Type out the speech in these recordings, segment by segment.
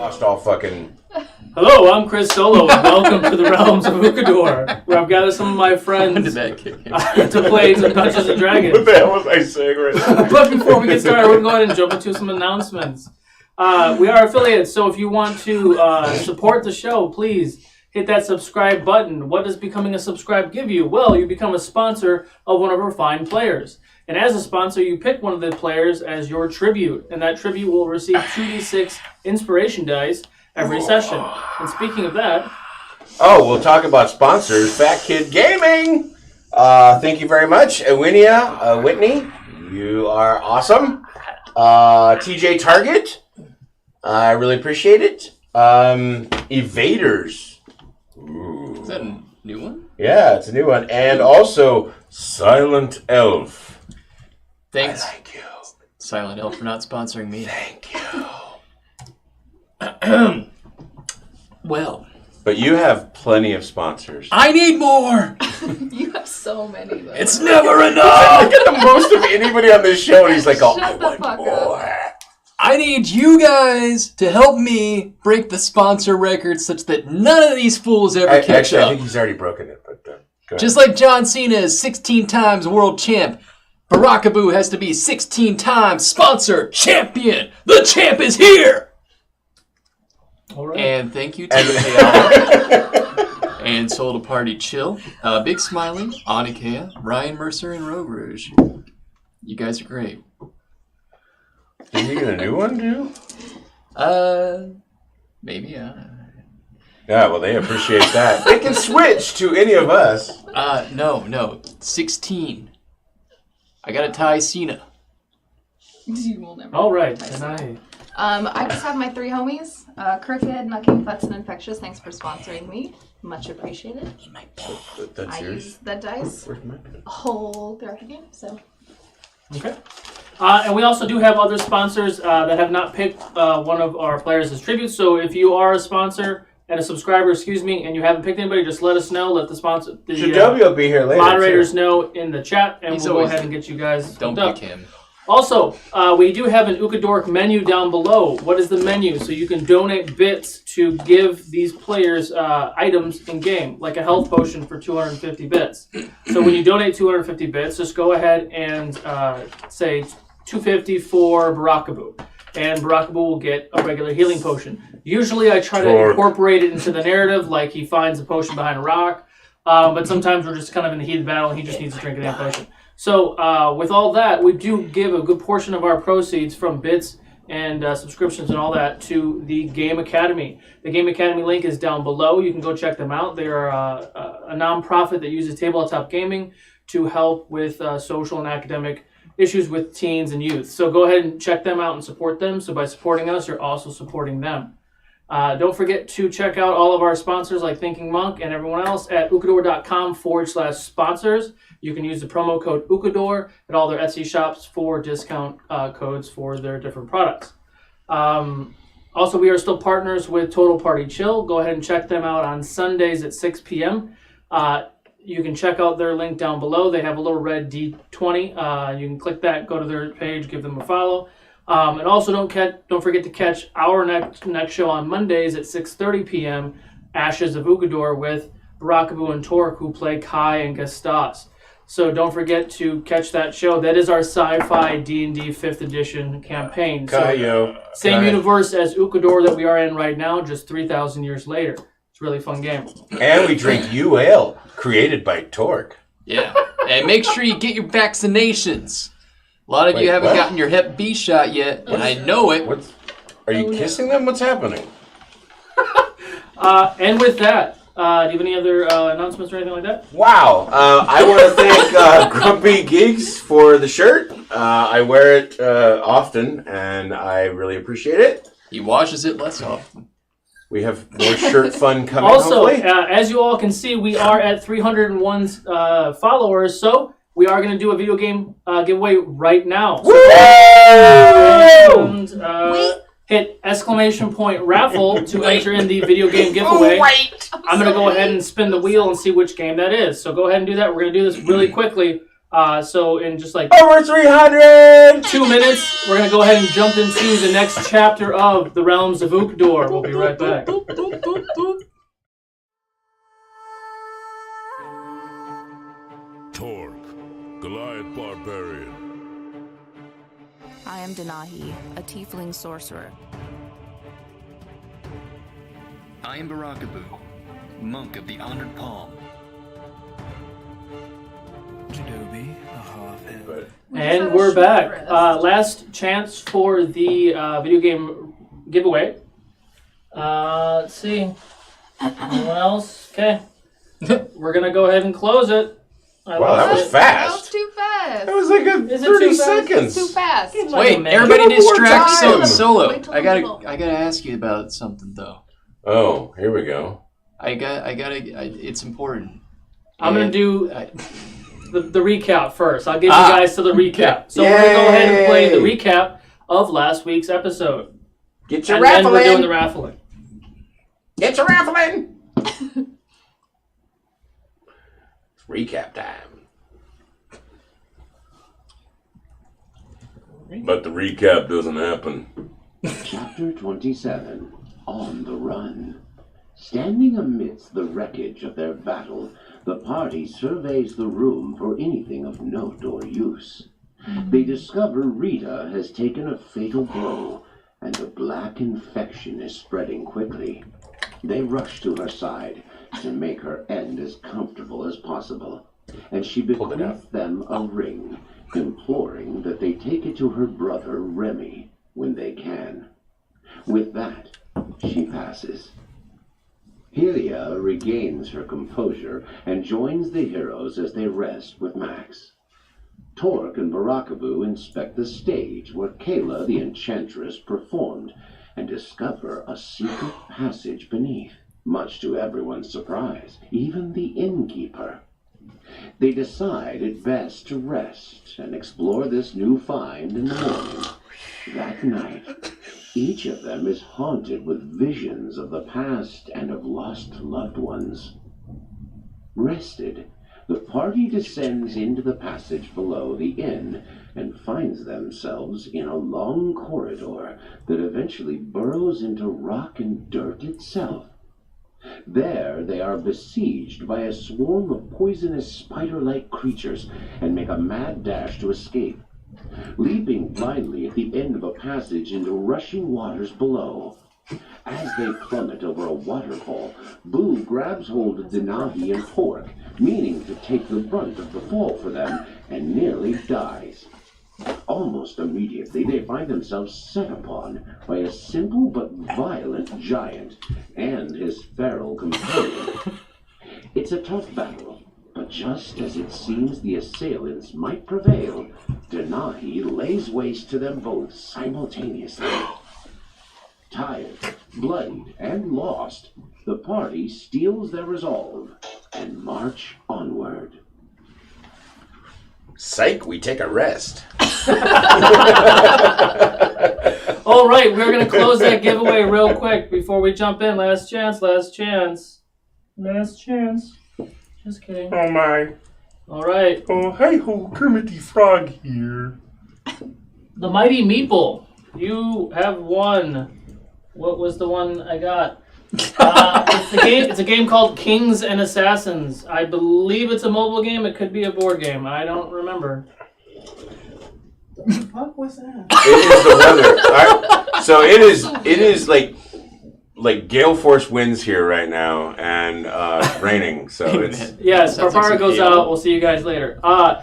Lost all fucking... Hello, I'm Chris Solo, and welcome to the realms of Ukodor, where I've gathered some of my friends to play some Dungeons & Dragons. What the hell was I saying right now? But before we get started, we're going to go ahead and jump into some announcements. We are affiliates, so if you want to support the show, please hit that subscribe button. What does becoming a subscribe give you? Well, you become a sponsor of one of our fine players. And as a sponsor, you pick one of the players as your tribute, and that tribute will receive 2d6 inspiration dice every session. And speaking of that... Oh, we'll talk about sponsors. Fat Kid Gaming! Thank you very much. Awinia, Whitney, you are awesome. TJ Target, I really appreciate it. Evaders. Ooh. Is that a new one? Yeah, it's a new one. And also, Silent Elf. Thanks, thank you. Silent Elf, for not sponsoring me. Thank you. Well. But you have plenty of sponsors. I need more! You have so many, though. It's never enough! I get the most of anybody on this show, and he's like, oh, I want more. I need you guys to help me break the sponsor record such that none of these fools ever catch up. I think he's already broken it, but go ahead. Just like John Cena is 16 times world champ, Barakaboo has to be 16 times sponsor champion. The champ is here! All right. And thank you to Ayala and Soul to Party Chill, Big Smiley, Anikea, Ryan Mercer, and RoU. You guys are great. Did you get a new one, too? Maybe, Yeah, well, they appreciate that. They can switch to any of us. No. 16. I gotta tie Cena. You will never. All right, and I just have my three homies, Crooked, Nucking, Futz, and Infectious. Thanks for sponsoring me. Much appreciated. That's I yours? use the dice Where's my pen? whole throughout the game, so. Okay. And we also do have other sponsors that have not picked one of our players as tribute. So if you are a sponsor and a subscriber, and you haven't picked anybody, just let us know. Let the sponsor, will be here later. Moderators know in the chat, and we'll go ahead and get you guys. Don't pick him. Also, we do have an Ukodor menu down below. What is the menu? So you can donate bits to give these players items in game, like a health potion for 250 bits. So when you donate 250 bits, just go ahead and say 250 for Barakaboo. And Barakaboo will get a regular healing potion. Usually I try to incorporate it into the narrative, like he finds a potion behind a rock. But sometimes we're just kind of in the heat of battle and he just needs to drink a damn potion. So with all that, we do give a good portion of our proceeds from bits and subscriptions and all that to the Game Academy. The Game Academy link is down below. You can go check them out. They are a nonprofit that uses tabletop gaming to help with social and academic issues with teens and youth. So go ahead and check them out and support them. So by supporting us, you're also supporting them. Don't forget to check out all of our sponsors like Thinking Monk and everyone else at ukodor.com/sponsors. You can use the promo code Ukodor at all their Etsy shops for discount codes for their different products. Also, we are still partners with Total Party Chill. Go ahead and check them out on Sundays at 6 p.m. You can check out their link down below. They have a little red D20. You can click that, go to their page, give them a follow. And also don't forget to catch our next show on Mondays at 6:30 p.m. Ashes of Ukodor with Barakaboo and Torque, who play Kai and Gestas. So don't forget to catch that show. That is our sci-fi D&D 5th edition campaign. Same universe as Ukodor that we are in right now, just 3,000 years later. It's a really fun game. And we drink U Ale, created by Torque. Yeah. And make sure you get your vaccinations. A lot of you haven't gotten your Hep B shot yet, and I know it. Are you kissing them? What's happening? And with that, do you have any other announcements or anything like that? Wow. I want to thank Grumpy Geeks for the shirt. I wear it often, and I really appreciate it. He washes it less often. We have more shirt fun coming, also, as you all can see, we are at 301 followers, so we are going to do a video game giveaway right now. So hit !raffle to enter in the video game giveaway. I'm going to go ahead and spin the wheel and see which game that is. So go ahead and do that. We're going to do this really quickly. So in just like Over 300! 2 minutes, we're going to go ahead and jump into the next chapter of The Realms of Ukodor. We'll be right back. Torque, Goliath Barbarian. I am Denahi, a tiefling sorcerer. I am Barakabu, monk of the Honored Palm. Jadobi, a half-elf. And we're back. Last chance for the video game giveaway. Let's see. Anyone else? Okay. We're going to go ahead and close it. Wow, that was That was fast. too fast. That was like Is it 30 too fast? seconds. Too fast. Wait, man. everybody Give him more distract time. Solo. Wait till I the middle. gotta ask you about something though. Oh, here we go. It's important. I'm going to do I- the recap first. I'll give you guys to the recap. So we're going to go ahead and play the recap of last week's episode. Get your And then raffle we're doing in. the raffling. Get your raffle in. It's recap time. But the recap doesn't happen. Chapter 27, On the Run. Standing amidst the wreckage of their battle, the party surveys the room for anything of note or use. They discover Rita has taken a fatal blow, and a black infection is spreading quickly. They rush to her side to make her end as comfortable as possible, and she Pulled it out. bequeaths them a ring, imploring that they take it to her brother Remy when they can. With that, she passes. Helia regains her composure and joins the heroes as they rest with Max. Torque and Barakabu inspect the stage where Kayla the Enchantress performed and discover a secret passage beneath, much to everyone's surprise, even the innkeeper. They decide it best to rest and explore this new find in the morning. That night, each of them is haunted with visions of the past and of lost loved ones. Rested, the party descends into the passage below the inn and finds themselves in a long corridor that eventually burrows into rock and dirt itself. There they are besieged by a swarm of poisonous spider-like creatures and make a mad dash to escape, leaping blindly at the end of a passage into rushing waters below. As they plummet over a waterfall, Boo grabs hold of Denahi and Torque, meaning to take the brunt of the fall for them, and nearly dies. Almost immediately, they find themselves set upon by a simple but violent giant and his feral companion. It's a tough battle, but just as it seems the assailants might prevail, Denahi lays waste to them both simultaneously. Tired, bloodied, and lost, the party steels their resolve and march onward. Psych, we take a rest. All right, we're going to close that giveaway real quick before we jump in. Last chance, last chance. Last chance. Just kidding. Oh my. All right. Oh, hey ho, Kermit the Frog here. The Mighty Meeple. You have won. What was the one I got? It's a game called Kings and Assassins. I believe it's a mobile game. It could be a board game. I don't remember. What was that? It is the weather. All right. So it is like gale force winds here right now and raining. So it's Yes, Sounds like Barbara some goes hail. out. We'll see you guys later. I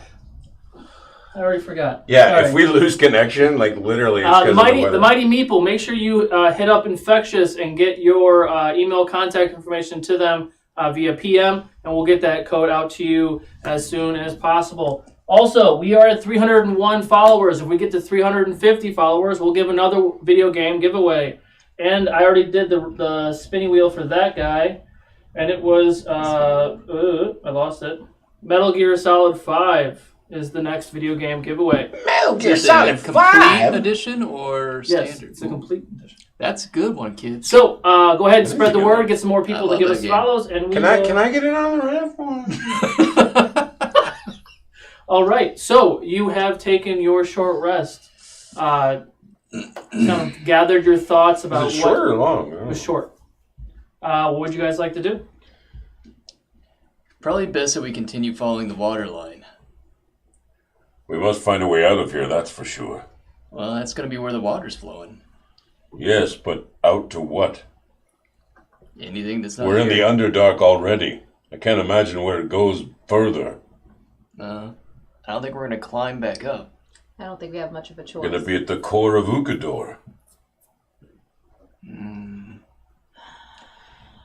already forgot. yeah. Sorry. If we lose connection, like literally, it's because of the weather. The Mighty Meeple, make sure you hit up Infectious and get your email contact information to them via PM, and we'll get that code out to you as soon as possible. Also, we are at 301 followers. If we get to 350 followers, we'll give another video game giveaway. And I already did the spinny wheel for that guy, and it was, I lost it. Metal Gear Solid 5 is the next video game giveaway. Metal Gear Is it a Solid complete 5. edition or Yes, standard? it's a complete edition. That's a good one, kids. So go ahead and spread the word, get some more people to love give that us game. follows, and we Can I get it on the raffle? All right, so you have taken your short rest. Kind of gathered your thoughts about Was it short or long? It was short. What would you guys like to do? Probably best that we continue following the water line. We must find a way out of here, that's for sure. Well, that's going to be where the water's flowing. Yes, but out to what? Anything that's not We're in the here. Underdark already. I can't imagine where it goes further. I don't think we're going to climb back up. I don't think we have much of a choice. Gonna be at the core of Ukodor.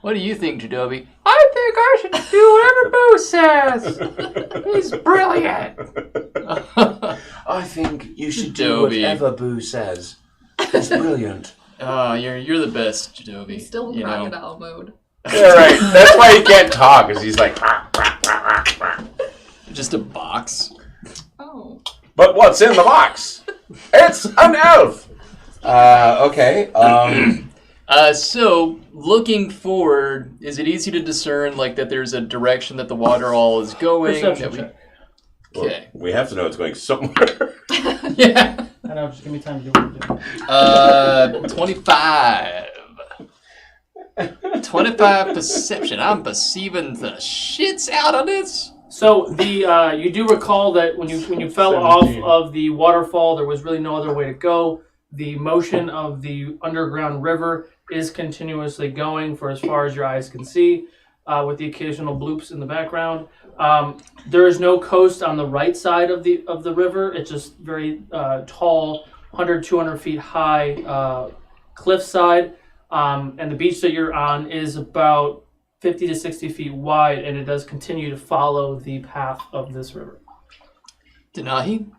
What do you think, Jadobi? I think I should do whatever Boo says. He's brilliant. I think you should do do Dobie. whatever Boo says. It's brilliant. Oh, you're the best, Jadobi. He's still in you know. crocodile mode. Yeah, right. That's why he can't talk, is he's like. Just a box. Oh. But what's in the box? It's an elf. Okay. So looking forward, is it easy to discern like that there's a direction that the water all is going? Perception that check. Okay. Well, we have to know it's going somewhere. Yeah. I know, just give me time to do what I'm doing. 25. 25 perception. I'm perceiving the shits out of this. So the you do recall that when you fell 17. off of the waterfall, there was really no other way to go. The motion of the underground river is continuously going for as far as your eyes can see, with the occasional bloops in the background. There is no coast on the right side of the river. It's just very tall, 100, 200 feet high cliffside. And the beach that you're on is about 50 to 60 feet wide, and it does continue to follow the path of this river. Denahi,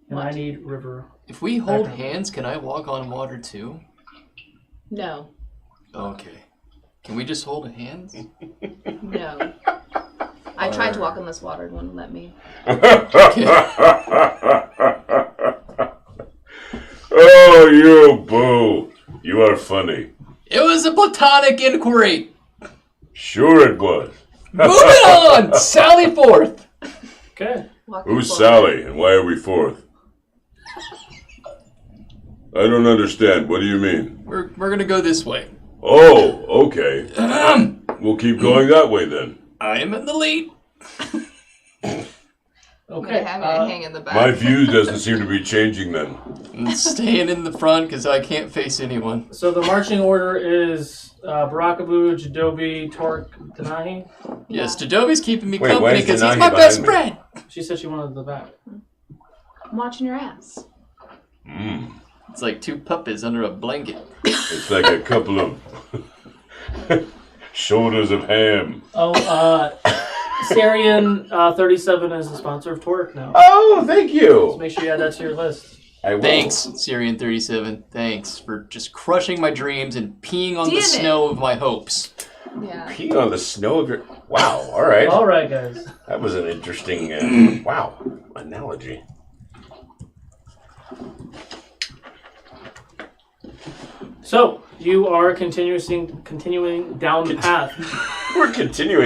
And I need river. if we hold Background. hands, can I walk on water too? No. Okay. Can we just hold hands? No. I tried to walk on this water and wouldn't let me. Oh, you Boo. You are funny. It was a platonic inquiry. Sure it was. Moving on. Sally forth. Okay. Walking Who's forward. Sally and why are we fourth? I don't understand. What do you mean? We're gonna go this way. Oh, okay. We'll keep going that way then. I am in the lead. Okay. I'm gonna hang in the back. My view doesn't seem to be changing then. I'm staying in the front because I can't face anyone. So the marching order is Barakabu, Jadobi, Torque, Denahi. Yes, Jadobi's keeping me Wait, company why is because he's Denahi my best behind friend. She said she wanted the back. I'm watching your ass. It's like two puppies under a blanket. It's like a couple of shoulders of ham. Oh, Sarian 37 is the sponsor of Torque now. Oh, thank So you. make sure you add that to your list. I will. Thanks, Syrian37. Thanks for just crushing my dreams and peeing on Damn the it. snow of my hopes. Yeah. Pee on the snow of your. Wow. All right. All right, guys. That was an interesting. Wow. Analogy. So you are continuing down the path. We're continuing.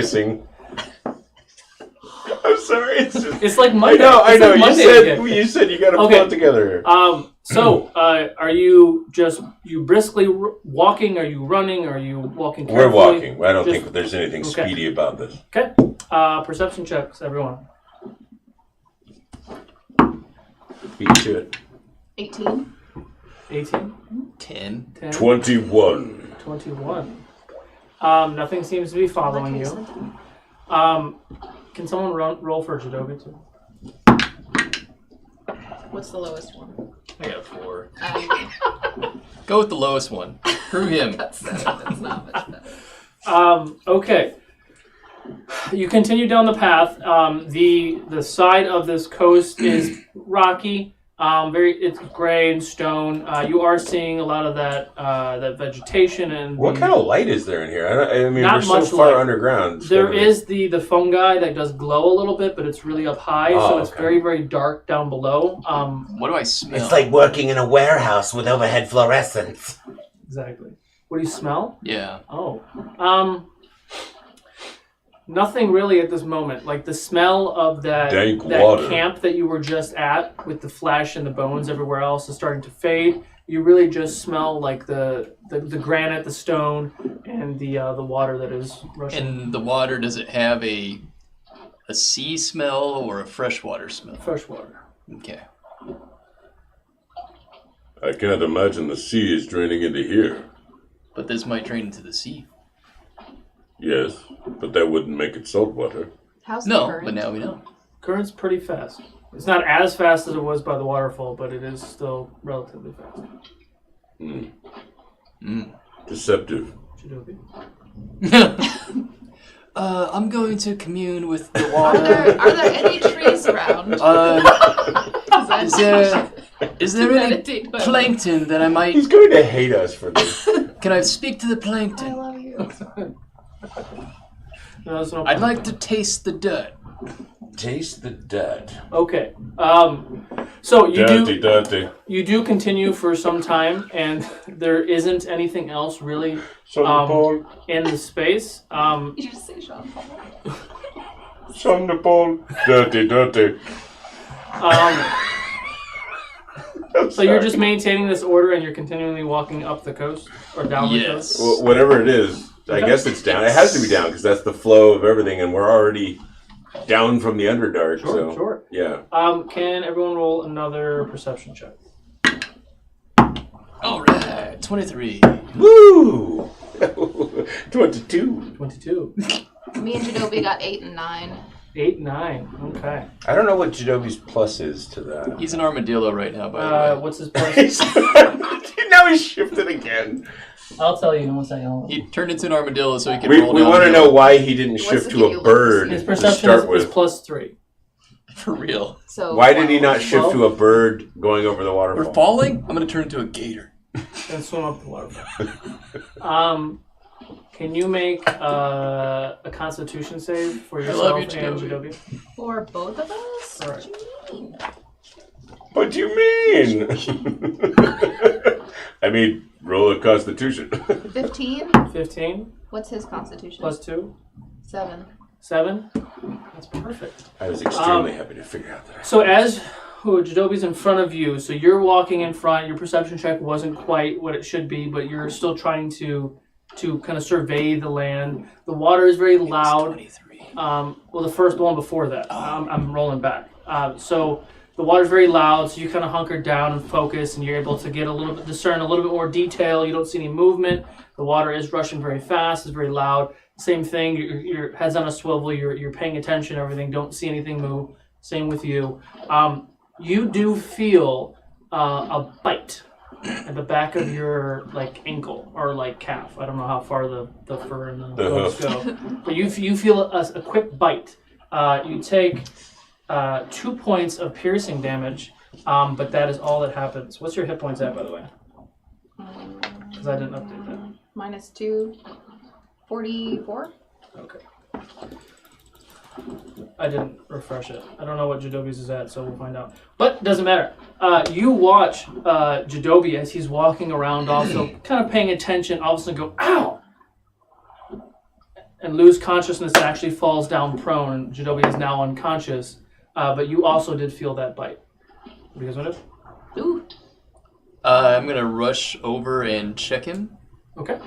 I'm sorry. It's just. It's like Monday. I It's know. like You Monday said again. you got to pull Okay. it together. So are you just briskly walking? Are you running? Are you walking We're carefully? walking. I don't Just- think there's anything Okay. speedy about this. Okay. Perception checks, everyone. Beat to it. 18. 18, 10. 10, 21. 21. Nothing seems to be following you. Can someone roll for Jadobi too? What's the lowest one? I got 4. Um, Go with the lowest one. Screw him. that's not much better. Okay. You continue down the path. The side of this coast is rocky. It's gray and stone. You are seeing a lot of that vegetation and What kind of light is there in here? I mean, Not we're so much far light. underground. There is the fungi that does glow a little bit, but it's really up high, Oh, so it's okay. very, very dark down below. What do I smell? It's like working in a warehouse with overhead fluorescence. Exactly. What do you smell? Yeah. Oh. Nothing really at this moment. Like the smell of that Dank water. camp that you were just at, with the flesh and the bones everywhere else, is starting to fade. You really just smell like the granite, the stone, and the water that is rushing. And the water, does it have a sea smell or a freshwater smell? Fresh water. Okay. I can't imagine the sea is draining into here. But this might drain into the sea. Yes, but that wouldn't make it salt water. How's the No, current? but now we know. Current's pretty fast. It's not as fast as it was by the waterfall, but it is still relatively fast. Deceptive. Chidobi. I'm going to commune with the Are water. there any trees around? Is there any plankton that I might... He's going to hate us for this. Can I speak to the I plankton? love you. No, there's no I'd like to taste the dirt. Taste the dirt. Okay. So Dirty. you do continue for some time, and there isn't anything else really Sean Paul. in the space. You just say Sean Paul. Sean Paul. Dirty. So you're just maintaining this order, and you're continually walking up the coast or down the coast. Yes. Well, whatever it is, I guess it's down. It has to be down because that's the flow of everything, and we're already down from the Underdark. Sure, so sure. yeah. Can everyone roll another perception check? All right, 23. Woo! 22. 22. Me and Jadobi got 8 and 9. 8, 9. Okay. I don't know what Jadobi's plus is to that. He's an armadillo right now, by the way. What's his plus? Now he's shifted again. I'll tell you in 1 second. He turned into an armadillo so he could We roll want to downhill. know why he didn't He wants shift to to give a you bird His to perception start is with. plus 3. For real. So Why did he not 12. shift to a bird going over the waterfall? We're falling? I'm going to turn into a gator. And swim up the waterfall. Can you make a Constitution save for love yourself you, and Jadobi. Jadobi? For both of us? All right. What do you mean? What do you mean? I mean, roll a constitution. 15? 15 What's his constitution? plus 2. 7. 7. That's perfect. I was extremely happy to figure out that. So as Jadobi's in front of you, so you're walking in front. Your perception check wasn't quite what it should be, but you're still trying to kind of survey the land. The water is very loud. 23. Well, the first one before that. I'm rolling back. So the water's very loud, so you kind of hunker down and focus, and you're able to get discern a little bit more detail. You don't see any movement. The water is rushing very fast. It's very loud. Same thing. Your head's on a swivel. You're paying attention to everything. Don't see anything move. Same with you. You do feel a bite at the back of your ankle or calf. I don't know how far the fur and the bones go, but you feel a quick bite. You take 2 points of piercing damage, but that is all that happens. What's your hit points at, by the way? Because I didn't update that. Minus 2. 44? Okay. I didn't refresh it. I don't know what Jadobi's is at, so we'll find out. But it doesn't matter. You watch Jadobi as he's walking around, also kind of paying attention, all of a sudden go, ow! And lose consciousness and actually falls down prone. And Jadobi is now unconscious. But you also did feel that bite. What do you guys want to do? Ooh. I'm going to rush over and check him Okay.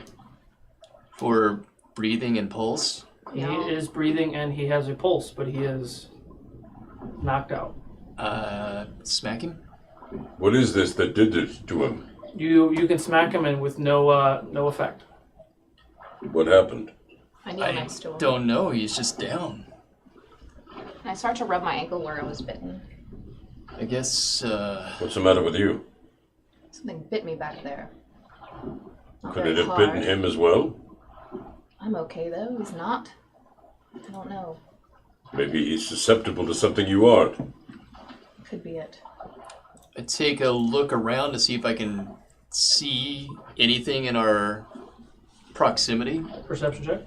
for breathing and pulse. He is breathing and he has a pulse, but he is knocked out. Smack him? What is this that did this to him? You can smack him and with no effect. What happened? I kneel next to him. Don't know. He's just down. And I start to rub my ankle where I was bitten. I guess, What's the matter with you? Something bit me back there. Not Could very it have hard. bitten him as well? I'm okay though. He's not. I don't know. Maybe he's susceptible to something you aren't. Could be it. I take a look around to see if I can see anything in our proximity. Perception check.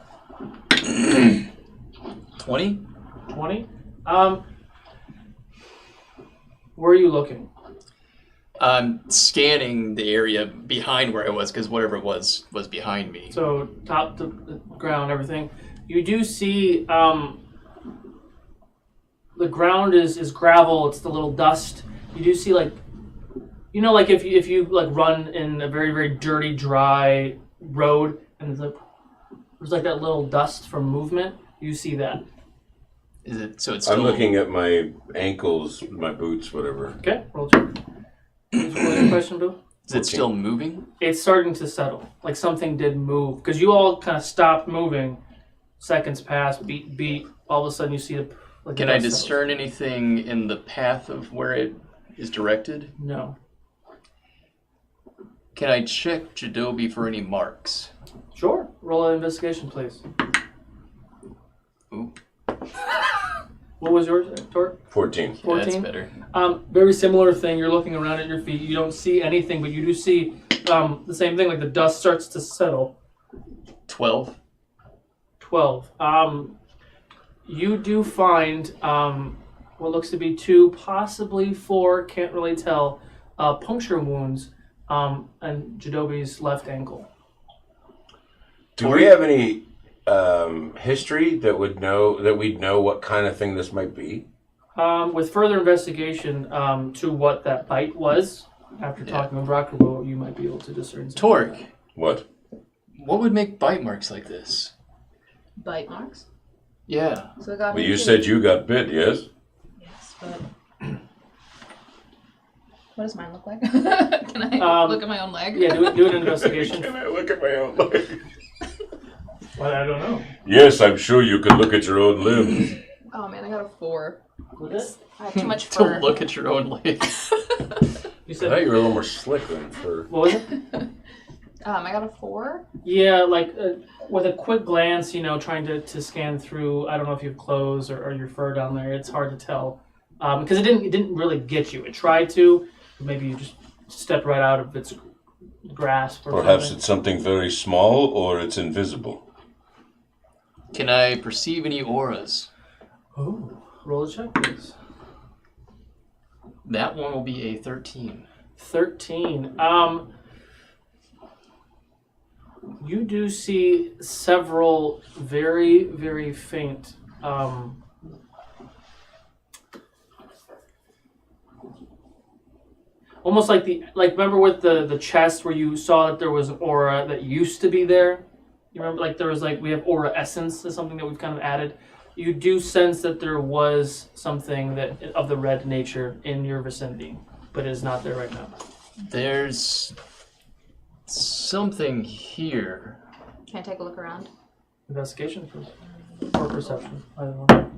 20? 20. Where are you looking? I'm scanning the area behind where I was, because whatever it was behind me. So top to the ground, everything. You do see the ground is gravel. It's the little dust. You do see like if you like run in a very very dirty dry road and there's like that little dust from movement. You see that. Is it so? It's still... I'm looking at my ankles, my boots, whatever. Okay, roll check. What was your question, Bill? Is it still moving? It's starting to settle. Like something did move because you all kind of stopped moving. Seconds pass, beat. All of a sudden, you see the. Like Can I discern anything in the path of where it is directed? No. Can I check Jadobi for any marks? Sure. Roll an investigation, please. Ooh. What was yours, Tor? 14. 14? Yeah, that's better. Very similar thing. You're looking around at your feet. You don't see anything, but you do see the same thing. Like the dust starts to settle. 12. 12. You do find what looks to be 2, possibly 4, can't really tell, puncture wounds on Jadobi's left ankle. Do we have any history that we'd know what kind of thing this might be? With further investigation to what that bite was, after talking with Rockable, you might be able to discern something. Torque. What? What would make bite marks like this? Bite marks? Yeah. So I got Well, you said you got bit, yes? Yes, but what does mine look like? Can I look at my own leg? Yeah, do an investigation. Can I look at my own leg? Well, I don't know. Yes, I'm sure you can look at your own limbs. Oh man, I got a 4. Was I have too much To fur. look at your own leg. You I said thought you were a little more slick than fur. what was it? I got a 4. Yeah, like with a quick glance, trying to scan through. I don't know if you have clothes or your fur down there. It's hard to tell because it didn't really get you. It tried to, but maybe you just stepped right out of its grasp. Or Perhaps something. it's something very small or it's invisible. Can I perceive any auras? Oh, roll a check, please. That one will be a 13. 13. You do see several very, very faint almost like remember with the chest where you saw that there was an aura that used to be there? You remember there was we have aura essence is something that we've kind of added. You do sense that there was something that of the red nature in your vicinity, but it is not there right now. There's something here. Can I take a look around? Investigation or perception? I don't know.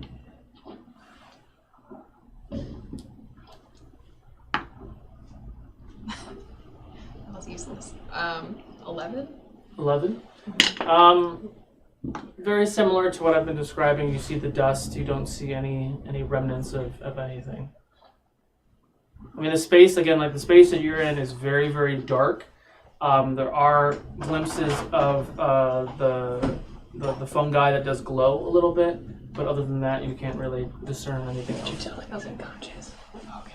That was useless. 11? 11. Very similar to what I've been describing. You see the dust. You don't see any remnants of anything. I mean, the space, again, the space that you're in is very, very dark. There are glimpses of the fungi that does glow a little bit, but other than that, you can't really discern anything else. You tell me I was unconscious. Okay.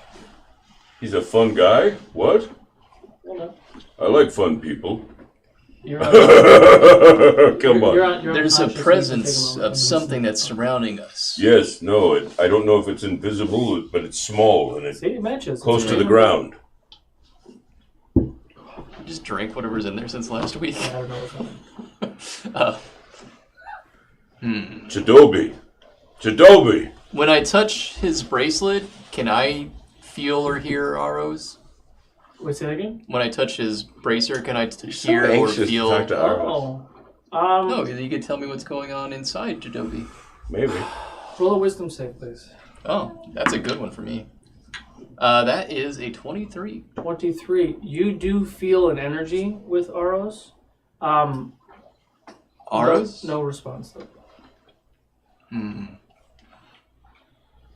He's a fun guy? What? Well, no. I like fun people. You're Come on. you're There's a unconscious, you presence can take a moment of and something listen. that's surrounding us. Yes, no, I don't know if it's invisible, but it's small and it's See, it matches. close It's to the amazing. ground. Just drank whatever's in there since last week. I don't know what's on it. Jadobi! When I touch his bracelet, can I feel or hear ROs? Wait, say that again? When I touch his bracer, can I so hear or anxious to feel? talk to Arrows. Oh. No, you can tell me what's going on inside Jadobi. Maybe. Roll a wisdom save, please. Oh, that's a good one for me. That is a 23. 23. You do feel an energy with Aros. Aros? No response, though.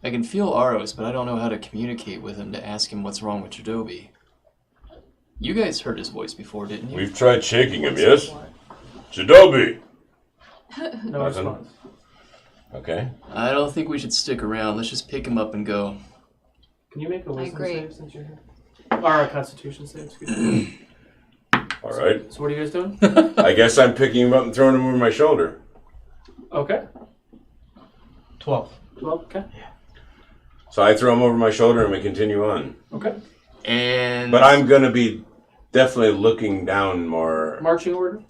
I can feel Aros, but I don't know how to communicate with him to ask him what's wrong with Jadobi. You guys heard his voice before, didn't you? We've tried shaking him, yes? Jadobi! No response. Okay. I don't think we should stick around. Let's just pick him up and go. Can you make a wisdom agree. save since you're here? Or a constitution save, excuse me. All right. So what are you guys doing? I guess I'm picking him up and throwing him over my shoulder. Okay. 12. 12. Okay. So I throw him over my shoulder and we continue on. Okay. And But I'm gonna be definitely looking down more. Marching order.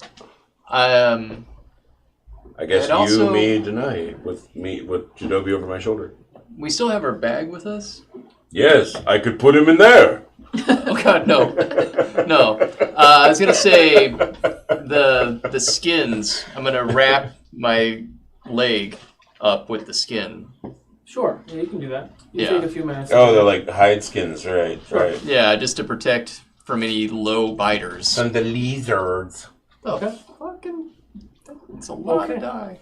I guess and also- me, Denai, with Jadobi over my shoulder. we still have our bag with us. Yes, I could put him in there. Oh God, no, no. I was gonna say the skins. I'm gonna wrap my leg up with the skin. Sure. Yeah, you can do that. You Yeah. take a few minutes. Oh, they're like hide skins, right? Sure. Right. Yeah, just to protect from any low biters. From the lizards. Okay. Fucking, it's a lot Okay. of die.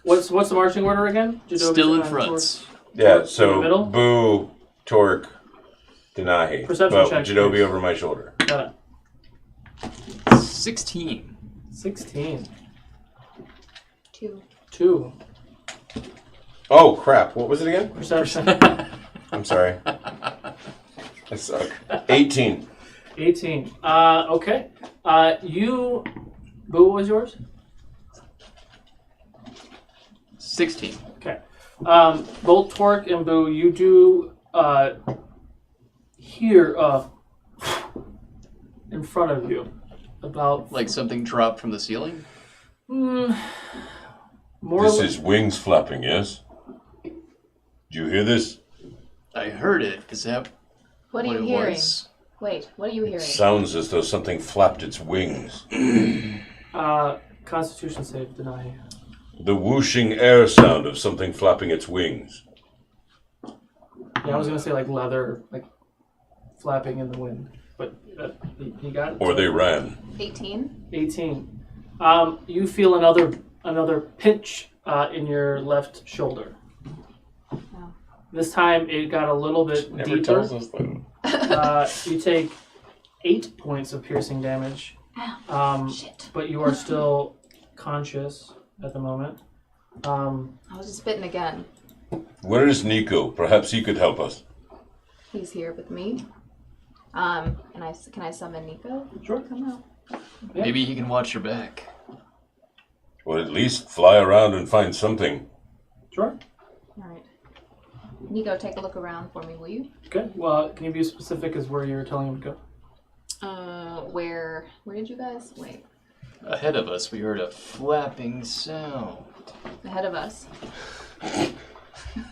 What's the marching order again? Jadobi Still in and front. Torque? Yeah. In the So middle? Boo, Torque, Denahi. Perception but check, Jadobi please. over my shoulder. Got 16. 16. 2. 2. Oh crap! What was it again? Perception. I'm sorry. I suck. 18. 18. Okay. You. Boo, what was yours? 16. Okay. Both Torque and Boo, you do hear in front of you about Like something dropped from the ceiling? more. This is wings flapping, yes? Did you hear this? I heard it. Is that What are what you it hearing? was? Wait, what are you hearing? Sounds as though something flapped its wings. Constitution save deny. The whooshing air sound of something flapping its wings. Yeah, I was gonna say like leather, like flapping in the wind, but you got it. Or they ran. 18. 18. You feel another pinch in your left shoulder. Oh. This time it got a little bit Never deeper. tells us that. You take 8 points of piercing damage, Shit. but you are still conscious at the moment. I was just bitten again. Where is Nico? Perhaps he could help us. He's here with me. Can I summon Nico? Sure. Come out. Yeah. Maybe he can watch your back. Or at least fly around and find something. Sure. All right. Nico, take a look around for me, will you? Okay. Well, can you be specific as where you're telling him to go? Where did you guys? Wait. Ahead of us, we heard a flapping sound. Ahead of us.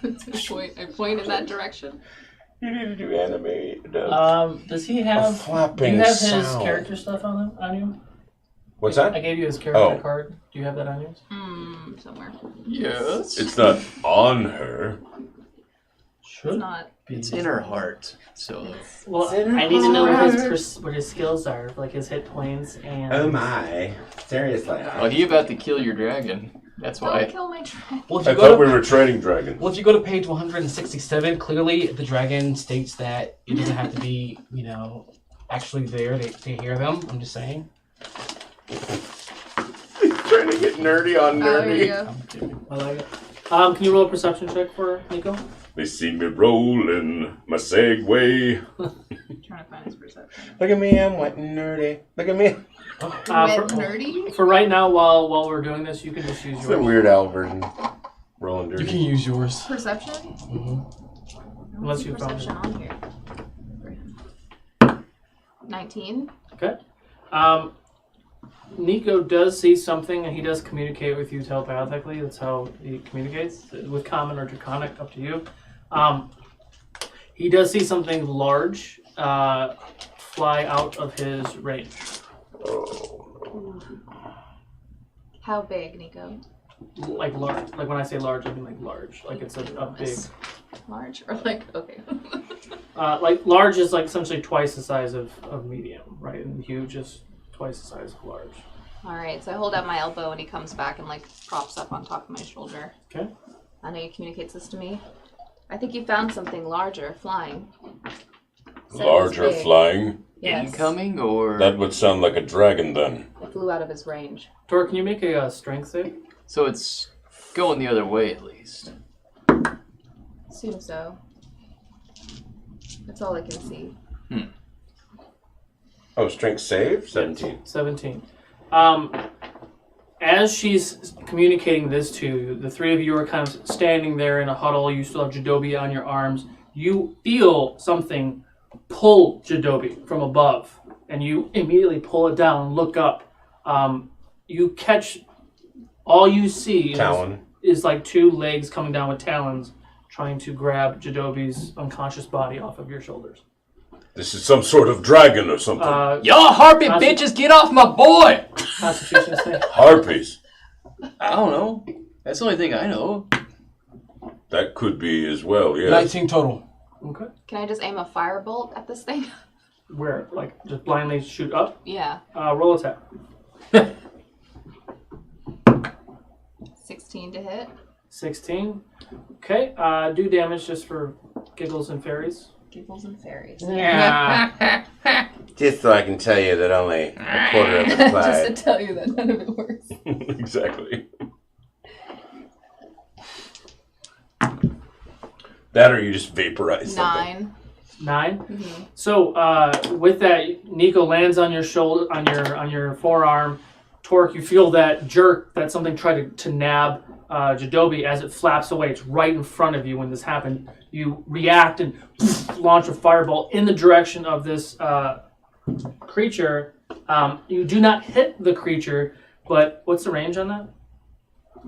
I point in that direction. You need to do anime. Does he have? flapping Do you have his sound. character stuff on you? What's I that? gave you his character Oh. card. Do you have that on yours? Somewhere. Yes. It's not on her. Should It's not. It's in her heart. So Well, It's in her I need to know what heart. what his skills are, like his hit points and. Oh my! Seriously. well, he about to kill your dragon. That's Don't why. kill my dragon. Well, if I you thought go we to, were trading dragons. well, if you go to page 167, clearly the dragon states that it doesn't have to be, actually there to hear them. I'm just saying. Trying to get nerdy on Oh, there you nerdy. go. I like it. Can you roll a perception check for Nico? They see me rolling my Segway. Trying to find his perception. Look at me, I'm wet and nerdy. Look at me. Red nerdy? For right now, while we're doing this, you can just use It's the yours. Weird Al version. Rolling dirty. You can use yours. Perception? Mm-hmm. I don't Unless see you found perception it. on here. 19. Okay. Nico does see something, and he does communicate with you telepathically. That's how he communicates, with common or draconic, up to you. He does see something large fly out of his range. How big, Nico? Like large. Like when I say large, I mean like large. Like it's a big. Large? Or like, okay. Like large is like essentially twice the size of medium, right? And huge is twice the size of large. Alright, so I hold out my elbow and he comes back and like props up on top of my shoulder. Okay. I know he communicates this to me. I think you found something larger flying. Said it was Larger big. flying. Yes. Incoming or That would sound like a dragon then. It flew out of his range. Tor, can you make a strength save? so it's going the other way at least. Assume so. That's all I can see. Oh, strength save? 17. 17. as she's communicating this to you, the three of you are kind of standing there in a huddle. You still have Jadobi on your arms. You feel something pull Jadobi from above, and you immediately pull it down, look up. You catch, all you see is like two legs coming down with talons trying to grab Jadobi's unconscious body off of your shoulders. This is some sort of dragon or something. Y'all harpy bitches, get off my boy! Constitution save. Harpies. I don't know. That's the only thing I know. That could be as well, yeah. 19 total. Okay. Can I just aim a firebolt at this thing? Where? Like, just blindly shoot up? Yeah. Roll attack. 16 to hit. 16. Okay. Do damage just for giggles and fairies. Giggles and fairies. Yeah. Just so I can tell you that only a quarter of it's Just applied. to tell you that none of it works. Exactly. That or you just vaporize something. 9. 9. Mm-hmm. So with that, Nico lands on your shoulder, on your forearm. Torque, you feel that jerk that something tried to nab Jadobi as it flaps away. It's right in front of you when this happened. You react and launch a fireball in the direction of this creature. You do not hit the creature, but what's the range on that?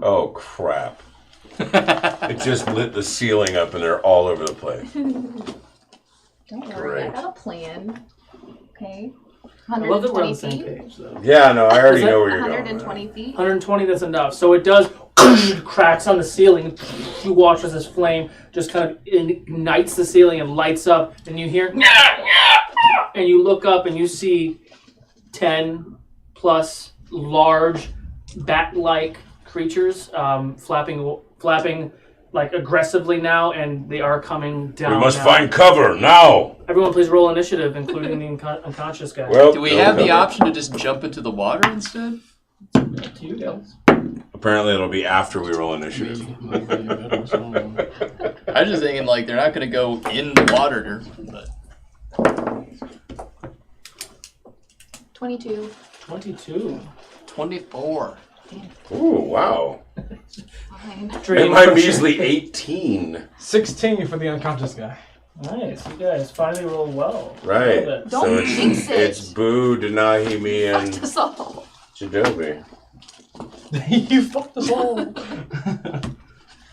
Oh, crap. It just lit the ceiling up and they're all over the place. Don't worry, I Great. got a plan. Okay. I love that we're on 120 the same feet. page, though. Yeah, no, I already Is that know where you're going. 120 feet. 120, that's enough. So it does cracks on the ceiling. You watch as this flame just kind of ignites the ceiling and lights up, and you hear, and you look up and you see 10 plus large bat-like creatures flapping like aggressively now, and they are coming down. We must now. find cover now. Everyone, please roll initiative, including the unconscious guy. Well, Do we no have the cover. option to just jump into the water instead? Up to you guys. Apparently it'll be after we roll initiative. I was just thinking, like, they're not going to go in the water, but... 22. 22. 24. Ooh, wow. Fine. And my measly 18. 16 for the unconscious guy. Nice, you guys finally roll well. Right. Love it. So Don't it's, jinx it. it's Boo, Denahi, me, Fucked and us all. Jadobi. You fucked us all.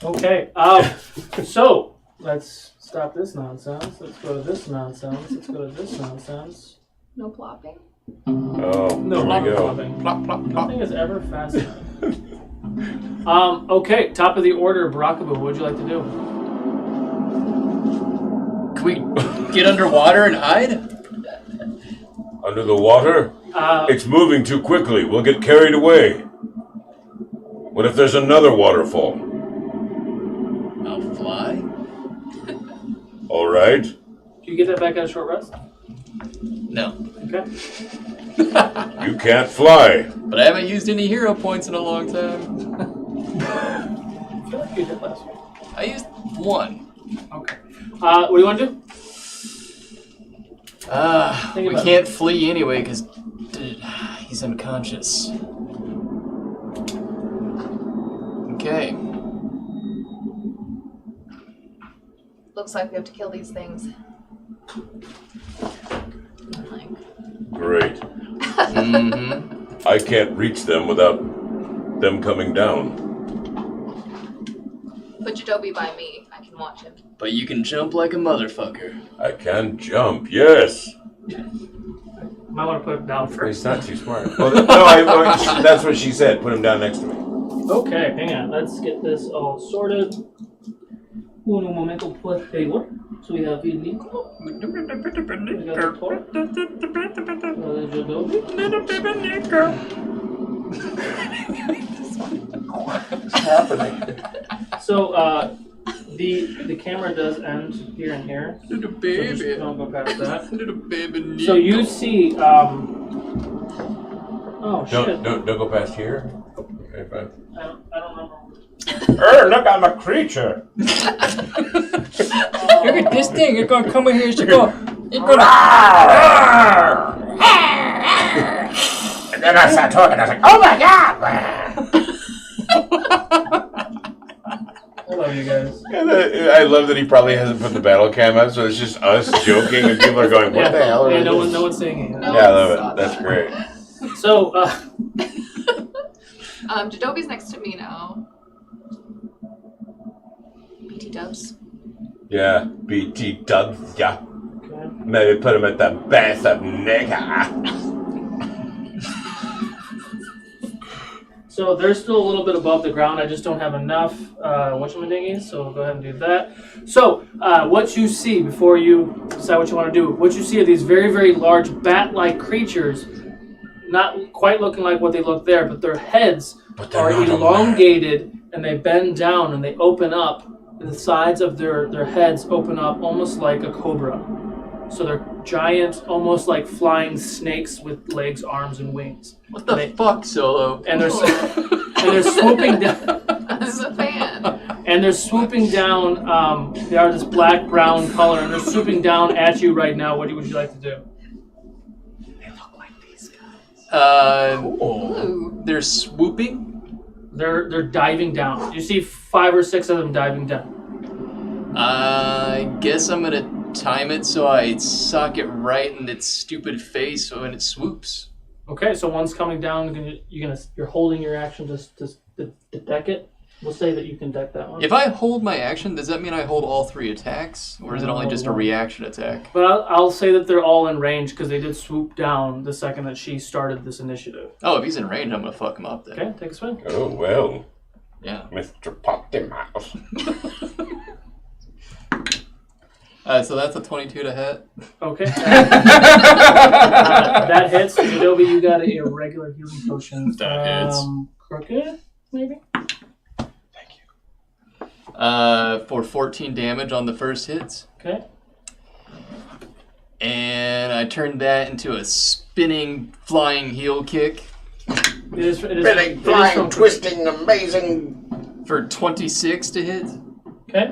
Okay, so let's stop this nonsense. Let's go to this nonsense. Let's go to this nonsense. No plopping. Oh, No, there we go. plopping. Plop, plop, plop. Nothing is ever fast enough. Okay, top of the order, Barakabu, what would you like to do? Can we get underwater and hide? Under the water? It's moving too quickly. We'll get carried away. What if there's another waterfall? I'll fly. All right. Do you get that back at a short rest? No. Okay. You can't fly. But I haven't used any hero points in a long time. I feel like you did last week. I used 1. Okay. What do you want to do? We about can't flee anyway because he's unconscious. Okay. Looks like we have to kill these things. Like, Great. Mm-hmm. I can't reach them without them coming down. put Jadobi by me. I can watch him. But you can jump like a motherfucker. I can jump, yes. Might want to put him down He's first. not too smart. Well, no, that's what she said. Put him down next to me. Okay, hang on. Let's get this all sorted. Uno momento, por favor. So we have Nico. We got the Tor. What's happening? So the camera does end here and here. Little So baby. just don't go past that. Little baby Nico. So you see oh shit. Don't go past here. Okay, fine. I don't remember. Look, I'm a creature. Look at this thing. It's gonna come in here. It's gonna. then I started talking. I was like, oh my god! I love you guys. And I love that he probably hasn't put the battle cam up, so it's just us joking, and people are going, "What the hell?" Yeah, no one's saying it. No Yeah, I one love saw it. That's that. great. So, Jadobi's next to me now. BT Dubs. Yeah, BT Dubs. Yeah, okay. maybe put him at the best of nigga. So they're still a little bit above the ground. I just don't have enough whatchamajiggies, so we'll go ahead and do that. So what you see before you decide what you want to do, what you see are these very, very large bat-like creatures, not quite looking like what they look there, but their heads are elongated and they bend down and they open up. And the sides of their heads open up almost like a cobra. So they're giant, almost like flying snakes with legs, arms, and wings. What the fuck, Solo? And they're swooping down. I'm a fan. And they're swooping down. They are this black brown color, and they're swooping down at you right now. What would you like to do? They look like these guys. Cool. They're swooping. They're diving down. You see 5 or 6 of them diving down. I guess I'm gonna time it so I sock it right in its stupid face when it swoops. Okay, so one's coming down. You're holding your action to deck it. We'll say that you can deck that one. If I hold my action, does that mean I hold all 3 attacks, or is it only just a reaction attack? But I'll say that they're all in range because they did swoop down the second that she started this initiative. Oh, if he's in range, I'm gonna fuck him up then. Okay, take a swing. Oh well. Yeah. Mr. Potty Mouse. So that's a 22 to hit. Okay. That hits. Adobe, you got a regular healing potion. That hits. Crooked, maybe? For 14 damage on the first hits. Okay. And I turned that into a spinning, flying heel kick. It is Spinning, flying, twisting, amazing. For 26 to hit. Okay.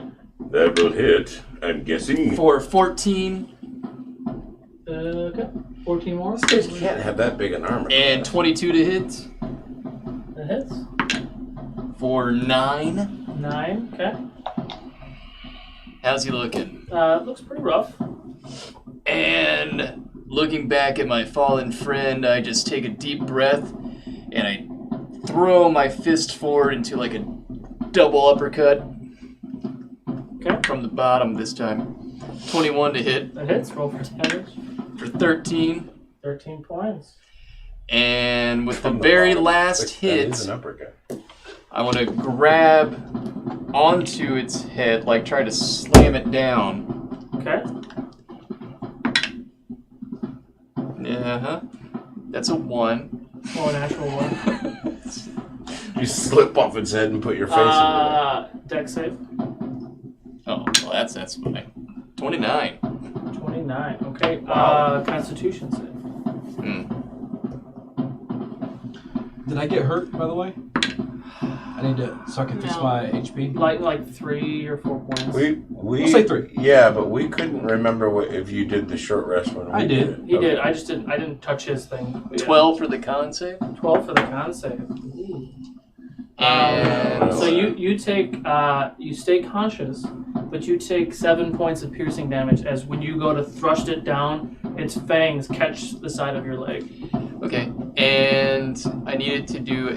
That will hit, I'm guessing. For 14. Okay. 14 more. These guys can't have that big an armor. And 22 to hit. That hits. For 9. 9. Okay. How's he looking? Looks pretty rough. And looking back at my fallen friend, I just take a deep breath and I throw my fist forward into like a double uppercut. Okay. From the bottom this time. 21 to hit. That hits. Roll for damage. For 13. 13 points. And with the very last hit, That is an uppercut. I want to grab onto its head, like try to slam it down. Okay. That's a 1. Oh, an actual 1. You slip off its head and put your face in Deck save. Oh, well, that's fine. 29. 29. Okay. Wow. Constitution save. Did I get hurt, by the way? I need to, so I can fix my HP. Like 3 or 4 points. We'll say 3. Yeah, but we couldn't remember if you did the short rest one. I did. He did. I just didn't. I didn't touch his thing. Yeah. 12 for the con save. 12 for the con save. Ooh. And So you take you stay conscious, but you take 7 points of piercing damage as when you go to thrust it down, its fangs catch the side of your leg. Okay, and I needed to do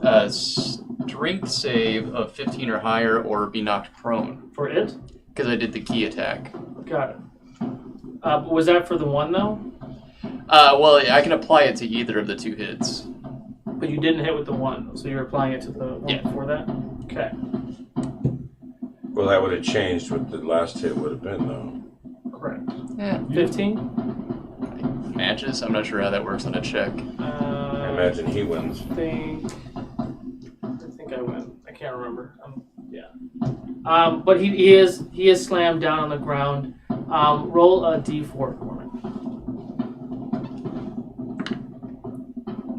a strength save of 15 or higher, or be knocked prone. For it? Because I did the key attack. Got it. Was that for the 1 though? Well, I can apply it to either of the 2 hits. But you didn't hit with the 1, so you're applying it to the one before that? Okay. Well, that would have changed what the last hit would have been, though. Correct. Yeah. 15? Matches? I'm not sure how that works on a check. I imagine he wins. I think I win. I can't remember. But he is slammed down on the ground. Roll a d4 for me.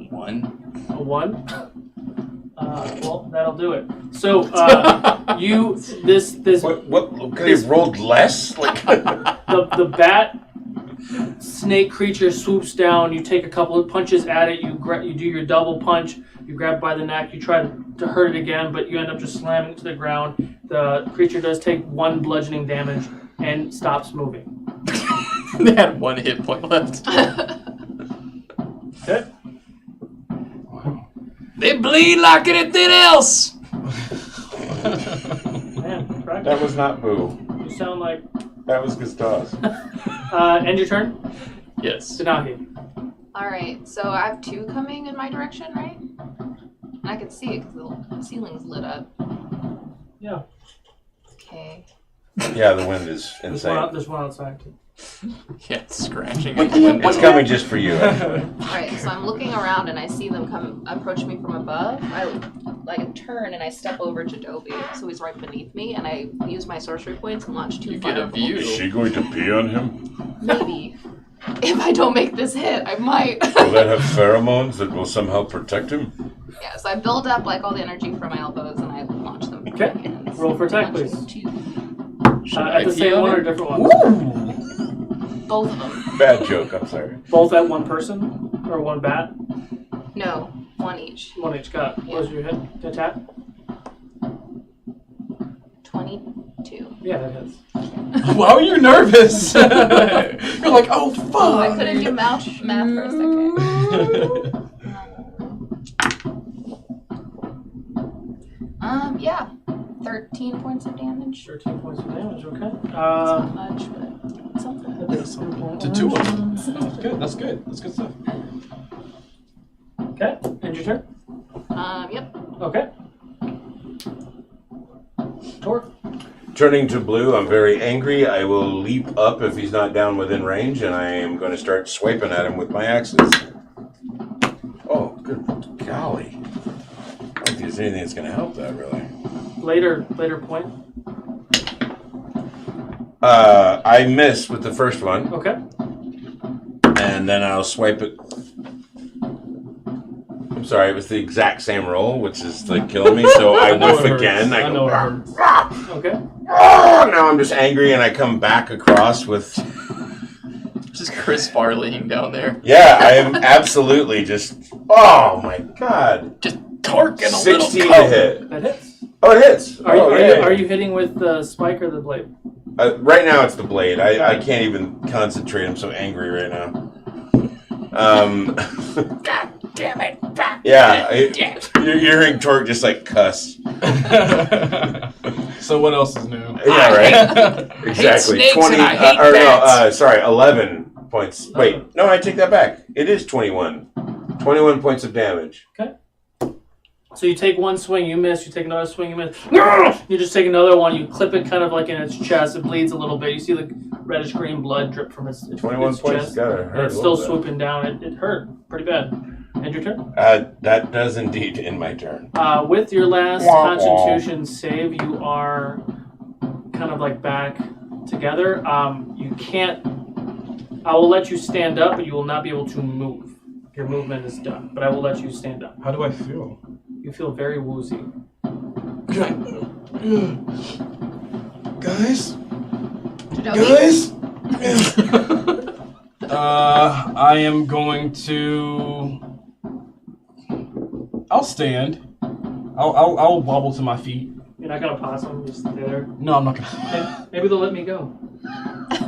1. A 1? Well, that'll do it. So this What could he have rolled less? Like the bat snake creature swoops down. You take a couple of punches at it. You do your double punch. You grab it by the neck. You try to hurt it again, but you end up just slamming it to the ground. The creature does take 1 bludgeoning damage and stops moving. They had 1 hit point left. Okay. They bleed like anything else. Man, That was not Boo. you sound like. That was Gustav's. End your turn. Yes. Denahi. Alright, so I have 2 coming in my direction, right? And I can see it because the ceiling's lit up. Yeah. Okay. Yeah, the wind is There's insane. one outside too. Yeah, it's scratching at the window. It's coming just for you. Alright, so I'm looking around and I see them approach me from above. I turn and I step over to Dobie, so he's right beneath me, and I use my sorcery points and launch 2 You get a firebolts. view. Is she going to pee on him? Maybe. If I don't make this hit, I might. Will that have pheromones that will somehow protect him? Yeah, so I build up like all the energy from my elbows and I launch them. with my Okay. hands. Roll for attack, Launch please. 2. At the same one or different ones? Both of them. Bad joke, I'm sorry. Both at one person or one bat? No, 1 each. One each. Got it. What was your hit? Attack? 22. Yeah, that hits. Why were you nervous? You're like, oh fuck. Oh, I couldn't do math for a second. Yeah. 13 points of damage. 13 points of damage, okay. It's not much, but something. To 2 of them. That's good. That's good. That's good stuff. Okay. End your turn? Yep. Okay. Tor. Turning to Blue, I'm very angry. I will leap up if he's not down within range, and I am going to start swiping at him with my axes. Oh, good golly. I don't think there's anything that's going to help that, really. Later point. I miss with the first one, Okay. and then I'll swipe it. I'm sorry, it was the exact same roll, which is like killing me, so I whiff again. I know go, it hurts. Okay. "Ah!" Now I'm just angry, and I come back across with... Just Chris Farleying down there. Yeah, I am absolutely just... Oh, my God. Just torquing a little 16 to coat. hit. That hits. Oh, it hits. Are you hitting with the spike or the blade? Right now it's the blade. I can't even concentrate. I'm so angry right now. God damn it. Yeah, you're hearing Torque just like cuss. So what else is new? Yeah, right. Exactly. Snakes 20. and I hate Or no, bats. sorry, 11 points. Wait, no, I take that back. It is 21. 21 points of damage. Okay. So you take one swing, you miss. You take another swing, you miss. You just take another one. You clip it kind of like in its chest. It bleeds a little bit. You see the reddish green blood drip from its 21 points chest. gotta And hurt. it's still swooping down. It hurt pretty bad. End your turn. That does indeed end my turn. With your last Constitution save, you are kind of like back together. You can't. I will let you stand up, but you will not be able to move. Your movement is done, but I will let you stand up. How do I feel? You feel very woozy. Guys? Jadobi? Guys? I am going to... I'll stand. I'll wobble to my feet. You're not gonna possum, just stay there. No, I'm not gonna. Maybe they'll let me go.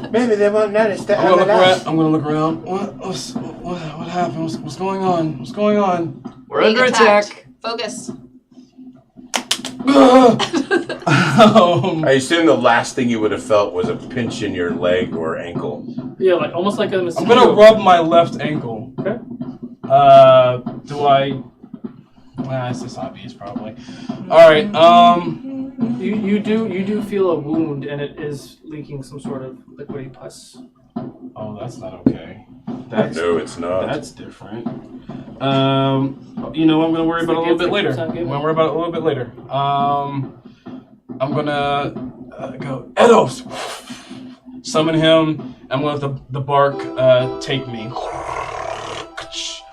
Maybe they won't notice that. I'm gonna look around. What happened? What's going on? What's going on? We're Being under attacked. attack. Focus. I assume the last thing you would have felt was a pinch in your leg or ankle. Yeah, like almost like a mosquito. I'm gonna rub my left ankle. Okay. Do I? Well, it's just obvious, probably. All right. You do feel a wound, and it is leaking some sort of liquidy pus. Oh, that's not okay. No, it's not. That's different. You know, I'm gonna worry about it a little bit later. I'm gonna worry about it a little bit later. I'm gonna go Edos. Summon him. I'm gonna let the bark take me.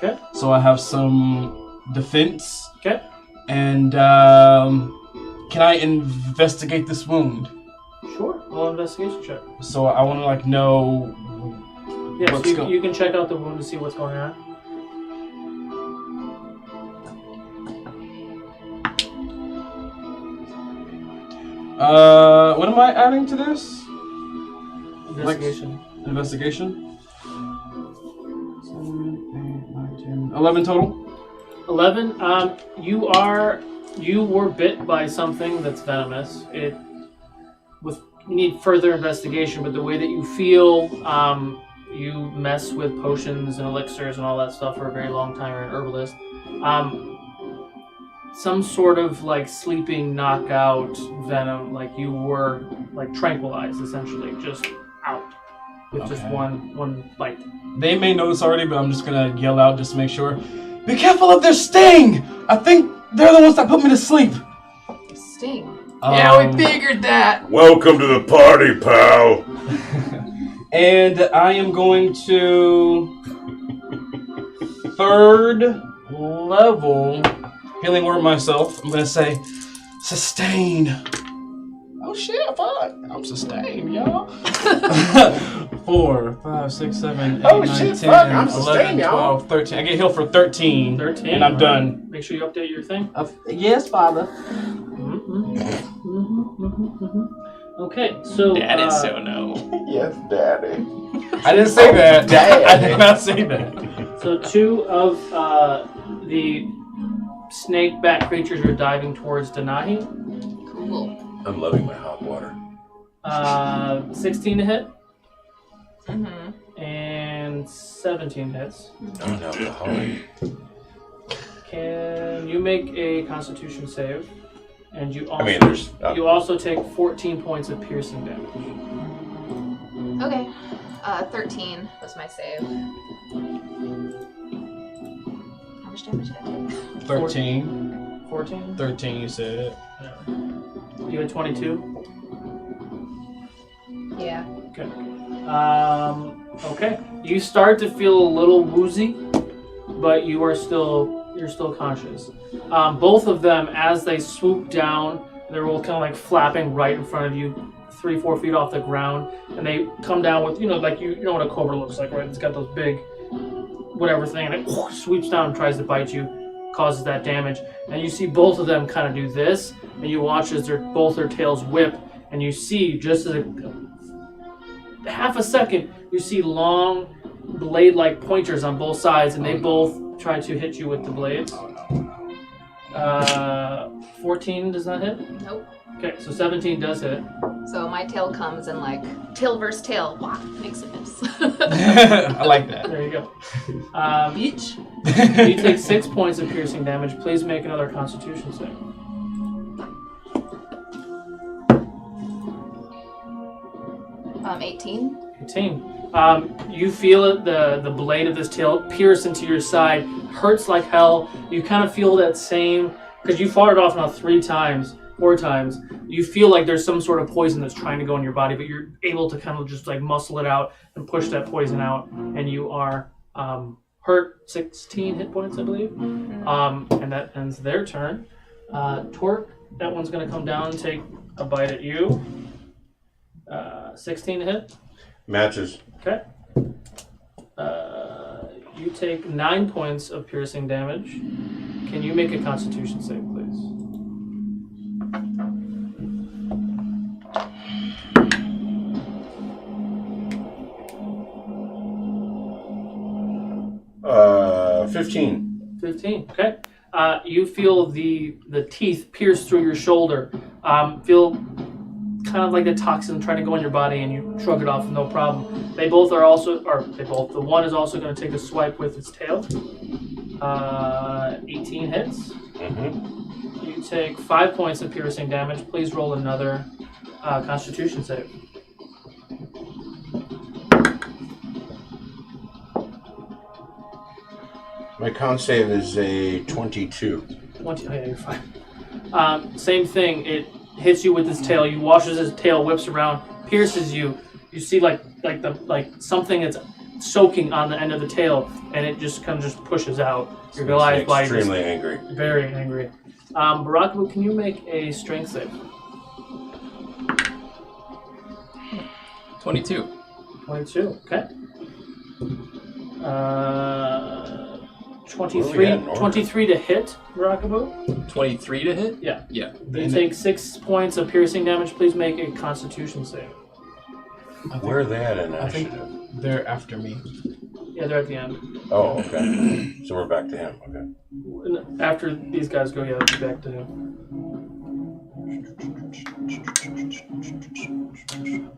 Okay. So I have some defense. Okay. And can I investigate this wound? Sure. Roll an investigation check. So I want to know Yeah, so you can check out the wound to see what's going on. What am I adding to this? Investigation. Investigation. 7, 8, 9, 10, 11 total. 11. You were bit by something that's venomous. You need further investigation, but the way that you feel, you mess with potions and elixirs and all that stuff for a very long time. You're an herbalist. Some sort of like sleeping knockout venom, like you were like tranquilized, essentially, just out with just one bite. They may know this already, but I'm just gonna yell out just to make sure. Be careful of their sting! I think they're the ones that put me to sleep. Sting. Yeah, we figured that. Welcome to the party, pal. And I am going to 3rd level healing word myself. I'm gonna say sustain. Oh shit, fuck. I'm sustained, y'all. 4, 5, 6, 7, 8, 9, 10, I'm 11, sustained, 12, 13. I get healed for 13. 13. And I'm done. Make sure you update your thing. Yes, Father. Okay, so That is so no. Yes, Daddy. I didn't say that. Daddy. I did not say that. So 2 of the snake bat creatures are diving towards Denahi. Cool. I'm loving my hot water. 16 to hit. Mm-hmm. And 17 hits. Non-alcoholic. Can you make a Constitution save? And you also, there's. you also take 14 points of piercing damage. Okay. 13 was my save. How much damage did I take? 13. 14? 13, you said. Yeah. You had 22? Yeah. Okay. Okay. You start to feel a little woozy, but you're still conscious. Both of them, as they swoop down, they're all kind of like flapping right in front of you, 3-4 feet off the ground, and they come down with, like you know what a cobra looks like, right? It's got those big whatever thing, and it sweeps down and tries to bite you, causes that damage. And you see both of them kind of do this, and you watch as both their tails whip, and you see just as half a second, you see long blade-like pointers on both sides, and they both try to hit you with the blades. 14 does not hit? Nope. Okay, so 17 does hit. So my tail comes and like tail versus tail, wah, makes it miss. I like that. There you go. Each. You take 6 points of piercing damage. Please make another Constitution save. 18. 18. You feel it, the blade of this tail pierce into your side, hurts like hell. You kind of feel that same, because you fought it off now 4 times. You feel like there's some sort of poison that's trying to go in your body, but you're able to kind of just like muscle it out and push that poison out, and you are hurt 16 hit points, I believe. And that ends their turn. Torque, that one's going to come down and take a bite at you. 16 to hit. Matches. Okay. You take 9 points of piercing damage. Can you make a Constitution save, please? Uh, 15. 15. Okay. You feel the teeth pierce through your shoulder. Feel kind of like the toxin trying to go in your body, and you shrug it off with no problem. The one is also going to take a swipe with its tail. 18 hits. Mm-hmm. You take 5 points of piercing damage. Please roll another Constitution save. My con save is a 22. 20. Oh yeah, you're fine. Same thing. It hits you with its tail. You watch as its tail whips around, pierces you. You see like something that's soaking on the end of the tail, and it just kind of just pushes out. Your Goliath bite is extremely angry. very angry. Barakabu, can you make a strength save? 22. 22. Okay. 23 to hit, Rockaboo. 23 to hit? Yeah. Yeah. You take 6 points of piercing damage. Please make a Constitution save. Where are they at in I think initiative? they're after me. Yeah, they're at the end. Oh, okay. So we're back to him. Okay. After these guys go, yeah, it'll be back to him.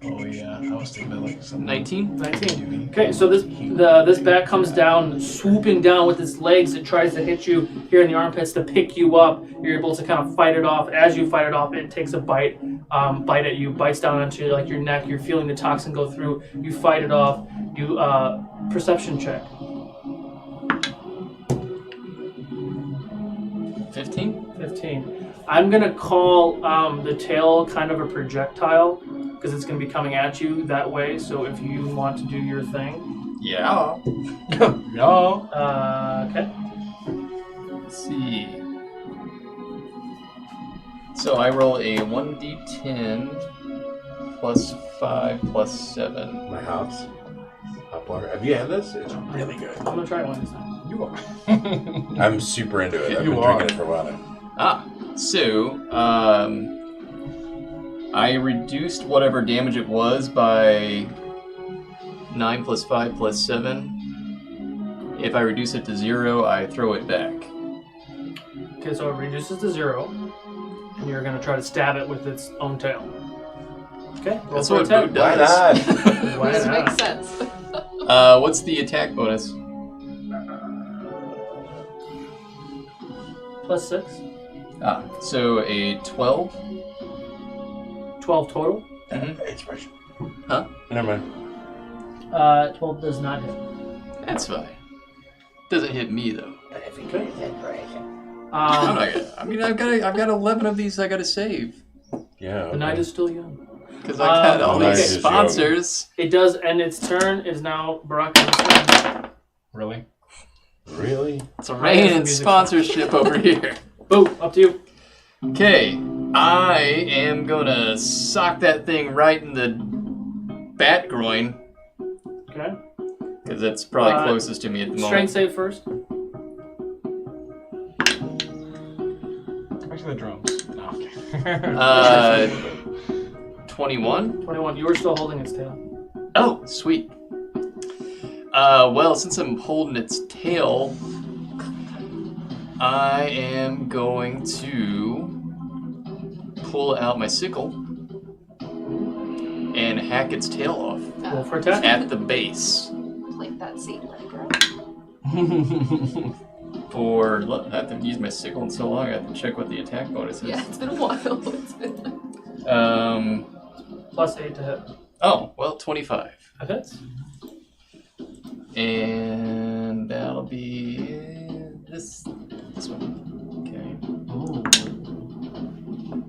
Oh yeah, I was thinking about like something. 19? 19. Okay, so this bat comes down, swooping down with its legs. It tries to hit you here in the armpits to pick you up. You're able to kind of fight it off. As you fight it off, it takes a bite at you, bites down onto like your neck. You're feeling the toxin go through. You fight it off. You perception check. 15. I'm gonna call the tail kind of a projectile because it's gonna be coming at you that way. So if you want to do your thing, Yeah. No. okay. Let's see. So I roll a 1d10 plus 5 plus 7. My house. Hot water. Have you had this? It's really good. I'm gonna try one this time. You are. I'm super into it. I've You been are. drinking it for a while now. So, I reduced whatever damage it was by 9 plus 5 plus 7. If I reduce it to 0, I throw it back. Okay, so it reduces to 0, and you're gonna try to stab it with its own tail. Okay, roll That's for what attack. Boo does. Why This not? makes sense. What's the attack bonus? Plus 6. So a 12. 12 total. Expression. Huh? Never mind. 12 does not hit. That's fine. Doesn't hit me though. Okay. I'm not gonna, I mean, I've got 11 of these I gotta save Yeah. The night is still young. because I got all Night these is sponsors. It does end its turn. Is now Baraka's turn. Really? Really? It's a raining sponsorship over here. Boo, up to you. Okay, I am gonna sock that thing right in the bat groin Okay. because that's probably closest to me at the Strength moment. save first. Actually, the drums. No, okay. 21. 21. You were still holding its tail. Oh, sweet. Well, since I'm holding its tail, I am going to pull out my sickle and hack its tail off Roll for attack. at the base. Plate that seat, like girl. I have to use my sickle in so long, I have to check what the attack bonus is. Yeah, it's been a while. It's been... Plus 8 to hit. Oh, well, 25. That hits. And that'll be this one.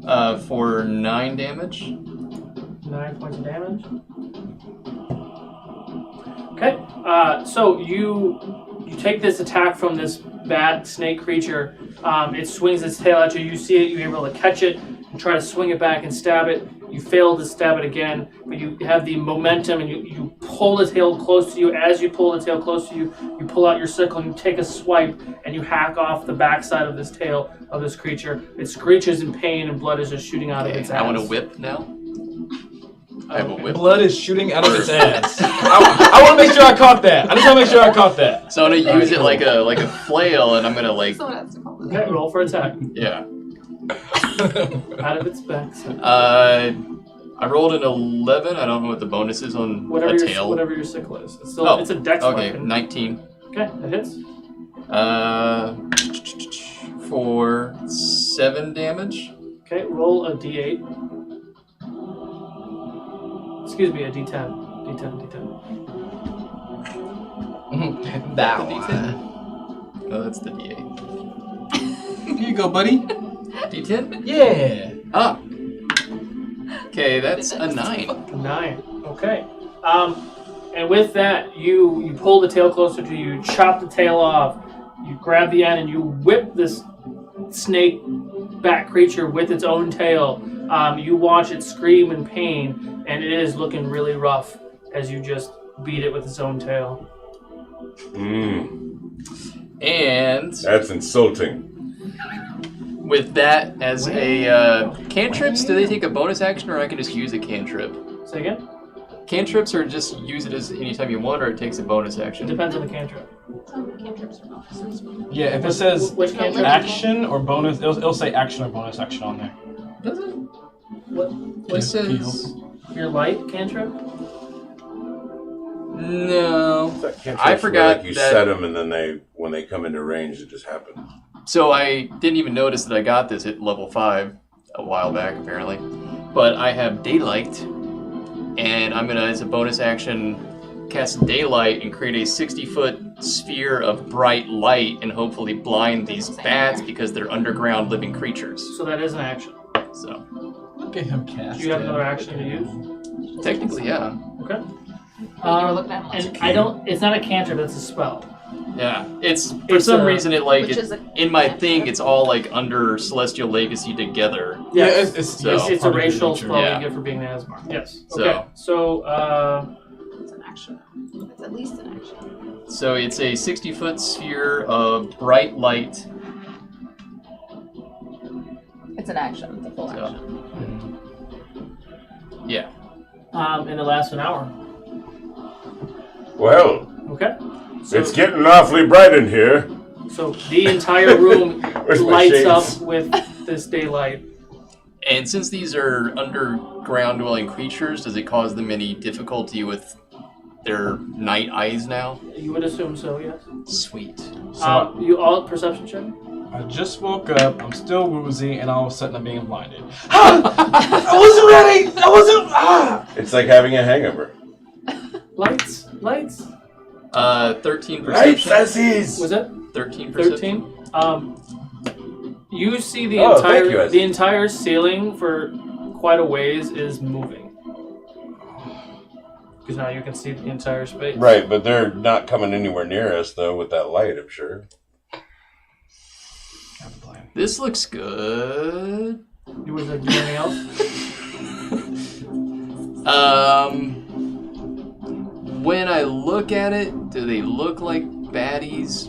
Okay. For 9 damage. 9 points of damage. Okay. So you take this attack from this bat snake creature. It swings its tail at you. You see it. You're able to catch it and try to swing it back and stab it. You fail to stab it again, but you have the momentum and you pull the tail close to you. As you pull the tail close to you, you pull out your sickle and you take a swipe and you hack off the backside of this tail of this creature. It screeches in pain and blood is just shooting out of its ass. I want to whip now. I have a whip. Blood is shooting out of its ass. I want to make sure I caught that. I just want to make sure I caught that. So I'm gonna use it like a flail, and I'm gonna like. Someone has to call it. Okay, roll for attack. Yeah. Out of its backside. I rolled an 11. I don't know what the bonus is on Whatever a your, tail. whatever your sickle is. It's still it's a dex Okay, weapon. 19. Okay, that hits. For 7 damage. Okay, roll a d8. Excuse me, a d10. D10. That The D10? Oh, that's the D8. Here you go, buddy. D10? Yeah. Ah. Okay, that's a 9. 9. Okay. And with that, you pull the tail closer to you, chop the tail off, you grab the end, and you whip this snake bat creature with its own tail. You watch it scream in pain, and it is looking really rough as you just beat it with its own tail. And That's insulting. with that as a cantrips, do they take a bonus action, or I can just use a cantrip? Say again? Cantrips, or just use it as anytime you want, or it takes a bonus action? It depends on the cantrip. Cantrips are bonuses. Yeah, if it says Which cantrip? action or bonus, it'll say action or bonus action on there. Does it? What Yeah, says? Your light cantrip? No. Cantrips I where, forgot like, you that. set them, and then when they come into range, it just happens. So I didn't even notice that I got this at level 5 a while back, apparently. But I have Daylight, and I'm gonna, as a bonus action, cast Daylight and create a 60-foot sphere of bright light and hopefully blind these bats because they're underground living creatures. So that is an action. So Look at him cast. Do you have another action to use? technically, yeah. Okay. You were looking at him like, And I don't. It's not a cantrip. It's a spell. Yeah, it's for It's some a- reason it like which is in my thing it's all like under Celestial Legacy together. Yeah, Yes. it's So- It's a part of racial nature. spell Yeah. you get for being an Asmar. Yes. So- Okay. So, it's an action. It's at least an action. So it's a 60-foot sphere of bright light. It's an action. It's a full So- action. Yeah. and it lasts an hour. Well, Okay. So, it's getting awfully bright in here. so the entire room Where's my lights shades? up with this daylight. And since these are underground dwelling creatures, does it cause them any difficulty with their night eyes now? You would assume so, yes. Sweet. So You all perception check. I just woke up, I'm still woozy, and all of a sudden I'm being blinded. I wasn't ready! I wasn't... It's like having a hangover. Lights. 13 perception. Was it 13 perception. 13? You see the Oh, thank you, Isaac. the entire ceiling for quite a ways is moving. Because now you can see the entire space. Right, but they're not coming anywhere near us, though, with that light, I'm sure. This looks good. Was there anything else? When I look at it, do they look like baddies?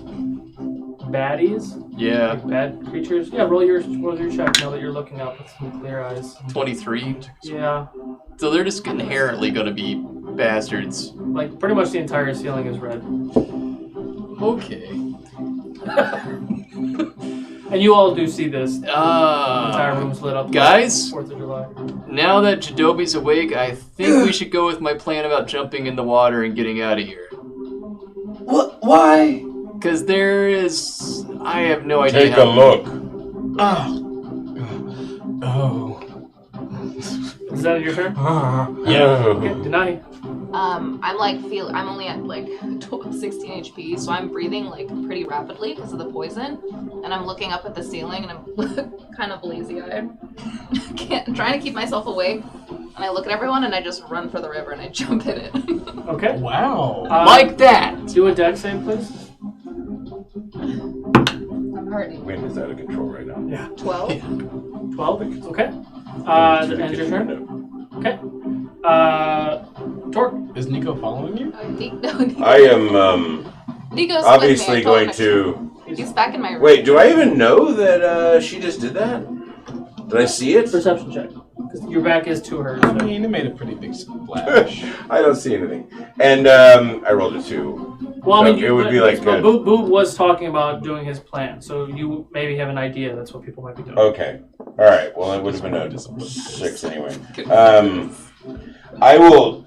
Baddies? Yeah. Like bad creatures? Yeah, roll your check now that you're looking up with some clear eyes. 23. Yeah. So they're just inherently going to be bastards. Like, pretty much the entire ceiling is red. Okay. And you all do see this. The entire room's lit up. Guys? 4th of July. Now that Jadobi's awake, I think we should go with my plan about jumping in the water and getting out of here. What? Why? Because there is... I have no idea. Take a look. Oh. Is that your turn? Yeah. Okay, Denai. I'm only at like 16 HP, so I'm breathing like pretty rapidly because of the poison, and I'm looking up at the ceiling and I'm kind of lazy-eyed, trying to keep myself awake. And I look at everyone and I just run for the river and I jump in it. Okay. Wow. Like that. Do a dex save, please. I'm hurting. Wind is out of control right now. Yeah. 12. 12. Okay. That ends your turn. Okay. Torque. Is Nico following you? I am Nico's obviously with me. I told going him to... He's back in my room. Wait, do I even know that she just did that? Did I see it? Perception check. Because your back is to her. I mean, it made a pretty big splash. I don't see anything. And I rolled a 2. Well, I mean, it would be like but good. Boo was talking about doing his plan, so you maybe have an idea. That's what people might be doing. Okay. All right. Well, it would have been a 6 anyway. I will...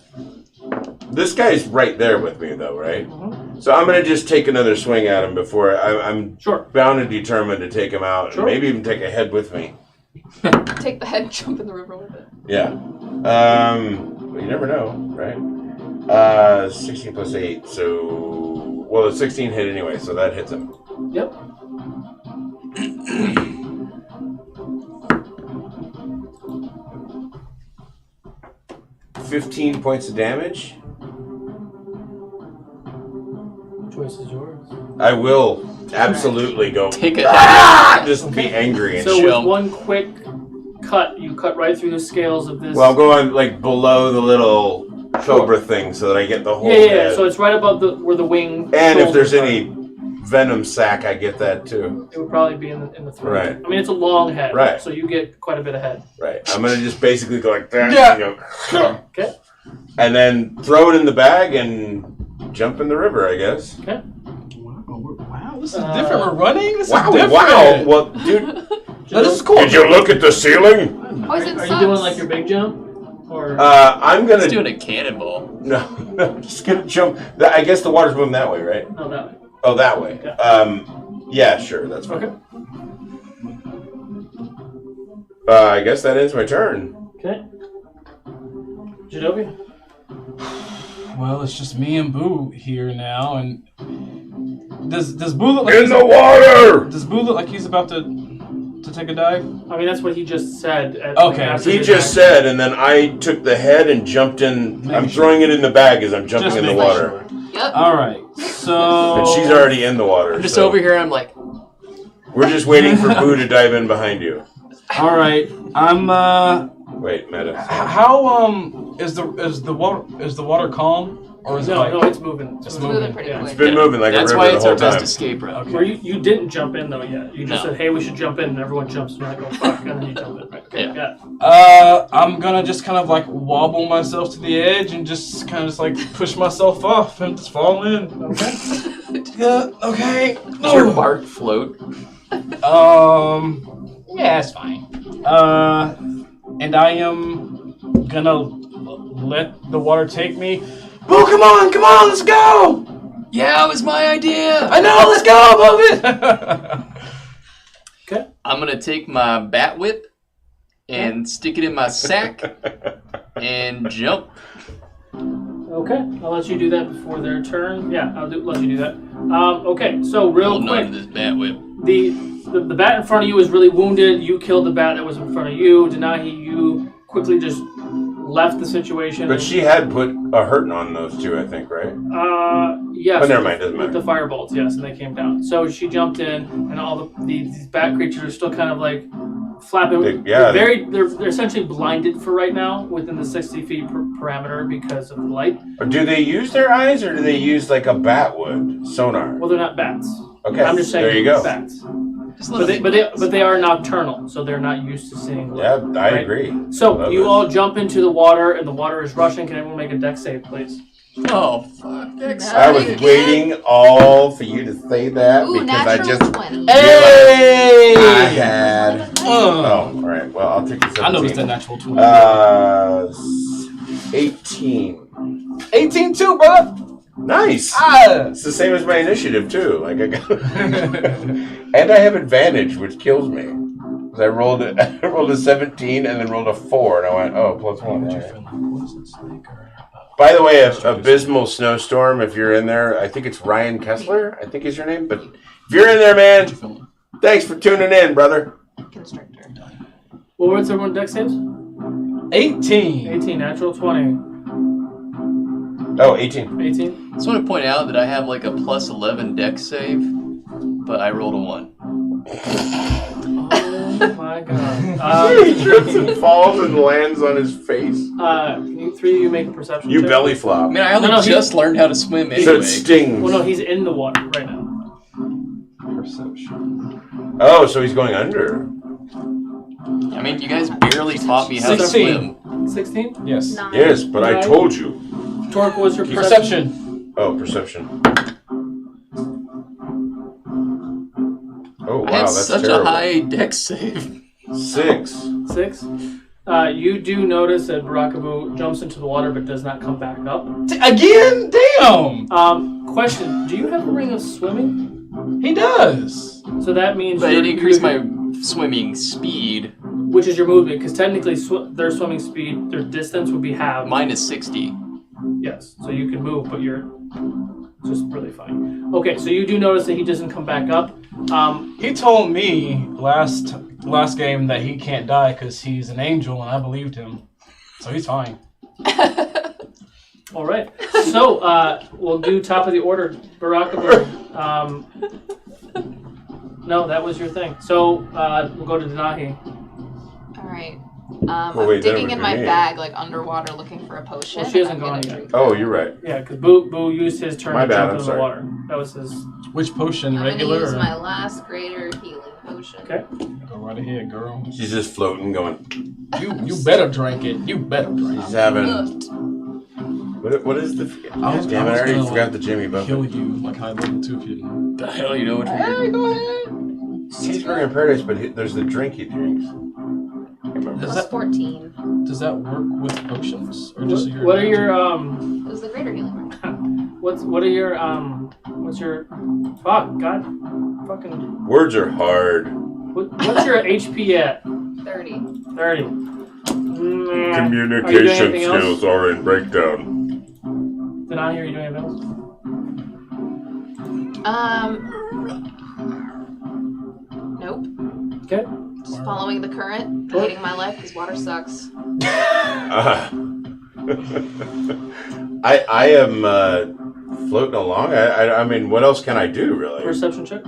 This guy's right there with me, though, right? Mm-hmm. So I'm going to just take another swing at him before... I'm Sure. bound and determined to take him out. Sure. And maybe even take a head with me. Take the head and jump in the river with it. Yeah. But you never know, right? 16 plus 8, so... Well, it's 16 hit anyway, so that hits him. Yep. 15 points of damage. Choice is yours. I will absolutely go... Take it. Just be angry and So shit. with one quick cut, you cut right through the scales of this. Well, I'm going like below the little cobra thing so that I get the whole Yeah. head. So it's right above where the wing. And if there's shoulders any venom sac, I get that too. It would probably be in the throat. Right. I mean, it's a long head. Right. So you get quite a bit of head. Right. I'm gonna just basically go like that. Yeah. And go, Okay. and then throw it in the bag and jump in the river, I guess. Okay. Wow, this is different. We're running. This Wow! is different. Wow! Well, dude, No, this is cool. Did you look at the ceiling? Poison Are you sucks. doing like your big jump? Or I'm gonna He's doing a cannonball. no, I'm just gonna jump. I guess the water's moving that way, right? no, that way. Oh, that way. Yeah. Yeah, sure, that's fine. Okay. I guess that ends my turn. Okay. Jadobi? Well, it's just me and Boo here now, and does Boo look like In the water! Does Boo look like he's about to take a dive? I mean, that's what he just said. Okay. after He the just dive. said, and then I took the head and jumped in. Making I'm sure. throwing it in the bag as I'm jumping Just in the making water. Yep. All right. So And she's already in the water. I'm just so over here. I'm like, We're just waiting for Boo to dive in behind you. All right. I'm Wait, meta. How is the water calm or is it like No, it's moving. It's Moving moving? pretty Yeah. It's quick. been moving like that's a why river it's the our whole best time. escape route. Where you didn't jump in though yet. You just No. said, "Hey, we should jump in," and everyone jumps, and you're like, "Oh fuck!" and then you jump in. Right? Okay, Yeah. got it. I'm gonna just kind of like wobble myself to the edge and just kind of just like push myself off and just fall in. Okay. Yeah. Okay. Does your bark float? Yeah, it's fine. And I am gonna let the water take me. Boo, come on, let's go! Yeah, it was my idea. I know, let's go, move it! Okay. I'm gonna take my bat whip and stick it in my sack and jump. Okay. I'll let you do that before their turn. Yeah, let you do that. Okay. So real Holding on quick, to this bat whip. the bat in front of you is really wounded. You killed the bat that was in front of you. Denahi, you quickly just left the situation. But she had put a hurting on those two, I think, right? Yes. But never mind, doesn't With matter. the firebolts, yes, and they came down. So she jumped in, and all these bat creatures are still kind of like flapping. They're essentially blinded for right now within the 60 feet parameter because of the light. Do they use their eyes or do they use like a bat would sonar? Well, they're not bats. Okay, I'm just saying there you go. bats. Just But they are nocturnal, so they're not used to seeing light. Yeah, I Right. agree. So Love you it. all jump into the water, and the water is rushing. Can everyone make a dex save, please? Oh fuck! I was waiting all for you to say that Ooh, because I natural just 20. Hey! I had. Oh, all right. Well, I'll take the 17. I know it's the natural 20. 18. 18 too, brother! Nice. Ah! It's the same as my initiative too. Like I got, and I have advantage, which kills me. 'Cause I rolled a 17 and then rolled a 4, and I went, oh, +1. Right. By the way, abysmal snowstorm. If you're in there, I think it's Ryan Kessler. I think is your name. But if you're in there, man, thanks for tuning in, brother. Constrictor. What was everyone dex saves? 18. 18, natural 20. Oh, 18. 18. I just want to point out that I have like a +11 dex save, but I rolled a 1. Oh my god. He trips and falls and lands on his face. Can you three of you make a perception You check? belly I flop. mean, I only No, just learned how to swim So anyway. it stings. Well, no, he's in the water right now. Perception. Oh, so he's going under. I mean, you guys barely taught me how to 16. swim. 16? Yes. 9. Yes, but I told you. Torque, what was your perception? Perception. Oh, perception. Oh, wow, I had that's such terrible. a high dex save. 6. 6. You do notice that Barakabu jumps into the water but does not come back up. Again? Damn! Question, do you have a ring of swimming? He does. So that means But it you're- increased you're- my swimming speed. Which is your movement, because technically their swimming speed, their distance would be halved. Mine is 60. Yes, so you can move, but you're just really fine. Okay, so you do notice that he doesn't come back up. He told me last game that he can't die because he's an angel, and I believed him. So he's fine. All right, so we'll do top of the order, Barakabu. No, that was your thing. So we'll go to Denahi. Alright. wait, I'm digging that in would my be me. bag, like underwater, looking for a potion. Well, she hasn't and gone I'm gonna yet. drink Oh, that. you're right. Yeah, because Boo used his turn My to bad, jump I'm into sorry. the water. That was his. Which potion? I'm Regular? gonna use or- my last greater healing potion. Okay. Go right ahead, girl. She's just floating, going. You better drink it. You better drink She's it. having. What is the? I was- Damn I it! I was already gonna, forgot the Jimmy Kill Buffett. you like high level too if you didn't. The hell you know what you're Hey, go ahead. Cheeseburger in Paradise, but there's the drink he drinks. Does Plus that 14. does that work with potions or just your? What are your It was the greater healing. what are your what's your fuck god fucking Words are hard. what's your HP at? 30. 30. Communication skills are in breakdown. Did I hear you doing anything else? Nope. Okay. Just following the current, hating my life because water sucks. I am floating along. I mean, what else can I do, really? Perception check.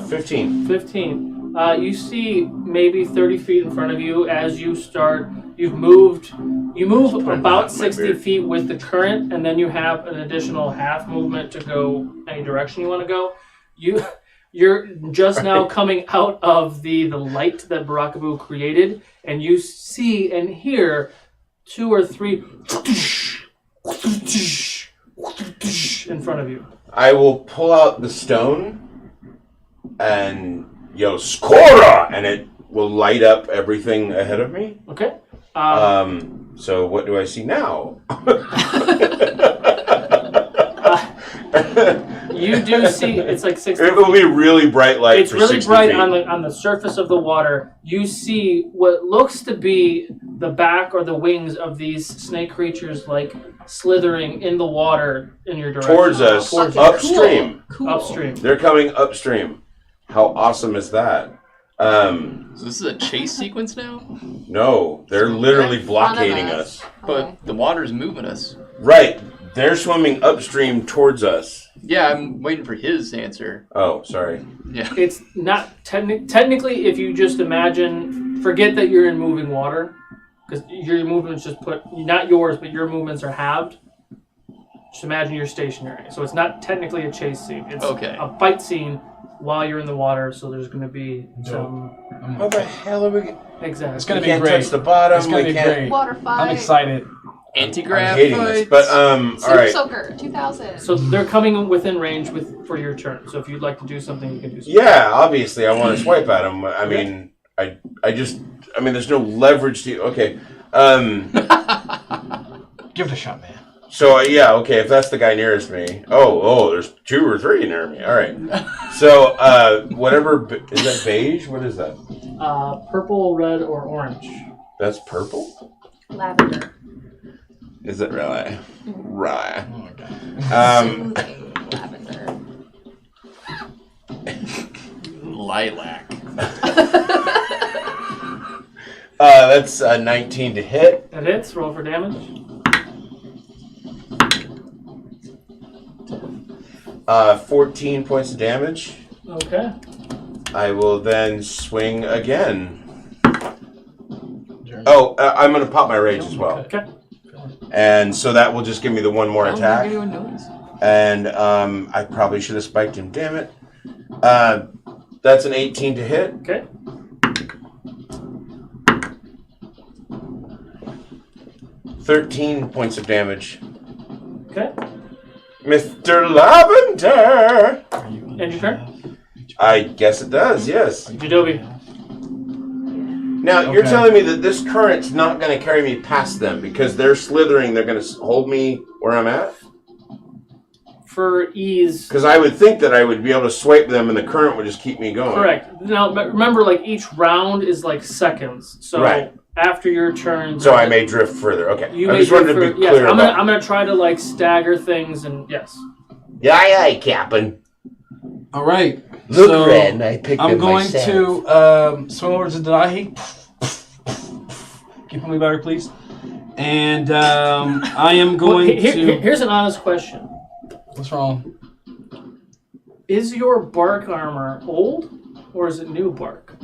15. 15. You see maybe 30 feet in front of you as you start. You move about 60 feet with the current, and then you have an additional half movement to go any direction you want to go. You're just now coming out of the light that Barakabu created, and you see and hear 2 or 3 in front of you. I will pull out the stone and yell "Skora!" and it will light up everything ahead of me. Okay. So what do I see now? You do see it's like 60. It will be really bright light. It's for really 60 bright feet. on the surface of the water. You see what looks to be the back or the wings of these snake creatures, like slithering in the water in your direction. Towards us, upstream. Cool. Upstream. They're coming upstream. How awesome is that? So this is a chase sequence now? No, they're literally They're in front of blockading us. us. But the water's moving us. Right. They're swimming upstream towards us. Yeah, I'm waiting for his answer. Oh, sorry. Yeah. It's not technically. If you just imagine, forget that you're in moving water, because your movements just not yours, but your movements are halved. Just imagine you're stationary. So it's not technically a chase scene. It's a fight scene while you're in the water. So there's going to be some. How the hell are we? Exactly. It's gonna We be can't great. touch the bottom. It's gonna we be can't. great. Water fight. I'm excited. Anti-grav I'm hating this, but all Super right. Soaker 2000. So they're coming within range for your turn. So if you'd like to do something, you can do something. Yeah, obviously, I want to swipe at them. I mean, I mean, there's no leverage to. Okay. Give it a shot, man. So yeah, okay. If that's the guy nearest me. Oh, there's 2 or 3 near me. All right. So whatever is that beige? What is that? Purple, red, or orange. That's purple. Lavender. Is it really? Right. Soothing lavender. Lilac. That's 19 to hit. That hits. Roll for damage. 14 points of damage. Okay. I will then swing again. Oh, I'm going to pop my rage as well. Okay. And so that will just give me the one more I don't attack. think anyone noticed. And I probably should have spiked him. Damn it. That's an 18 to hit. Okay. $13 points of damage. Okay. Mr. Lavender! End your turn. I guess it does, yes. Jadobi. Now, you're Okay. telling me that this current's not going to carry me past them because they're slithering, they're going to hold me where I'm at? For ease. Because I would think that I would be able to swipe them and the current would just keep me going. Correct. Now, remember, like, each round is like seconds. So Right. after your turn... So I may drift further. Okay. You I may just wanted drift to be for- clear yes, about I'm gonna try to, like, stagger things and... Yes. Aye, aye, Captain. All right. Look, so Ren, I picked I'm them going myself. to swim over to Denahi. Keep me back, please. And I am going to. Here's an honest question. What's wrong? Is your bark armor old or is it new bark?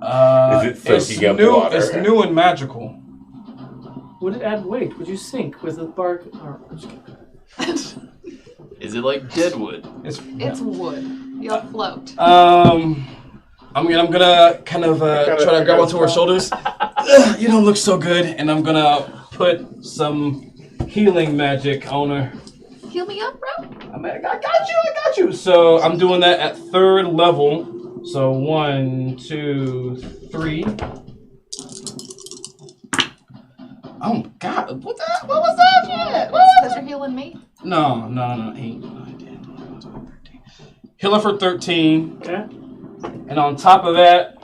Is it soaking up water? It's new and magical. Would it add weight? Would you sink with the bark armor? Is it like deadwood? It's wood. You'll float. I'm gonna kind of try to grab onto her shoulders. You don't look so good, and I'm gonna put some healing magic on her. Heal me up, bro. I got you. So I'm doing that at 3rd level. So 1, 2, 3. Oh God! What was that shit? Because you're healing me. No. 8, 9, 10, 11, 12, 13. Healer for 13. Okay. And on top of that,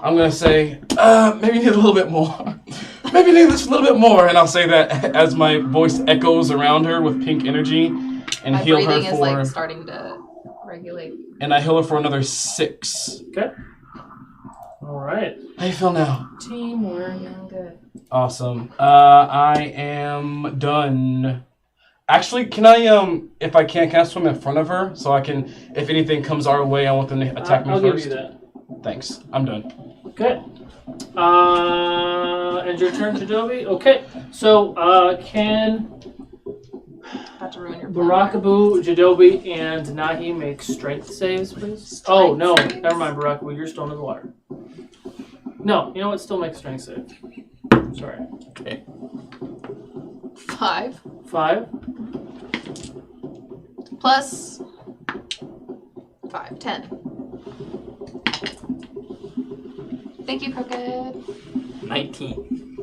I'm gonna say, maybe need a little bit more. Maybe need just a little bit more, and I'll say that as my voice echoes around her with pink energy, and My heal her breathing is for. like starting to regulate. And I heal her for another 6. Okay. All right. How you feel now? Teamwork. Feeling good. Awesome. I am done. Actually, can I, if I can I swim in front of her so I can, if anything comes our way, I want them to attack me I'll first? give you that. Thanks. I'm done. Okay. And your turn, Jadobi? Okay. So, can About to ruin your plan. Barakabu, Jadobi, and Nahi make strength saves, please? Oh, no. saves? Never mind, Barakabu. You're still in the water. No. You know what? Still make strength save. Sorry. Okay. 5 5. plus 5, 10. Thank you, Crooked. 19.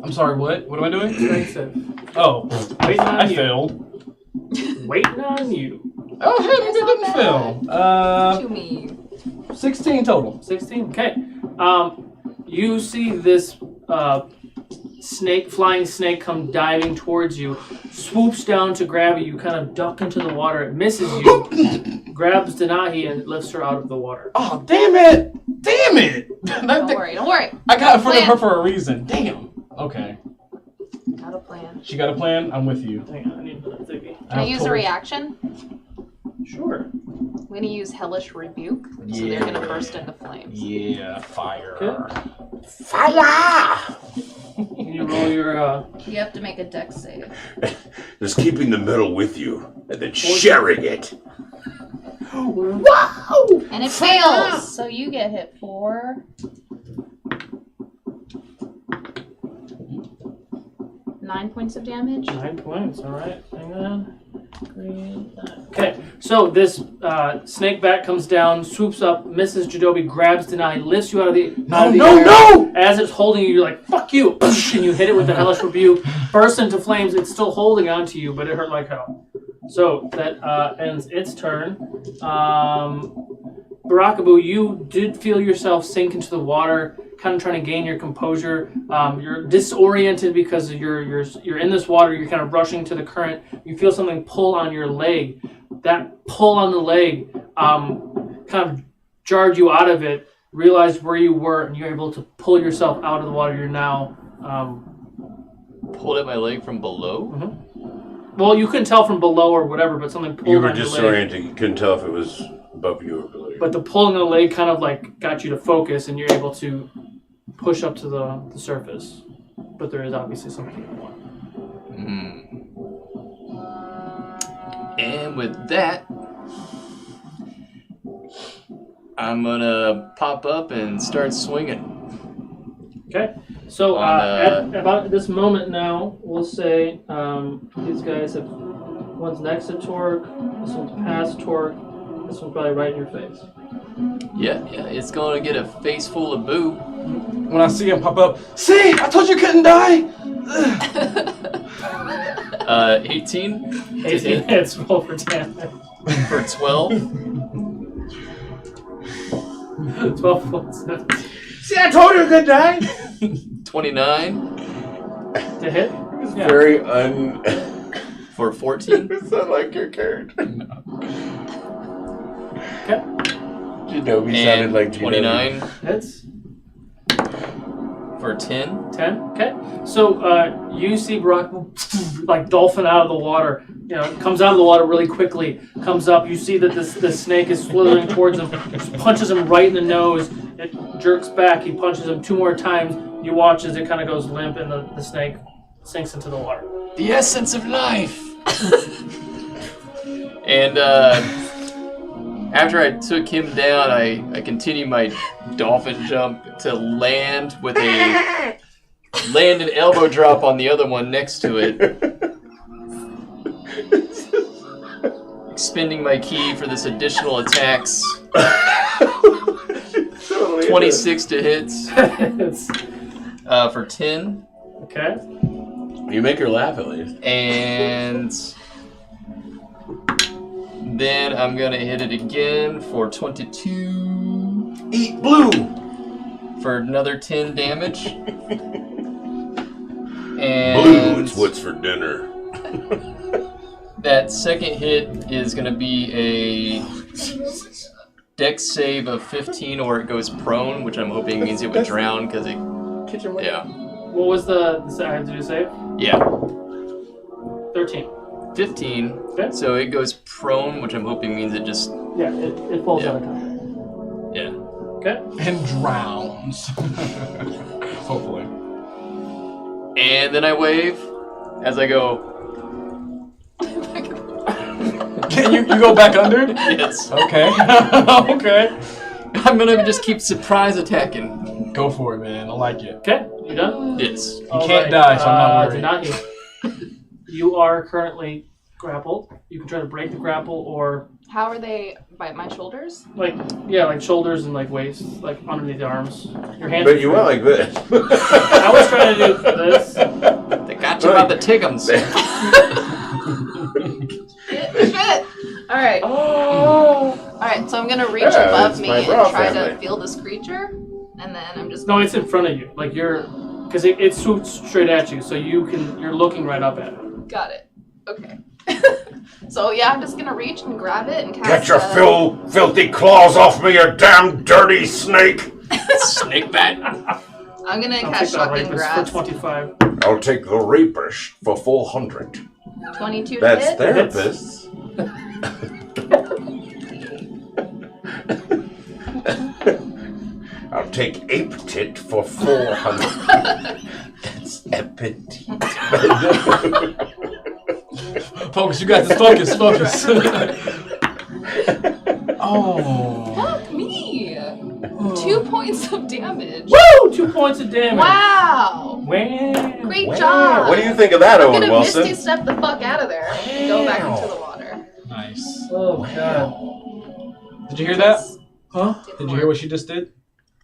I'm sorry, what? What am I doing? Strength save. Oh, Waiting on I you. failed. Waiting on you. Oh, hey, maybe That's I didn't not fail. To me. 16 total. 16. Okay. You see this flying snake come diving towards you, swoops down to grab you. You kind of duck into the water. It misses you, grabs Denahi, and lifts her out of the water. Oh, damn it! Damn it! Don't worry. I got in front of her Plan. for a reason. Damn. Okay. Got a plan. She got a plan? I'm with you. Hang on, I need another thingy. Can I use a reaction? Sure. I'm going to use Hellish Rebuke, so they're going to burst into flames. Yeah, fire. Okay. Fire! Can you roll your You have to make a dex save. Just keeping the metal with you and then sharing it. Wow! And it fails, so you get hit for 9 points of damage. 9 points? All right. Hang on. Okay, so this snake bat comes down, swoops up, misses Jadobi, grabs Denai, lifts you out of the air. As it's holding you, you're like, fuck you! And you hit it with the Hellish Rebuke, bursts into flames. It's still holding onto you, but it hurt like hell. So that ends its turn. Barakabu, you did feel yourself sink into the water, kind of trying to gain your composure. You're disoriented because you're in this water. You're kind of rushing to the current. You feel something pull on your leg. That pull on the leg kind of jarred you out of it. Realized where you were, and you're able to pull yourself out of the water. You're now Pulled at my leg from below? Mm-hmm. Well, you couldn't tell from below or whatever, but something pulled You were on your leg. disoriented. You couldn't tell if it was above you or below you. But the pulling of the leg kind of like got you to focus, and you're able to push up to the surface. But there is obviously something in the water. And with that, I'm gonna pop up and start swinging. Okay. So at about this moment now, we'll say these guys have one's next to Torque, this one's past Torque, this one's probably right in your face. Yeah, it's gonna get a face full of boo. When I see him pop up, see, I told you couldn't die. 18. 18 hits, roll for damage. For 12. 12 points. See, I told you good die. 29. To hit? Yeah. Very For 14. It's not like your character. Okay. Jadobi sounded like Jadobi. 29. Hits. For 10. 10. Okay. So you see Brock like dolphin out of the water. You know, comes out of the water really quickly. Comes up. You see that the snake is slithering towards him. Just punches him right in the nose. It jerks back. He punches him 2 more times. You watch as it kind of goes limp, and the snake sinks into the water. The essence of life. And after I took him down, I continued my dolphin jump to land with an elbow drop on the other one next to it. Expending my key for this additional attacks. 26 to hits. For 10. Okay. You make her laugh at least. And then I'm going to hit it again for 22. Eat blue! For another 10 damage. Blue, And it's what's for dinner. that second hit is going to be a dex save of 15 or it goes prone, which I'm hoping means it would drown because it... Yeah. What was the I had to do save? Yeah. 13. 15. Okay. So it goes prone, which I'm hoping means it just... Yeah, it falls out of time. Yeah. Okay. And drowns. Hopefully. And then I wave as I go... you go back under? Yes. Okay. Okay. I'm gonna just keep surprise attacking. Go for it, man. I like it. Okay, you done? Yes. You can't die, so I'm not worried. Denahi, you are currently grappled. You can try to break the grapple or How are they by my shoulders? like shoulders and like waist, like underneath the arms. Your hands. But you went like this. I was trying to do this. They got you by the tiggums. Shit! Alright. Oh. Alright, so I'm gonna reach Yeah, above it's me my and bra try family. to feel this creature. And then I'm just No, it's in front of you. Like you're, because it swoops straight at you, so you're looking right up at it. Got it. Okay. So yeah, I'm just gonna reach and grab it and cast Get your filthy claws off me, you damn dirty snake! Snake bat. I'm gonna I'll cast take that shocking rapist grasp. for 25. I'll take the rapist for 400. 22 to That's hit. therapists. I'll take ape tit for 400. That's appetite. Focus, you got this. Focus. Oh. Fuck me! 2 points of damage. Woo! 2 points of damage. Wow! Wow. Great Wow. job! What do you think of that, I'm Owen gonna Wilson? Misty step the fuck out of there and go back into the water. Nice. Oh god. Did you hear that? Huh? Did you hear what she just did?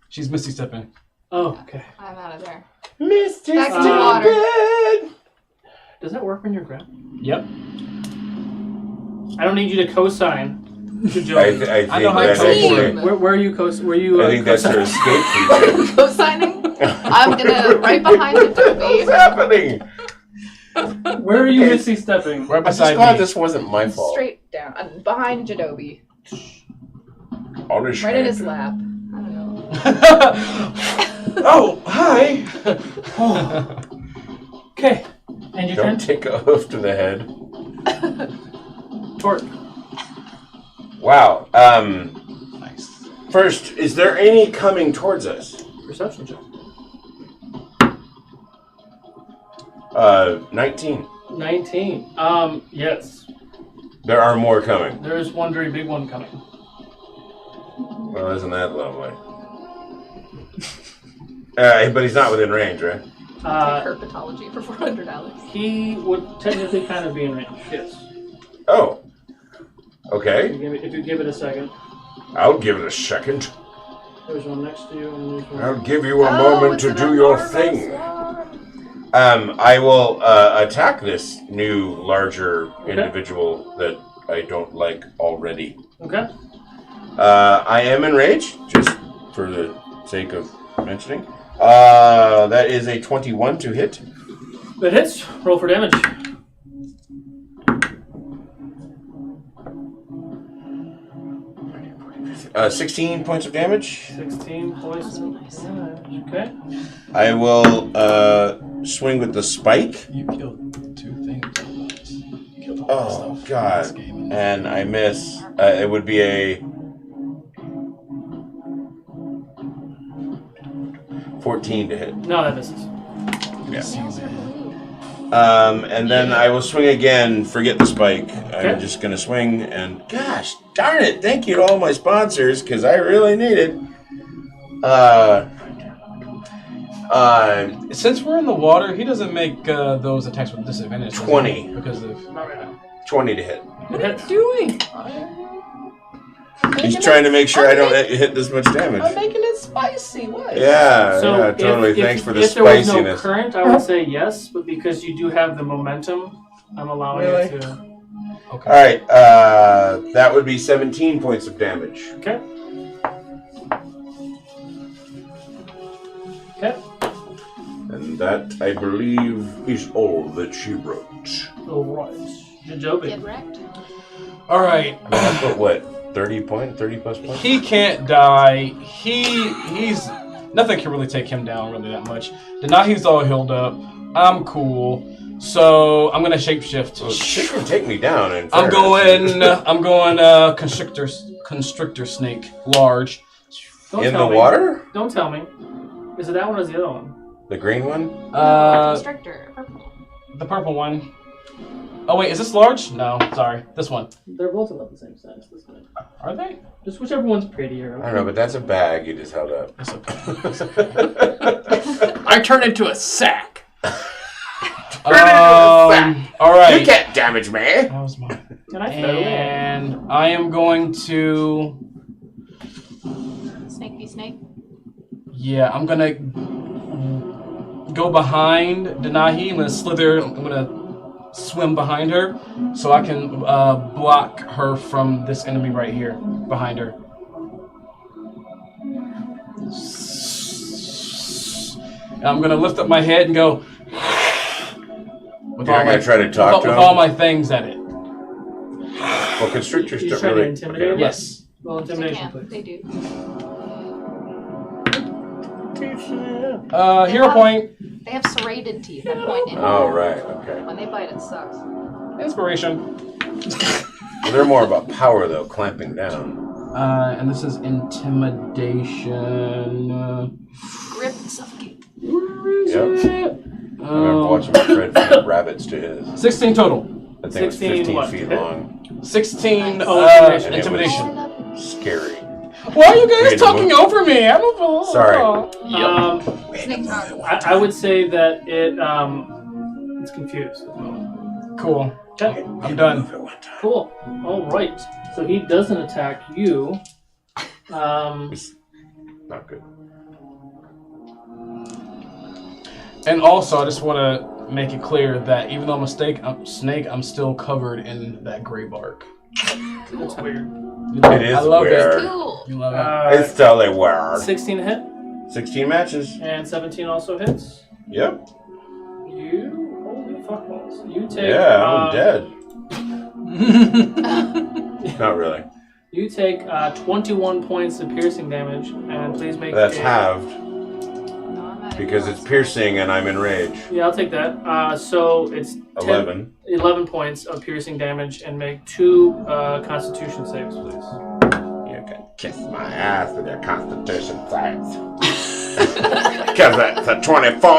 She's Misty stepping. Oh, okay. I'm out of there. Mr. Back to the water. Does that work when you're grabbed? Yep. I don't need you to co-sign to I Joey. think I know how that's to actually, Where are you Were you? I think that's her escape feature. Co-signing? I'm gonna right behind Adobe. What's happening? Where are you Misty stepping? Right I'm just beside glad me. this wasn't my fault. Straight down. Behind Jadobi. On his Right in hand. his lap. I don't know. Oh, hi. Okay. And your Don't turn. take a hoof to the head. Torque. Wow. Nice. First, is there any coming towards us? Perception check. 19. 19. Yes. There are more coming. There is one very big one coming. Well, isn't that lovely? But he's not within range, right? Herpetology for 400 Alex. He would technically kind of be in range. Yes. Oh. Okay. If you give it a second. I'll give it a second. There's one next to you, and there's one. I'll give you a moment to do your thing. I will attack this new, larger individual that I don't like already. Okay. I am enraged, just for the sake of mentioning. That is a 21 to hit. That hits. Roll for damage. 16 points of damage. 16 points of damage. Okay. I will swing with the spike. You killed 2 things. You killed all Oh, stuff God. in this game. And I miss. It would be a 14 to hit. No, that misses. And then I will swing again. Forget the spike. Okay. I'm just gonna swing and gosh darn it! Thank you to all my sponsors because I really need it. Since we're in the water, he doesn't make those attacks with disadvantage. does he? 20. Because of 20 to hit. what are you doing? He's trying to make sure I don't hit this much damage. I'm making it spicy. What? Yeah, So yeah, totally. Thanks for the if there was no spiciness. current, I would say yes, but because you do have the momentum, I'm allowing Really? it to. Okay. All right, that would be 17 points of damage. Okay. Okay. And that, I believe, is all that she wrote. All right. Good job. Get wrecked. All right. I mean, I put what? 30 plus points? He can't die. He's nothing can really take him down really that much. Denahi's all healed up. I'm cool. So I'm gonna shapeshift. Well, she can take me down. In I'm fairness. going constrictor snake large. Don't In tell the me. water? Don't tell me. Is it that one or is the other one? The green one? Constrictor. Purple. The purple one. Oh wait, is this large? No, sorry, this one. They're both about the same size. This way. Are they? Just whichever one's prettier. I don't know, but that's a bag you just held up. That's okay. I turn into a sack. All right. You can't damage me. That was mine. Can I throw it? And I am going to. Snake be snake. Yeah, I'm gonna go behind Denahi. I'm gonna slither. I'm gonna swim behind her so I can block her from this enemy right here behind her. And I'm gonna lift up my head and go. You're not gonna try to talk to with him? all my things at it. Well, constrictors He's don't trying to really. intimidate him? Yes. Well, They intimidation, can. please. They do. Hero point. They have serrated teeth that point in. Oh, right, okay. When they bite, it sucks. Inspiration. Well, they're more about power, though, clamping down. And this is intimidation. Grip, suffocate. Where is Yep. it? I remember watching Fred feed rabbits to his. 16 total. That thing was 16 15 what? feet long. 16 intimidation. intimidation. Scary. Why are you guys Read the talking book. over me? I don't know. Sorry. Snake tongue. I would say that it's confused. Cool. Okay. I'm done. Cool. All right. So he doesn't attack you. Not good. And also, I just want to make it clear that even though I'm a snake, I'm still covered in that gray bark. That's weird. It is I love weird. it. Cool. You love it. It's totally weird. 16 hit 16 matches. and 17 also hits. Yep. You holy fuck balls. You take. Yeah, I'm dead. Not really. You take 21 points of piercing damage, and please make. That's a- halved No, I'm at because it's piercing and I'm enraged. Yeah, I'll take that. So it's 11. 11 points of piercing damage, and make 2 Constitution saves, please. You can kiss my ass with your Constitution saves. Because that's a 24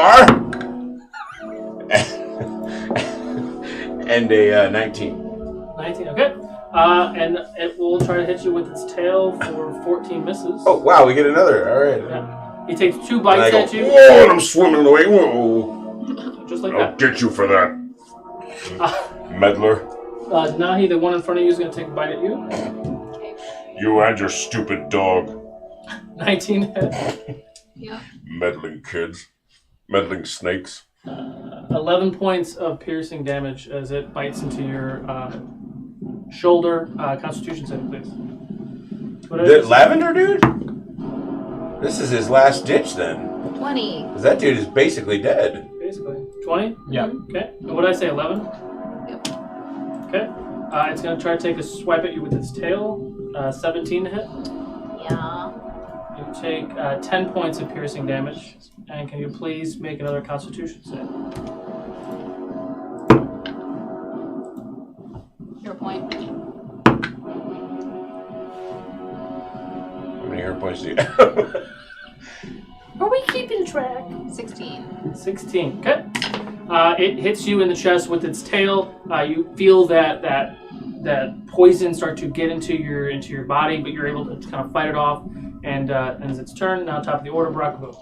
and a 19. 19. Okay. And it will try to hit you with its tail for 14 misses. Oh wow, we get another. All right. Yeah. He takes 2 And bites I go, at you, whoa, and I'm swimming away. Whoa. just like I'll that. get you for that, meddler. Nahi, the one in front of you, is going to take a bite at you. You and your stupid dog. 19 hit. Yeah. Meddling kids. Meddling snakes. 11 points of piercing damage as it bites into your shoulder. Constitution save, please. The lavender dude? This is his last ditch then. 20. Because that dude is basically dead. Basically. 20? Yeah. Okay. And what did I say, 11? Yep. Okay. It's going to try to take a swipe at you with its tail. 17 to hit. You take 10 points of piercing damage. And can you please make another Constitution save? Your point. How many hero points do you Are we keeping track? 16. 16. Okay. It hits you in the chest with its tail. You feel that poison start to get into your body, but you're able to kind of fight it off. And ends its turn. Now top of the order, Barackaboo.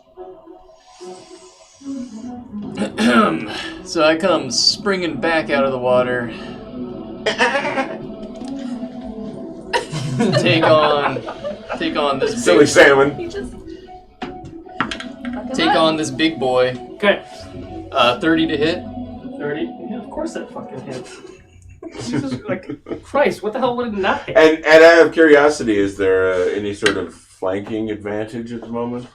So I come springing back out of the water. take on this silly big, salmon. He just... Take on this big boy. Okay. 30 to hit. 30. Yeah, of course that fucking hits. Jesus, like Christ, what the hell would it not hit? And out of curiosity, is there any sort of flanking advantage at the moment?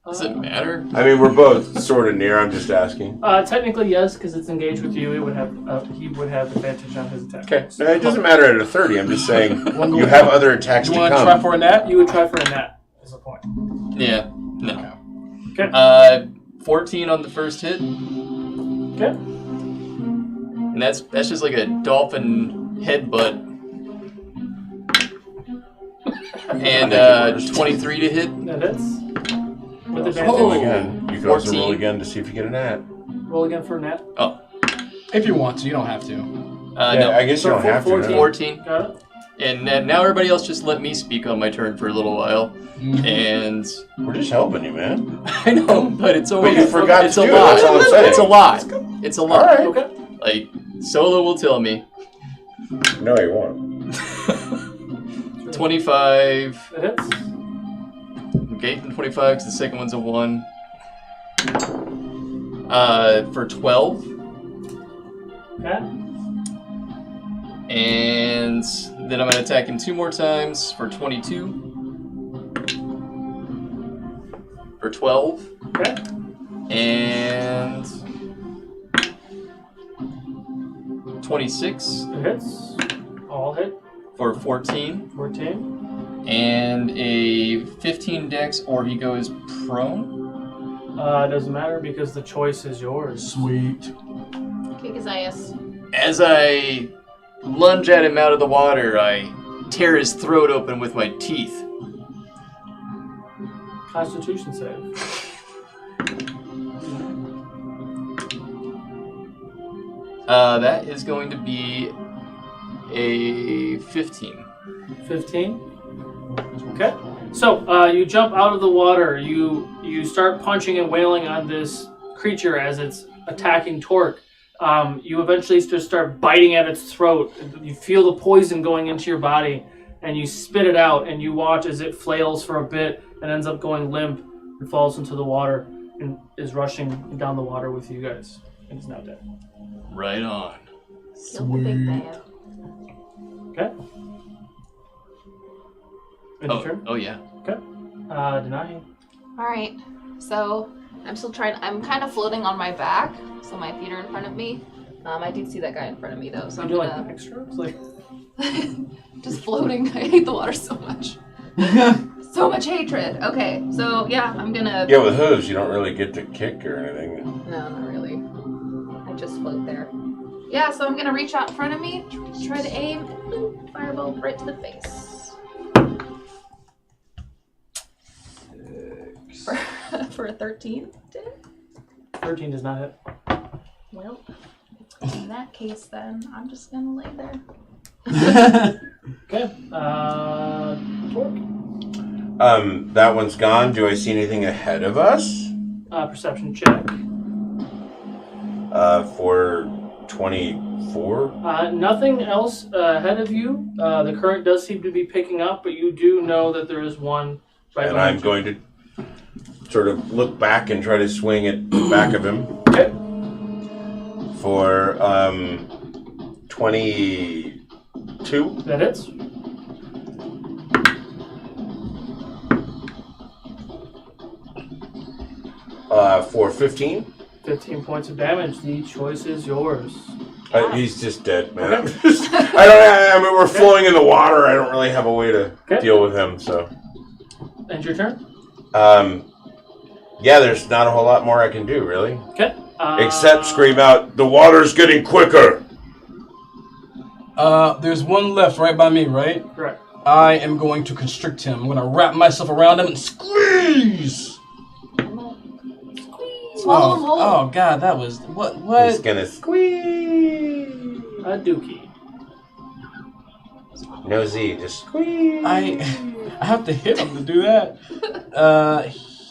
Does it matter? I mean, we're both sort of near. I'm just asking. Technically, yes, because it's engaged with you. It would have he would have advantage on his attack. Okay, no, it doesn't matter at a 30. I'm just saying you have other attacks to You come. want to try for a nat? You would try for a nat. Is the point? Yeah. No. Okay. 14 on the first hit. Okay. And that's just like a dolphin headbutt. And 23 to hit. That hits. With Also advantage. roll again. You can also 14. roll again to see if you get a nat. Roll again for a nat. Oh. If you want to, you don't have to. Yeah, No. I guess you don't have to. 14. no. 14. Got it. And now everybody else just let me speak on my turn for a little while. And We're just helping you, man. I know, but it's always you forgot it's to a do it, lot. that's all I'm saying. It's a lot. It's a lot. All right. Okay. Like Solo will tell me. No, you won't. 25. That hits. Okay, 25 because the second one's a 1. For 12. Okay. And then I'm going to attack him 2 more times for 22. For 12. Okay. And 26 It hits. All hit. for 14. 14. And a 15 dex, or he goes prone. It doesn't matter because the choice is yours. Sweet. Kick his ass. As I lunge at him out of the water, I tear his throat open with my teeth. Constitution save. That is going to be a 15. 15. Okay. So you jump out of the water. You start punching and wailing on this creature as it's attacking Torque. You eventually just start biting at its throat. You feel the poison going into your body, and you spit it out. And you watch as it flails for a bit and ends up going limp and falls into the water and is rushing down the water with you guys. And is now dead. Right on. Kill the big bad. Okay. End your turn? Oh yeah. Okay. Denahi. Alright, so I'm still trying. I'm kind of floating on my back, so my feet are in front of me. I did see that guy in front of me though, so I'm You do gonna like extra? Like just floating. I hate the water so much. So much hatred. Okay, so yeah, I'm gonna. Yeah, with hooves, you don't really get to kick or anything. No, not really. I just float there. Yeah, so I'm gonna reach out in front of me, try to aim, and boop, firebolt right to the face. For a 13. 13 does not hit. Well, in that case, then I'm just gonna lay there. Okay. Torque. That one's gone. Do I see anything ahead of us? Perception check. For 24. Nothing else ahead of you. The current does seem to be picking up, but you do know that there is one right And behind I'm going to sort of look back and try to swing at the back of him. Okay. For 22. That hits. For 15. 15 points of damage. The choice is yours. He's just dead, man. Okay. I mean, we're flowing in the water. I don't really have a way to deal with him, so. End your turn? Yeah, there's not a whole lot more I can do, really. Okay. Except scream out, the water's getting quicker. There's one left right by me, right? Correct. I am going to constrict him. I'm going to wrap myself around him and squeeze. Swallow him whole. Oh God, that was what? He's gonna squeeze. A dookie. No Z, just squeeze. I have to hit him to do that.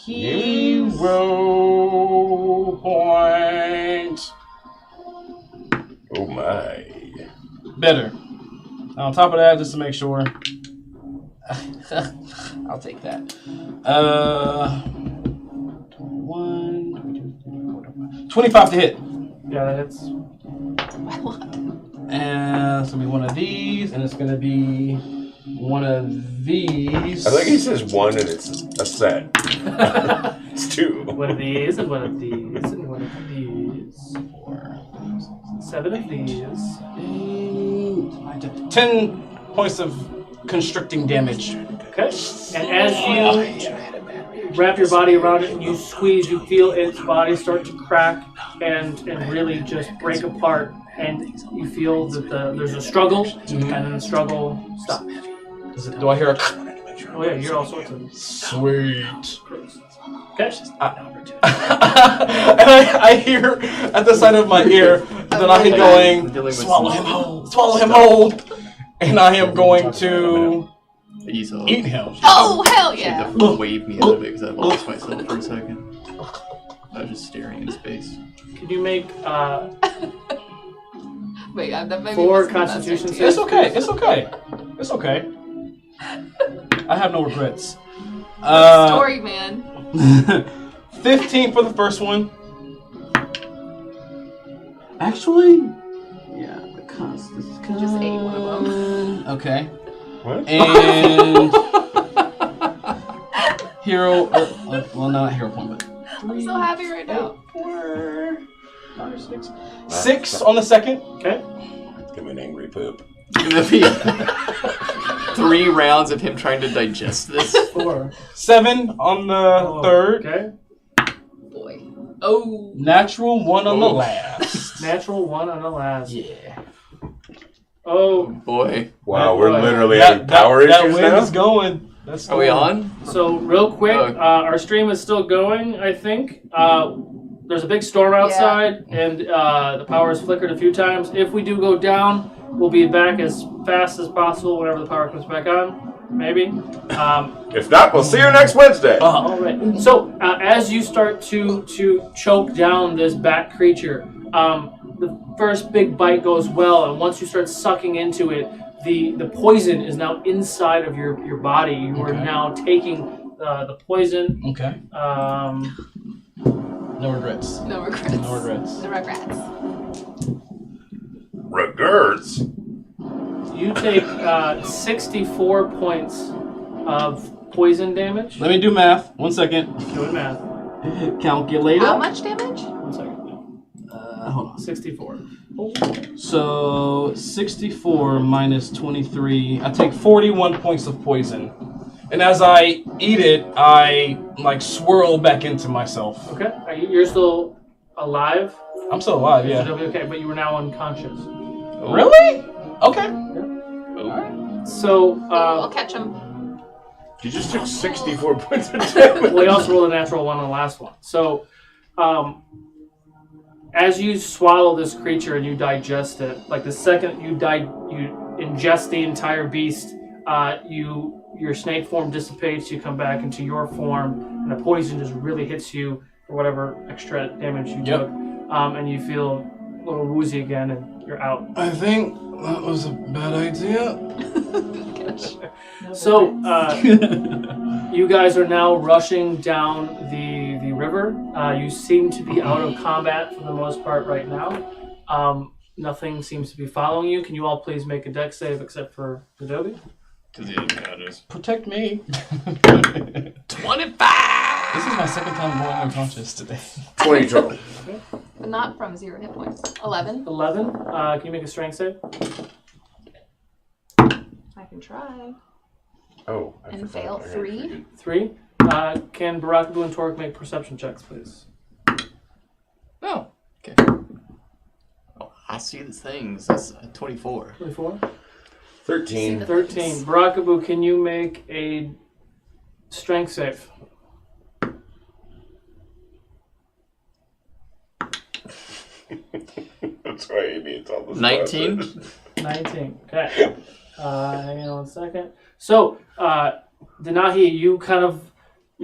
Hero point. Oh my. Better. On top of that, just to make sure. I'll take that. 25 to hit. Yeah, that hits. And it's gonna be one of these, and it's gonna be one of these. I think he says one and it's a set. It's two. One of these, and one of these, and one of these. 7 of these. 10 points of constricting damage. Okay. And as you wrap your body around it and you squeeze, you feel its body start to crack and really just break apart. And you feel that there's a struggle, and then the struggle stops. Do I hear a... Oh yeah, you hear all sorts of... Sweet. Okay. And I hear at the side of my ear that I am going, swallow him whole, and I am going to eat him. Oh, hell yeah. To wave me out of it because I lost myself for a second. I was just staring in space. Can you make Wait, that might 4 Constitution saves? It's okay. It's okay. It's okay. I have no regrets. Story, man. 15 for the first one. Actually, yeah, the Constitution. Just ate one of them. Okay. What? And hero. Well, not hero point, but. I'm so happy right now. 4, 5, 6. 6 on the second. Okay. Give me an angry poop. 3 rounds of him trying to digest this. 4. 7 on the third. Okay. Boy. Oh. Natural 1 on the last. Natural 1 on the last. Yeah. Oh boy. Wow, we're literally having power issues That wind now? is going. That's Are we on? So real quick, our stream is still going, I think. There's a big storm outside, and the power is flickered a few times. If we do go down, we'll be back as fast as possible whenever the power comes back on. Maybe. If not, we'll see you next Wednesday. All right. So as you start to choke down this bat creature, the first big bite goes well, and once you start sucking into it, the poison is now inside of your body. You are now taking the poison. Okay. No regrets. No regrets. No regrets. No regrets. Regrets? You take 64 points of poison damage. Let me do math. 1 second. Doing math. Calculator. How much damage? 1 second. Hold on. 64. So 64 minus 23. I take 41 points of poison. And as I eat it, I like swirl back into myself. Okay. You're still alive? I'm still alive, yeah. Okay, but you were now unconscious. Really? Okay. So, I'll catch him. You just took 64 points of damage. well, he also rolled a natural 1 on the last one. So, as you swallow this creature and you digest it, like the second you ingest the entire beast, your snake form dissipates, you come back into your form, and the poison just really hits you for whatever extra damage you took, and you feel a little woozy again, and you're out. I think that was a bad idea. So, you guys are now rushing down the river. You seem to be out of combat for the most part right now. Nothing seems to be following you. Can you all please make a dex save except for Adobe? Protect me. 25! This is my second time going unconscious today. 20 total. But not from 0 hit points. 11. 11. Can you make a strength save? I can try. Oh, And fail 3. 3. Can Barakabu and Torque make perception checks, please? Oh, okay. Oh, I see the things. That's 24. 24? 13. 13. Barakabu, can you make a strength save? That's why he needs all this. 19. 19. Okay. Hang on 1 second. So, Denahi, you're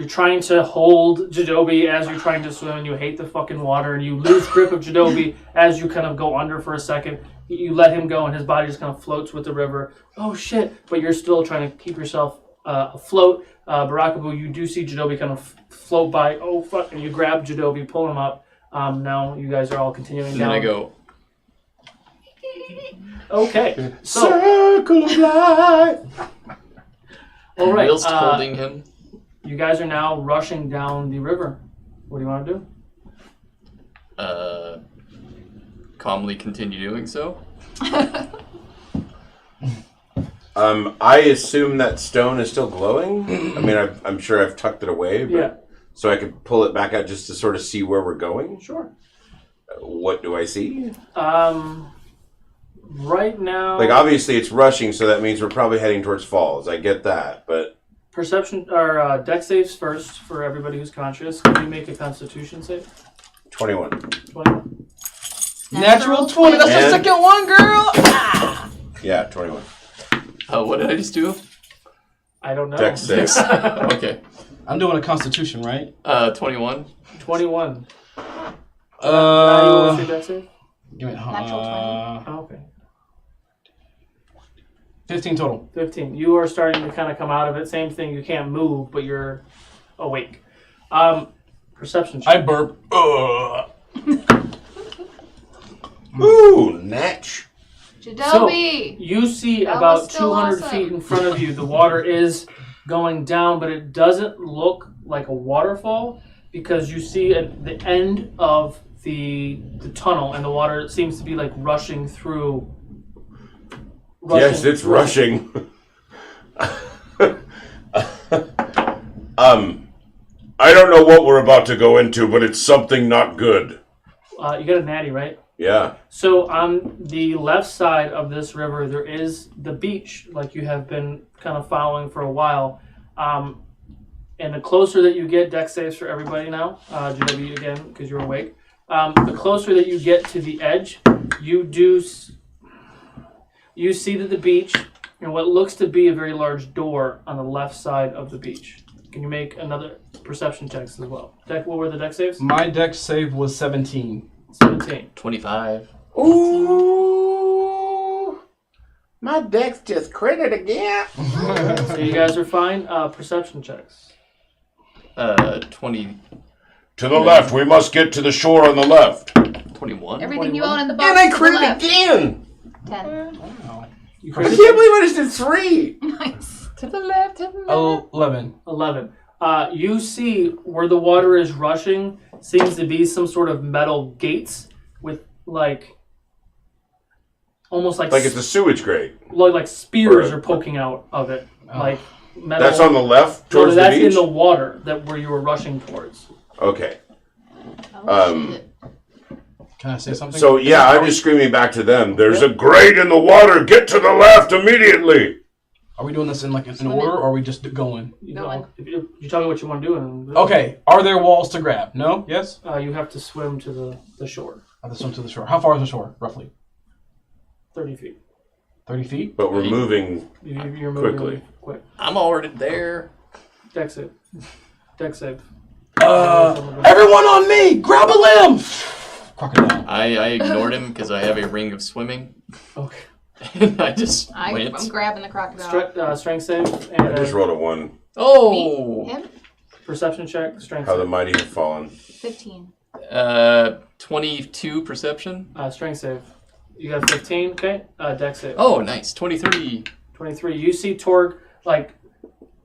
trying to hold Jadobi as you're trying to swim, and you hate the fucking water, and you lose grip of Jadobi as you kind of go under for a second. You let him go, and his body just kind of floats with the river. Oh shit! But you're still trying to keep yourself afloat. Barakabu, you do see Jadobi kind of float by. Oh fuck! And you grab Jadobi, pull him up. Now you guys are all continuing down. And then I go. Okay. So, Circle of life. all right. Whilst holding him. You guys are now rushing down the river. What do you want to do? Calmly continue doing so. I assume that stone is still glowing. I mean, I'm sure I've tucked it away, but Yeah. so I could pull it back out just to sort of see where we're going. Sure. What do I see? Right now, Like, obviously it's rushing, so that means we're probably heading towards falls. I get that, but perception or deck saves first for everybody who's conscious. Can you make a Constitution save? 21. 21. Natural 20. That's the And- second one, girl. Yeah, 21. What did I just do? I don't know. Deck 6. Okay. I'm doing a Constitution, right? 21. 21. Now you want to say deck save? Give me, Natural 20. Oh, okay. 15 total. 15. You are starting to kind of come out of it. Same thing. You can't move, but you're awake. Perception check. I burp. Ooh, natch. Jadobi! You see That about was still 200 awesome. feet in front of you. The water is going down, but it doesn't look like a waterfall because you see at the end of the tunnel, and the water seems to be like rushing through. Yes, it's rushing. I don't know what we're about to go into, but it's something not good. You got a natty, right? Yeah. So on the left side of this river, there is the beach, like you have been kind of following for a while. And the closer that you get, deck saves for everybody now, GW again, because you're awake. The closer that you get to the edge, you see that the beach, and what looks to be a very large door on the left side of the beach. Can you make another perception checks as well? What were the deck saves? My deck save was 17. 17. 25. Ooh. My deck's just critted again. So you guys are fine. Perception checks. 20. To the left. We must get to the shore on the left. 21. Everything you 21. own in the box. And I to the critted left. again. 10. Wow. You I critted? can't believe I just did 3. Nice. To the left, to the left. 11. 11. You see where the water is rushing seems to be some sort of metal gates with almost like Like it's a sewage grate. like spears Or- are poking out of it, like metal. That's on the left No, towards that's the beach? in the water where you were rushing towards. Okay. Oh, shit. Can I say something? So, yeah, I'm just screaming back to them. There's a grate in the water. Get to the left immediately. Are we doing this in in order, or are we just going? You Go know, in. if you tell me what you want to do, and Okay. Are there walls to grab? No? Yes? you have to swim to the shore, I have to swim to the shore. How far is the shore, roughly? 30 feet. 30 feet? But we're moving. You're moving Quickly. quick. I'm already there. Deck save. Deck save. Everyone on me! Grab a limb! Crocodile. I ignored him because I have a ring of swimming. Okay. And I just I'm went. grabbing the crocodile. Strength save and I just rolled a 1. Oh! Him? perception check. Strength How the save. mighty have fallen. 15. 22 perception. Strength save. You got 15. Okay. Deck save. Oh, nice. 23. 23. You see Torg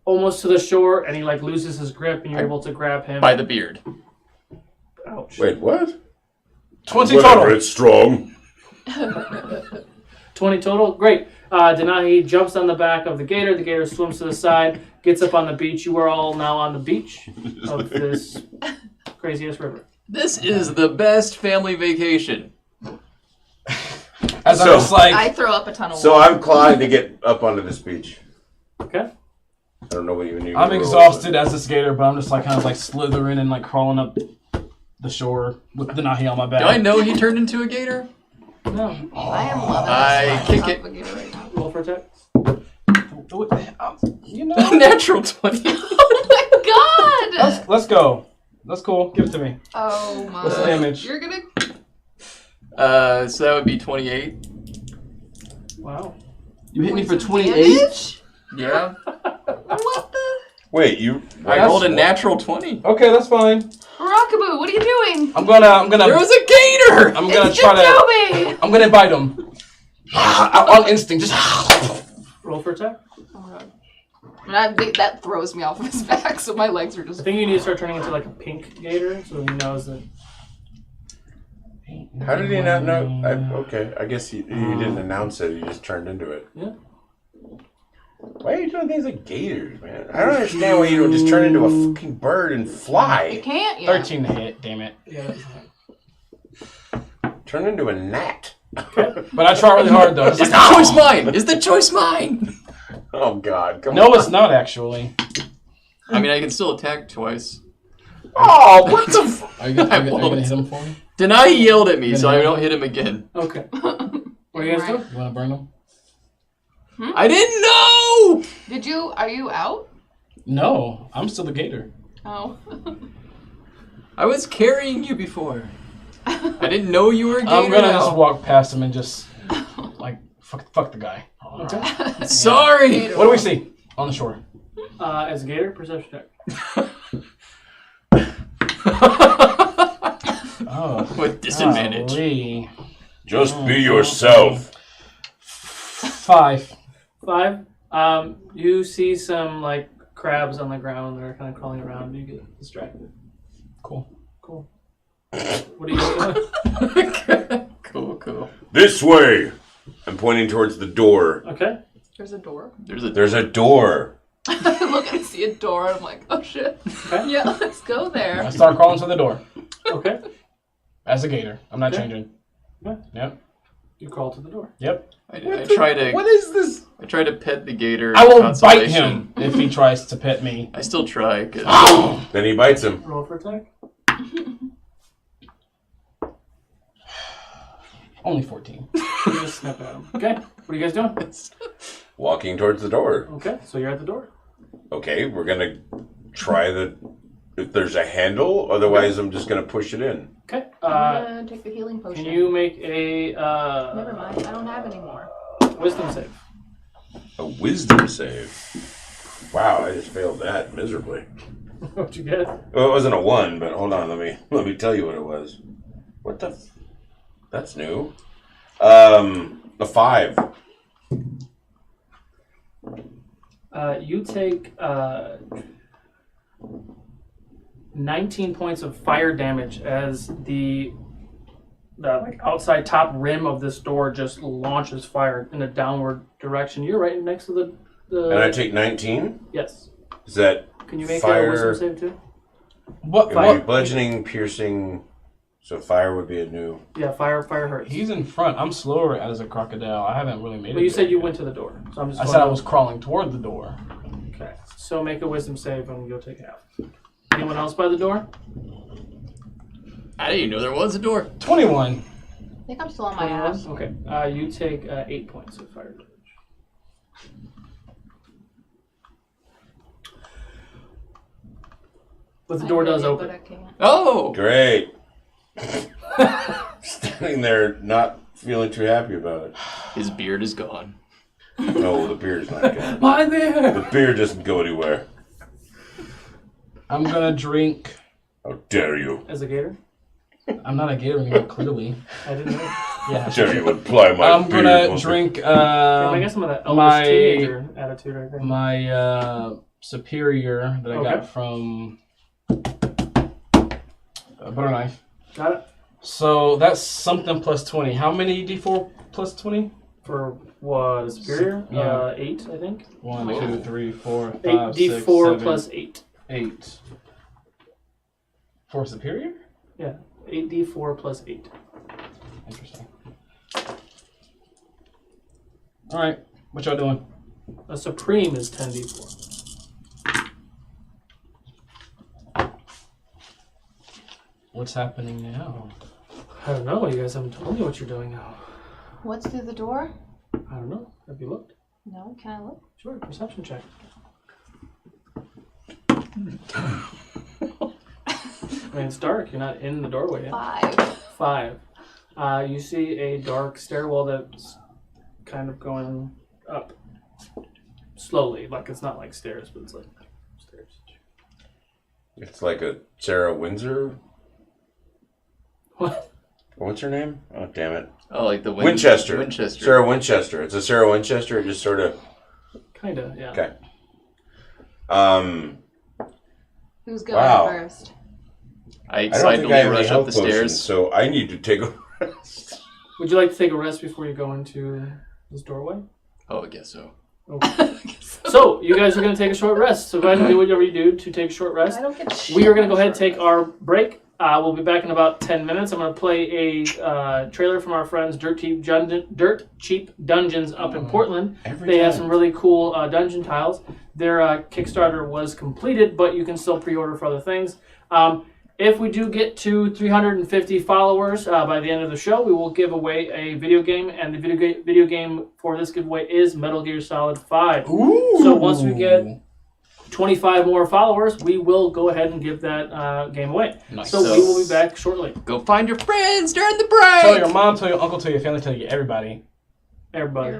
almost to the shore, and he loses his grip, and you're able to grab him By the beard. Ouch. Wait, what? 20 Whatever, total. it's strong. 20 total. Great. Denahi jumps on the back of the gator. The gator swims to the side, gets up on the beach. You are all now on the beach of this crazy-ass river. This is the best family vacation. As I was like, I throw up a ton of So water. I'm clawing to get up onto this beach. Okay. I don't know what you need. I'm exhausted as a skater, but I'm just like kind of like slithering and like crawling up the shore with Denahi on my back. Do I know he turned into a gator? No. I am loving I this. kick it. Right now. Roll for attack. You know. Natural 20. Oh my god! Let's go. That's cool. Give it to me. Oh my. What's the damage? You're gonna. So that would be 28. Wow. You hit me for Some 28? damage? Yeah. What the? Wait, you? I rolled a natural 20. Okay, that's fine. Rockaboo, what are you doing? I'm gonna. There was a gator! I'm gonna It's try Jacoby! to. I'm gonna bite him. On instinct, just. Roll for attack. Oh my god. That throws me off of his back, so my legs are I just. think you need to start turning into like a pink gator so he knows that. How did he not know? Okay, I guess you didn't announce it. You just turned into it. Yeah. Why are you doing things like gators, man? I don't understand why you don't just turn into a fucking bird and You fly. can't yet. 13 to hit, damn it. Yeah. Turn into a gnat. But I try really hard though. Is the choice mine? Is the choice mine? Oh God! Come No, on. it's not actually. I mean, I can still attack twice. Oh, what the? F- Are you gonna hit him for me? Denai yelled at me, so I don't hit him again. Okay. What are you guys doing? You wanna burn him? I didn't know! Are you out? No, I'm still the gator. Oh. I was carrying you before. I didn't know you were a gator. I'm gonna now. just walk past him and just like fuck the guy. Okay. Sorry! What do we see on the shore? As a gator, perception check. Oh, With disadvantage. golly. Just be yourself. 5. 5. You see some like crabs on the ground that are kind of crawling around. You get distracted. Cool. Cool. What are you doing? Cool. This way. I'm pointing towards the door. Okay. There's a door. There's a door. Look, I see a door, and I'm like, oh shit. Okay. Yeah, let's go there. I start crawling to the door Okay. as a gator. I'm not Okay. changing. Yeah. Yep. You crawl to the door. Yep. I try to. What is this? I try to pet the gator. I will bite consolation. him if he tries to pet me. I still try. 'Cause Then he bites him. Roll for attack. Only 14. You just snap at him. Okay. What are you guys doing? Walking towards the door. Okay. So you're at the door. Okay, we're gonna try if there's a handle. Otherwise, I'm just gonna push it in. Okay. I'm gonna take the healing potion. Can you make a Never mind, I don't have any more. wisdom save? A wisdom save. Wow, I just failed that miserably. What'd you get? Well, it wasn't a 1, but hold on, let me tell you what it was. What the? That's new. A 5. You take 19 points of fire damage as the like outside top rim of this door just launches fire in a downward direction. You're right next to the. And I take 19. Yes. Is that? Can you make fire? a wisdom save too? What? It would be bludgeoning, piercing. So fire would be a new. Yeah, fire hurts. He's in front. I'm slower as a crocodile. I haven't really made it. But you said you yet. went to the door, so I'm just. I going said I on. was crawling toward the door. Okay. So make a wisdom save and you'll take half. Anyone else by the door? I didn't even know there was a door. 21. I think I'm still on my 21? ass. Okay. You take 8 points of fire damage. But the door does open. But I can't. Oh! Great. Standing there, not feeling too happy about it. His beard is gone. No, the beard's not good. My beard! The beard doesn't go anywhere. I'm gonna drink. How dare you? As a gator? I'm not a gator anymore, clearly. I didn't know. Yeah. Dare you apply my I'm beard? gonna won't drink. I guess some of that Elvis my- teenager attitude right there. My superior that I Okay. got from a butter knife. Got it? So that's something plus 20. How many d4 plus 20? For what? Superior? Yeah. 8, I think. 1, 2, 3, 4, 5, 8d4 6, 7, plus 8. 8. For superior? Yeah. 8d4 plus 8. Interesting. Alright, what y'all doing? A supreme is 10d4. What's happening now? I don't know. You guys haven't told me what you're doing now. What's through the door? I don't know. Have you looked? No, can I look? Sure. Perception check. I mean, it's dark. You're not in the doorway yet. 5. 5. You see a dark stairwell that's kind of going up slowly. Like, it's not like stairs, but it's like stairs. It's like a Sarah Windsor. What? What's her name? Oh, damn it. Oh, like the Winchester. Winchester. Sarah Winchester. It's a Sarah Winchester. It just sort of. Kind of, yeah. Okay. Who's going Wow. first? I I don't excitedly think I have any rush up health the potions, stairs. so I need to take a rest. Would you like to take a rest before you go into this doorway? Oh, I guess so. Okay. So, you guys are going to take a short rest. So go ahead and do whatever you do to take a short rest. I don't get shit. We are going to go ahead and take our break. We'll be back in about 10 minutes. I'm going to play a trailer from our friends Dirt Cheap Dungeons up in Portland. They have some really cool dungeon tiles. Their Kickstarter was completed, but you can still pre-order for other things. If we do get to 350 followers by the end of the show, we will give away a video game, and the video game for this giveaway is Metal Gear Solid 5. Ooh. So once we get 25 more followers, we will go ahead and give that game away. Nice. So we will be back shortly. Go find your friends during the break! Tell your mom, tell your uncle, tell your family, tell your everybody. Everybody.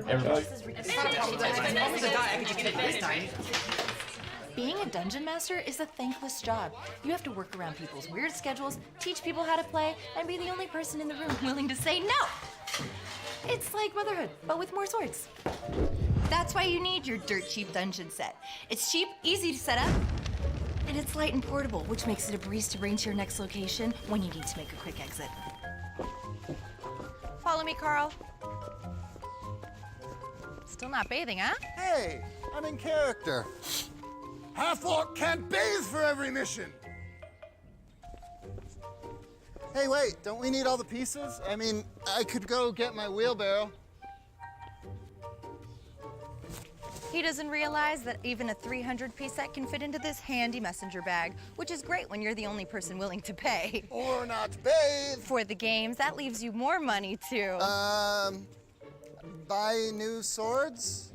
Being a dungeon master is a thankless job. You have to work around people's weird schedules, teach people how to play, and be the only person in the room willing to say no. It's like motherhood, but with more swords. That's why you need your dirt cheap dungeon set. It's cheap, easy to set up, and it's light and portable, which makes it a breeze to bring to your next location when you need to make a quick exit. Follow me, Carl. Still not bathing, huh? Hey, I'm in character. Half-orc can't bathe for every mission. Hey, wait, don't we need all the pieces? I mean, I could go get my wheelbarrow. He doesn't realize that even a 300-piece set can fit into this handy messenger bag, which is great when you're the only person willing to pay. Or not bathe. For the games, that leaves you more money too. Buy new swords?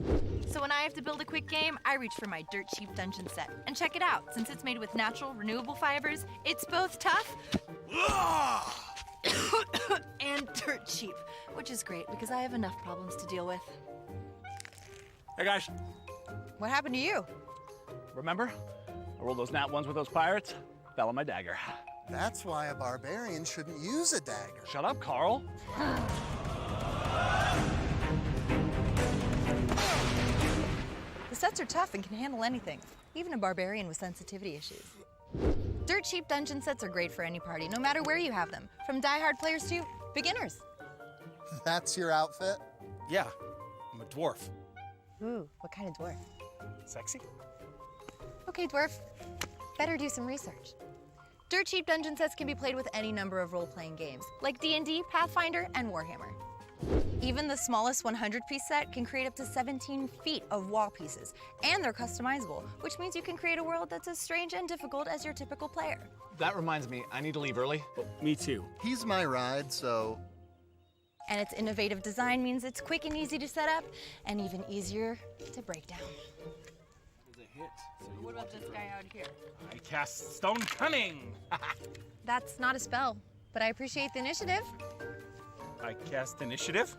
So when I have to build a quick game, I reach for my dirt cheap dungeon set. And check it out, since it's made with natural, renewable fibers, it's both tough and dirt cheap, which is great because I have enough problems to deal with. Hey guys, What happened to you? remember? I rolled those nat ones with those pirates, fell on my dagger. That's why a barbarian shouldn't use a dagger. Shut up, Carl. The sets are tough and can handle anything, even a barbarian with sensitivity issues. Dirt cheap dungeon sets are great for any party, no matter where you have them, from die-hard players to beginners. That's your outfit? Yeah, I'm a dwarf. Ooh, what kind of dwarf? Sexy? Okay, dwarf, better do some research. Dirt cheap dungeon sets can be played with any number of role-playing games, like D&D, Pathfinder, and Warhammer. Even the smallest 100-piece set can create up to 17 feet of wall pieces, and they're customizable, which means you can create a world that's as strange and difficult as your typical player. That reminds me, I need to leave early. Me too. He's my ride, so... And its innovative design means it's quick and easy to set up, and even easier to break down. What about this guy out here? I cast Stone Cunning. That's not a spell, but I appreciate the initiative. I cast Initiative.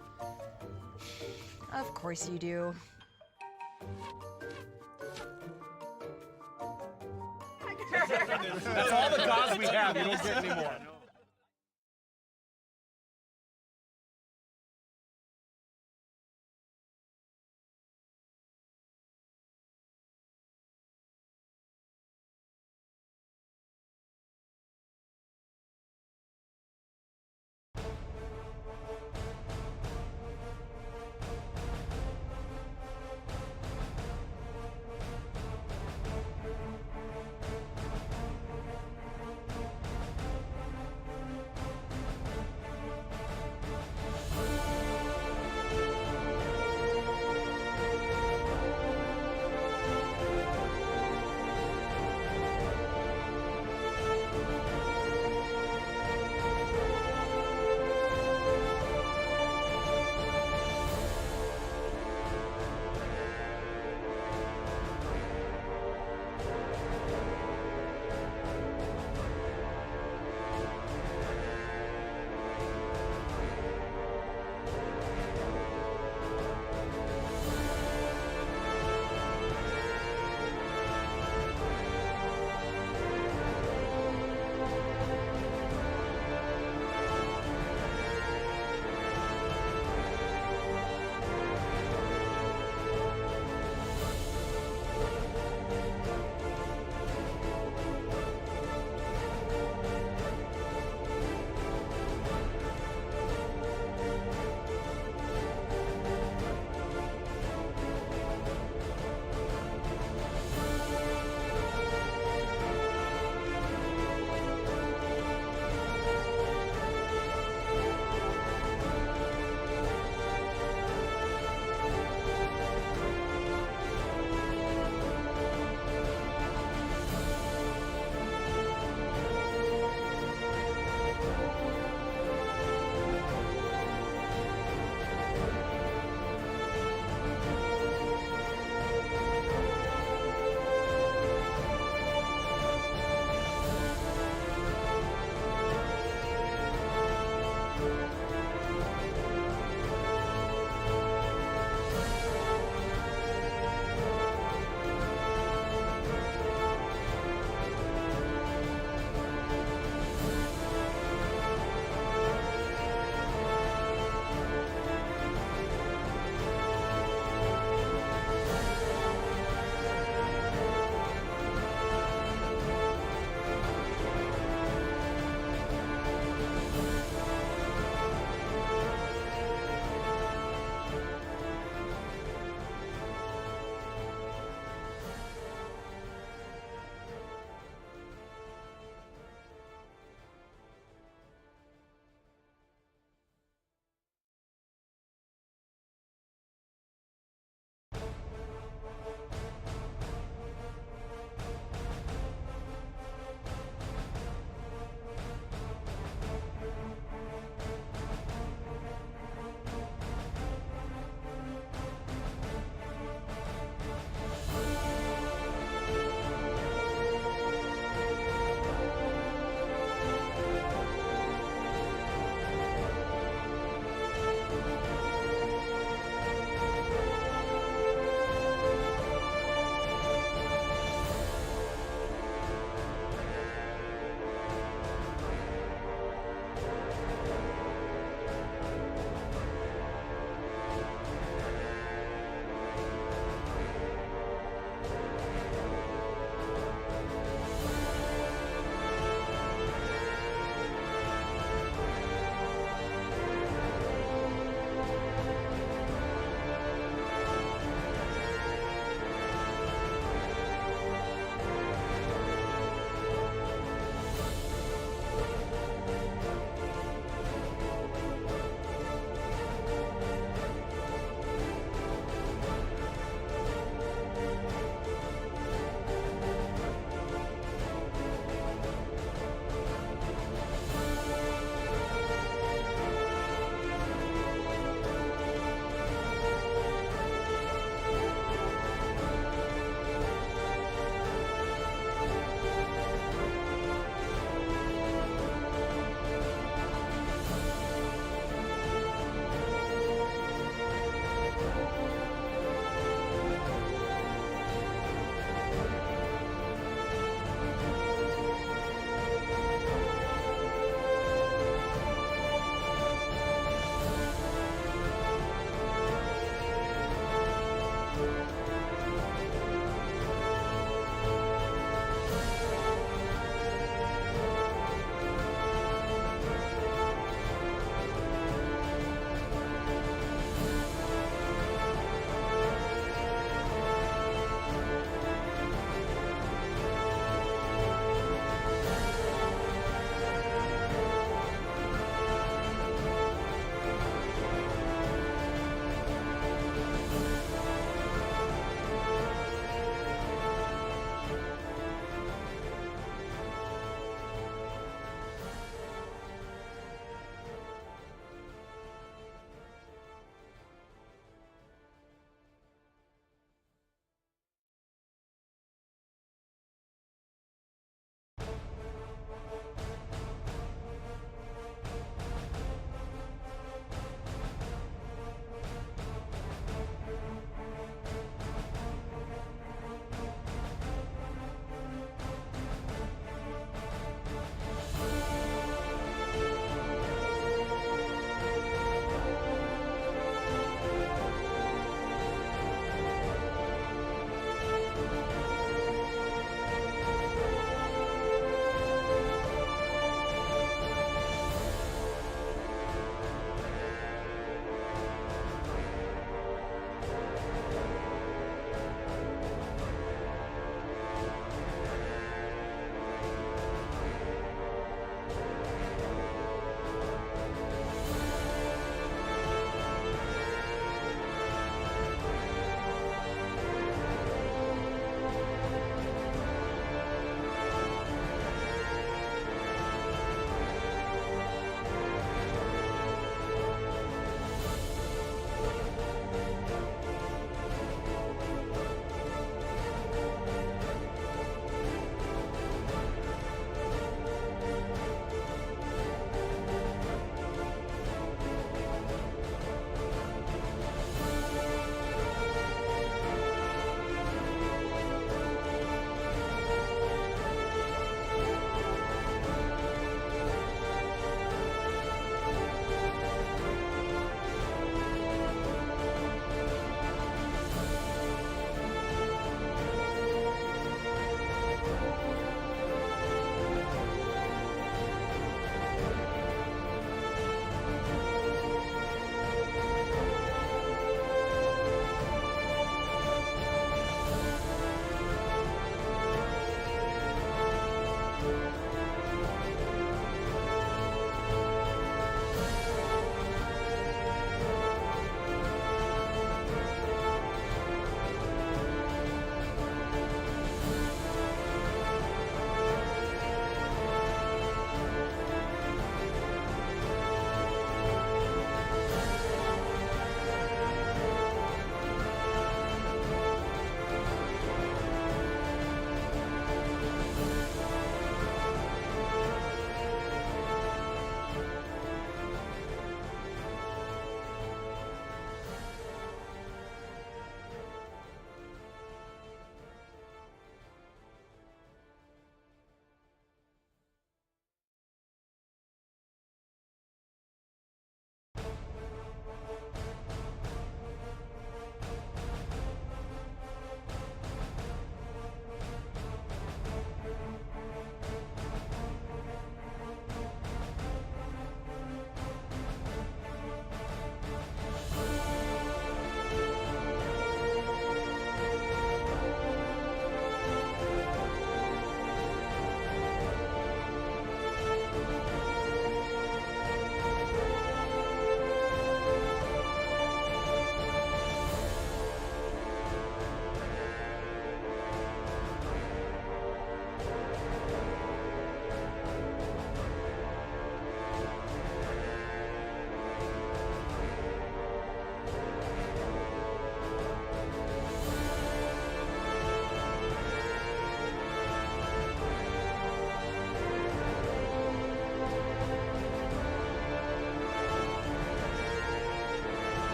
Of course you do. That's all the gods we have. You don't get any more.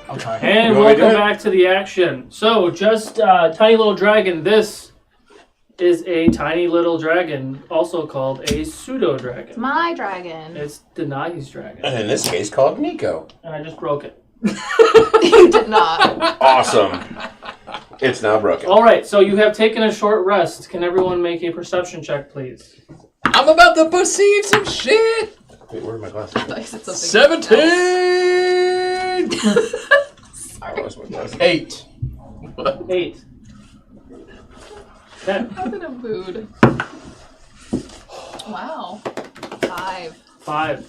Okay. And You want me to do welcome it? back to the action. So, just tiny little dragon. This is a tiny little dragon, also called a pseudo dragon. It's my dragon. It's Denahi's dragon. And in this case, called Nico. And I just broke it. You did not. Awesome. It's now broken. All right, so you have taken a short rest. Can everyone make a perception check, please? I'm about to perceive some shit. Wait, where are my glasses? I thought you said something 17. I lost my glasses. 8. 8. Okay. I'm in a mood. Wow. 5. 5.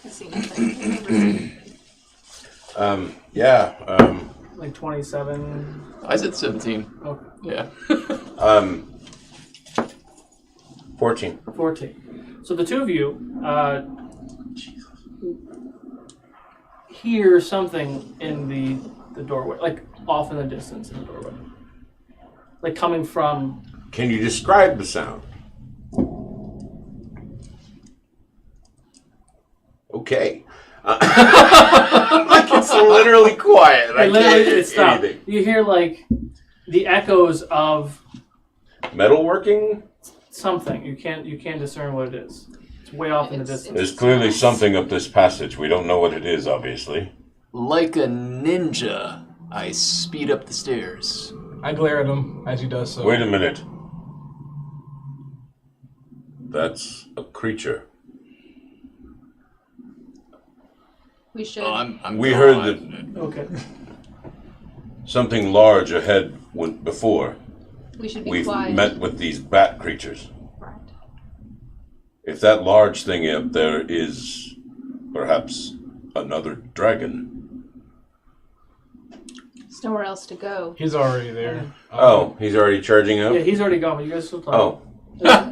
I've seen nothing. Like 27. I said 17. Okay. Yeah. 14. 14. So the two of you hear something in the doorway, like off in the distance in the doorway. Like coming from... Can you describe the sound? Okay. Like it's literally quiet. I literally, can't it stopped. anything. You hear like the echoes of Metalworking? something. You can't discern what it is. It's way off in the distance. There's clearly something up this passage. We don't know what it is, obviously. Like a ninja, I speed up the stairs. I glare at him as he does so. Wait a minute. That's a creature. We should. Oh, We heard that Okay. something large ahead went before. We should be We've quiet. met with these bat creatures. Right. If that large thing up there is perhaps another dragon. There's nowhere else to go. He's already there. Oh, he's already charging up? Yeah, he's already gone, but you guys still talking. Oh.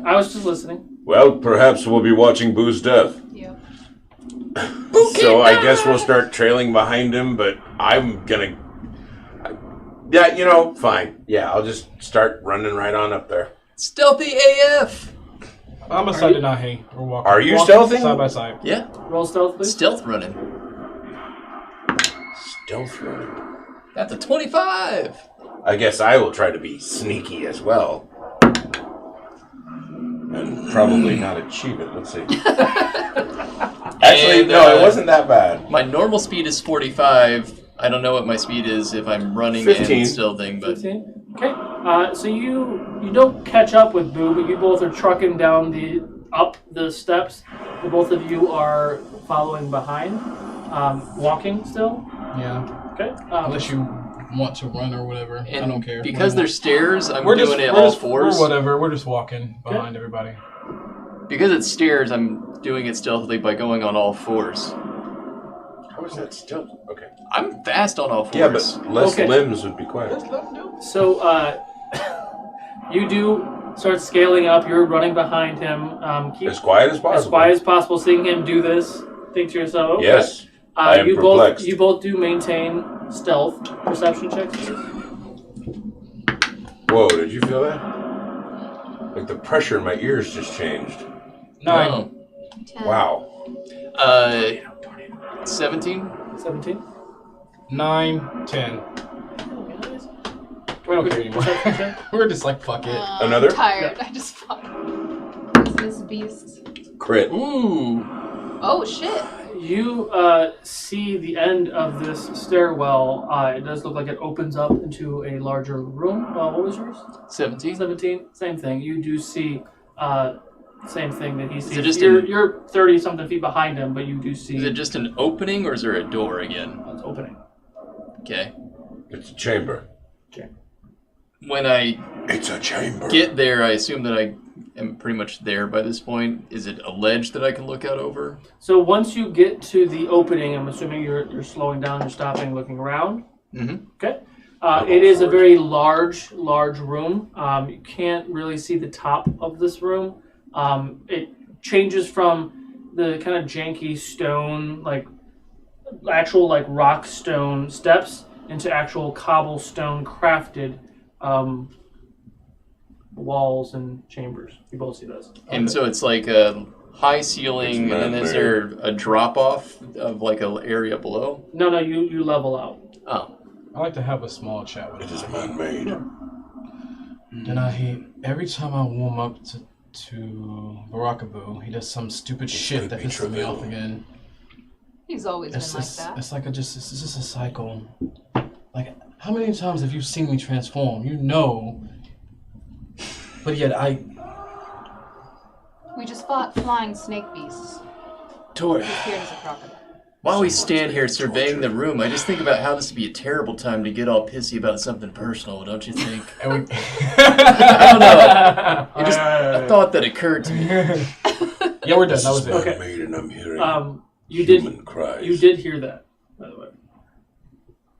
I was just listening. Well, perhaps we'll be watching Boo's death. Yep. So I guess we'll start trailing behind him, but I'm gonna... Yeah, you know, fine. Yeah, I'll just start running right on up there. Stealthy AF! I'm beside Denahi. We're walking. Are you walking stealthing? Side by side. Yeah. Roll stealth, please. Stealth running. Stealth running. That's a 25. I guess I will try to be sneaky as well. And probably not achieve it. Let's see. Actually, no, it wasn't that bad. My normal speed is 45. I don't know what my speed is if I'm running 15. and stealthing, but 15. Okay. So you don't catch up with Boo, but you both are trucking down up the steps. The both of you are following behind, walking still. Yeah. Okay. Unless you want to run or whatever. I don't care. because there's stairs, I'm We're doing just- it we're all just- fours. Or whatever. We're just walking behind everybody. Because it's stairs, I'm doing it stealthily by going on all fours. How is that stealth? Okay. I'm fast on all fours. Yeah, but less Okay. limbs would be quiet. So you do start scaling up. You're running behind him. Keep As quiet as possible. As quiet as possible. Seeing him do this, think to yourself, okay. Yes. I am you perplexed. You both do maintain stealth perception checks. Please. Whoa, did you feel that? Like the pressure in my ears just changed. 9. Wow. 17? 17? 9, 10. We don't care anymore. We're just like, fuck it. Another? I'm tired. I just fuck. This beast. Crit. Ooh. Oh shit. You see the end of this stairwell. It does look like it opens up into a larger room. What was yours? 17. 17. Same thing. You do see same thing that he sees. it just you're 30-something feet behind him, but you do see... Is it just an opening or is there a door again? It's opening. Okay. It's a chamber. When I It's a chamber. get there, I assume that I am pretty much there by this point. Is it a ledge that I can look out over? So once you get to the opening, I'm assuming you're slowing down, you're stopping, looking around. Mm-hmm. Okay. It is a very large room. You can't really see the top of this room. It changes from the kind of janky stone, like actual like rock stone steps into actual cobblestone crafted walls and chambers. You both see those. And so it's like a high ceiling, and then is there a drop off of like an area below? No, you level out. Oh. I like to have a small chat with It is man-made. Denahi, every time I warm up to Barakabu, he does some stupid shit that pisses me off again. He's always been like that. It's like it's just a cycle. Like, how many times have you seen me transform? You know. But yet We just fought flying snake beasts. Tor, He's scared as a crocodile. while we stand here surveying the room, I just think about how this would be a terrible time to get all pissy about something personal, don't you think? I don't know. A thought that occurred to me. Yeah, we're done. That was it. Okay. Made and I'm hearing You cries. You did hear that, by the way.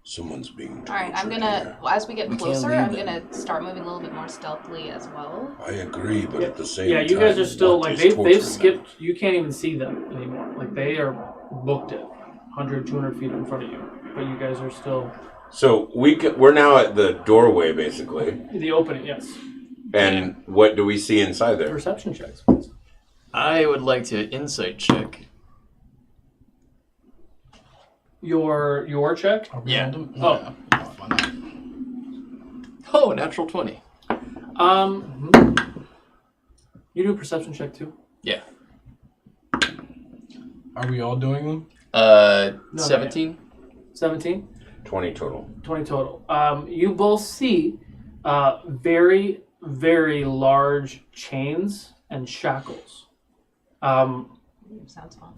Someone's being All right, I'm gonna. As we get closer, I'm gonna start moving a little bit more stealthily as well. I agree, but at the same time... Yeah, you guys are still, what like, is they've torturing skipped, you can't even see them anymore. Like, they are booked it, 100, 200 feet in front of you. But you guys are still... So we're now at the doorway, basically. The opening, yes. And what do we see inside there? Perception checks. I would like to insight check. Your check? Yeah. Oh. Oh, natural 20. You do a perception check too? Yeah. Are we all doing them? 17. 17? 20 total. 20 total. You both see very, very large chains and shackles. Sounds fun.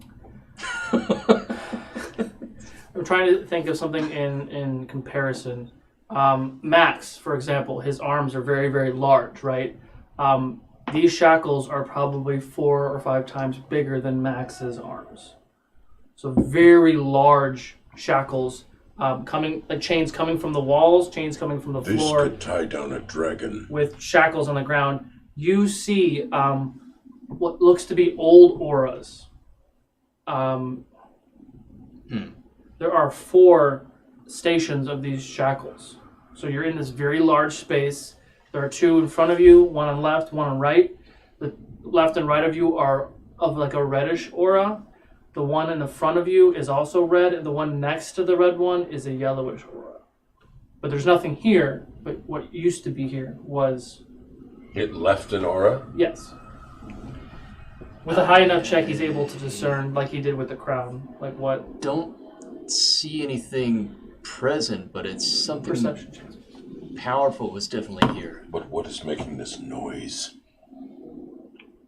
I'm trying to think of something in comparison. Max, for example, his arms are very, very large, right? These shackles are probably 4 or 5 times bigger than Max's arms. So very large shackles chains coming from the walls, chains coming from the floor. This could tie down a dragon. With shackles on the ground. You see what looks to be old auras. There are 4 stations of these shackles. So you're in this very large space. There are 2 in front of you, 1 on left, 1 on right. The left and right of you are of like a reddish aura. The one in the front of you is also red, and the one next to the red one is a yellowish aura. But there's nothing here, but what used to be here was... It left an aura? Yes. With a high enough check, he's able to discern, like he did with the crown, like what... Don't see anything present, but it's something... Perception checks. Powerful was definitely here. But what is making this noise?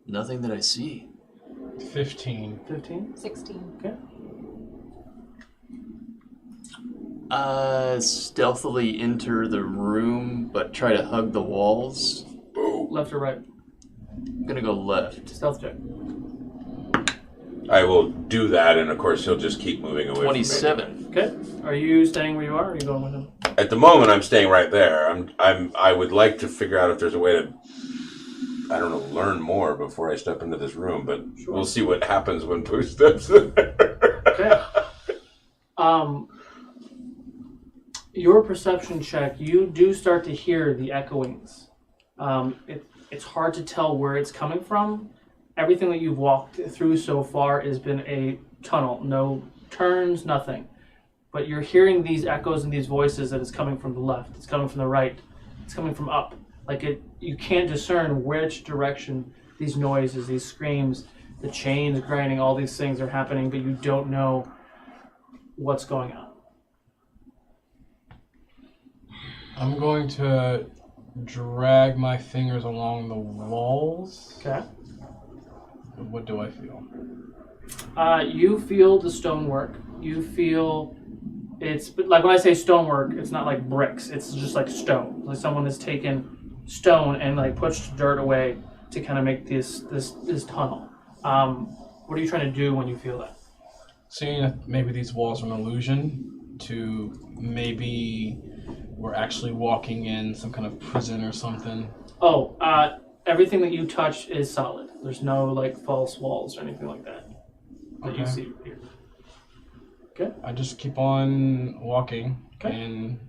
Nothing that I see. 15. 15? 16. Okay. Stealthily enter the room, but try to hug the walls. Left or right? I'm gonna go left. Stealth check. I will do that, and of course he'll just keep moving away 27. Okay. Are you staying where you are, or are you going with him? At the moment, I'm staying right there. I would like to figure out if there's a way to, I don't know, learn more before I step into this room, but we'll see what happens when Pooh steps in there. Okay. Your perception check, you do start to hear the echoings. It's hard to tell where it's coming from. Everything that you've walked through so far has been a tunnel. No turns, nothing. But you're hearing these echoes and these voices that it's coming from the left, it's coming from the right, it's coming from up. You can't discern which direction these noises, these screams, the chains grinding, all these things are happening, but you don't know what's going on. I'm going to drag my fingers along the walls. Okay. What do I feel? You feel the stonework. You feel it's like when I say stonework, it's not like bricks. It's just like stone. Like someone has taken stone and like pushed dirt away to kind of make this tunnel. What are you trying to do when you feel that? Seeing if maybe these walls are an illusion, to maybe we're actually walking in some kind of prison or something. Oh, everything that you touch is solid. There's no like false walls or anything like that you see here. Okay. I just keep on walking and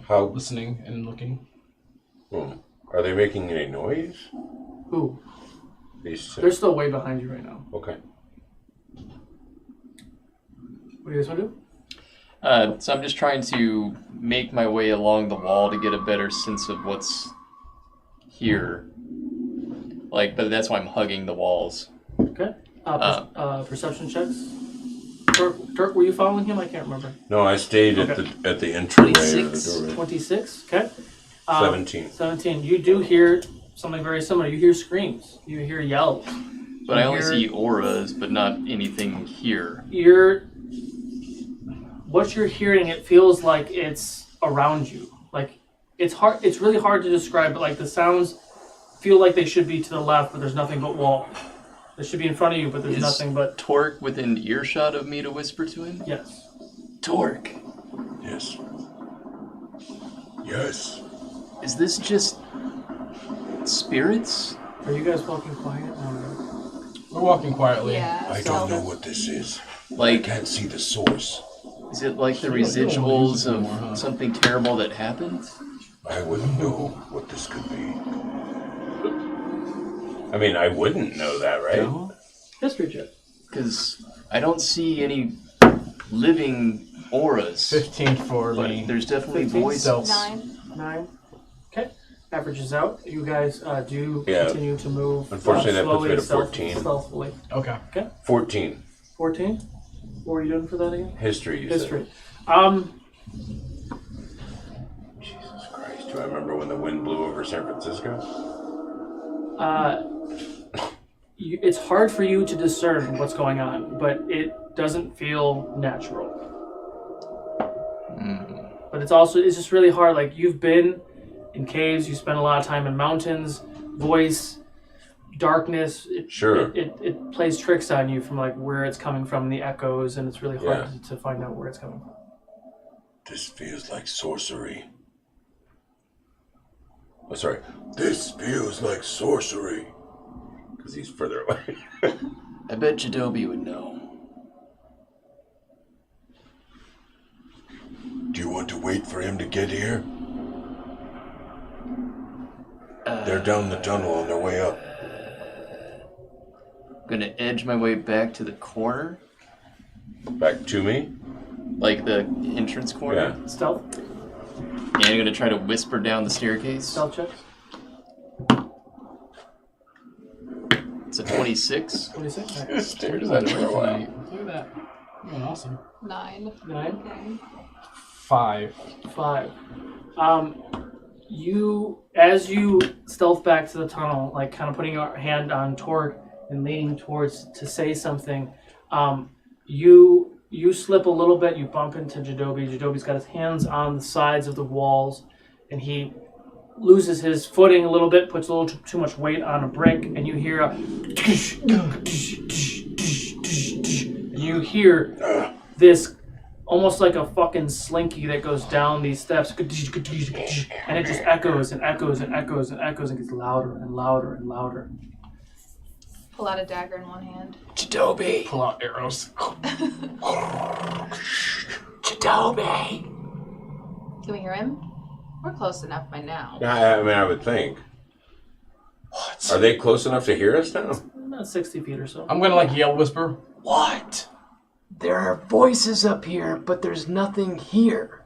listening and looking. Are they making any noise? Who? These two. They're still way behind you right now. Okay. What do you guys want to do? So I'm just trying to make my way along the wall to get a better sense of what's here. Like, but that's why I'm hugging the walls. Okay. Perception checks. Turk, were you following him? I can't remember. No, I stayed at the entryway or the doorway. 26. Okay. 17. 17. You do hear something very similar. You hear screams. You hear yells. But I only see auras, but not anything here. What you're hearing, it feels like it's around you. Like it's hard. It's really hard to describe. But like the sounds feel like they should be to the left, but there's nothing but wall. They should be in front of you, but there's nothing but. Torque within earshot of me to whisper to him? Yes. Torque. Yes. Yes. Is this just spirits? Are you guys walking quiet? We're walking quietly. Yeah. I don't know what this is. Like, I can't see the source. Is it like the residuals of something terrible that happened? I wouldn't know what this could be. I mean, I wouldn't know that, right? No. History check. Because I don't see any living auras. 15 for me. There's definitely 15? voices. 9. Okay. Averages out. You guys do continue to move. Unfortunately, that puts slowly, me to 14. Stealthily. Okay. 14. 14? What were you doing for that again? History, you History. said. Jesus Christ. Do I remember when the wind blew over San Francisco? It's hard for you to discern what's going on, but it doesn't feel natural. But it's just really hard. Like, you've been in caves, you spend a lot of time in mountains, voice, darkness. It plays tricks on you from like where it's coming from, the echoes, and it's really hard to find out where it's coming from. This feels like sorcery. Oh, sorry. This feels like sorcery. Because he's further away. I bet Jadobi would know. Do you want to wait for him to get here? They're down the tunnel on their way up. I'm gonna edge my way back to the corner. Back to me? Like the entrance corner? Yeah. Stealth? And I'm gonna try to whisper down the staircase. Stealth checks? It's a 26. 26? Just stared at it for a while. Look at that. You're doing awesome. 9. 9? 5. 5. As you stealth back to the tunnel, like kind of putting your hand on Torque and leaning towards to say something, you slip a little bit, you bump into Jadobi. Jadobi's got his hands on the sides of the walls, and he loses his footing a little bit, puts a little too much weight on a brick, and you hear this almost like a fucking slinky that goes down these steps, and it just echoes and echoes and echoes and echoes and gets louder and louder and louder. Pull out a dagger in one hand. Jadobi! Pull out arrows. Jadobi! Can we hear him? We're close enough by now. Yeah, I mean, I would think. What? Are they close enough to hear us now? About 60 feet or so. I'm gonna like yell whisper. What? There are voices up here, but there's nothing here.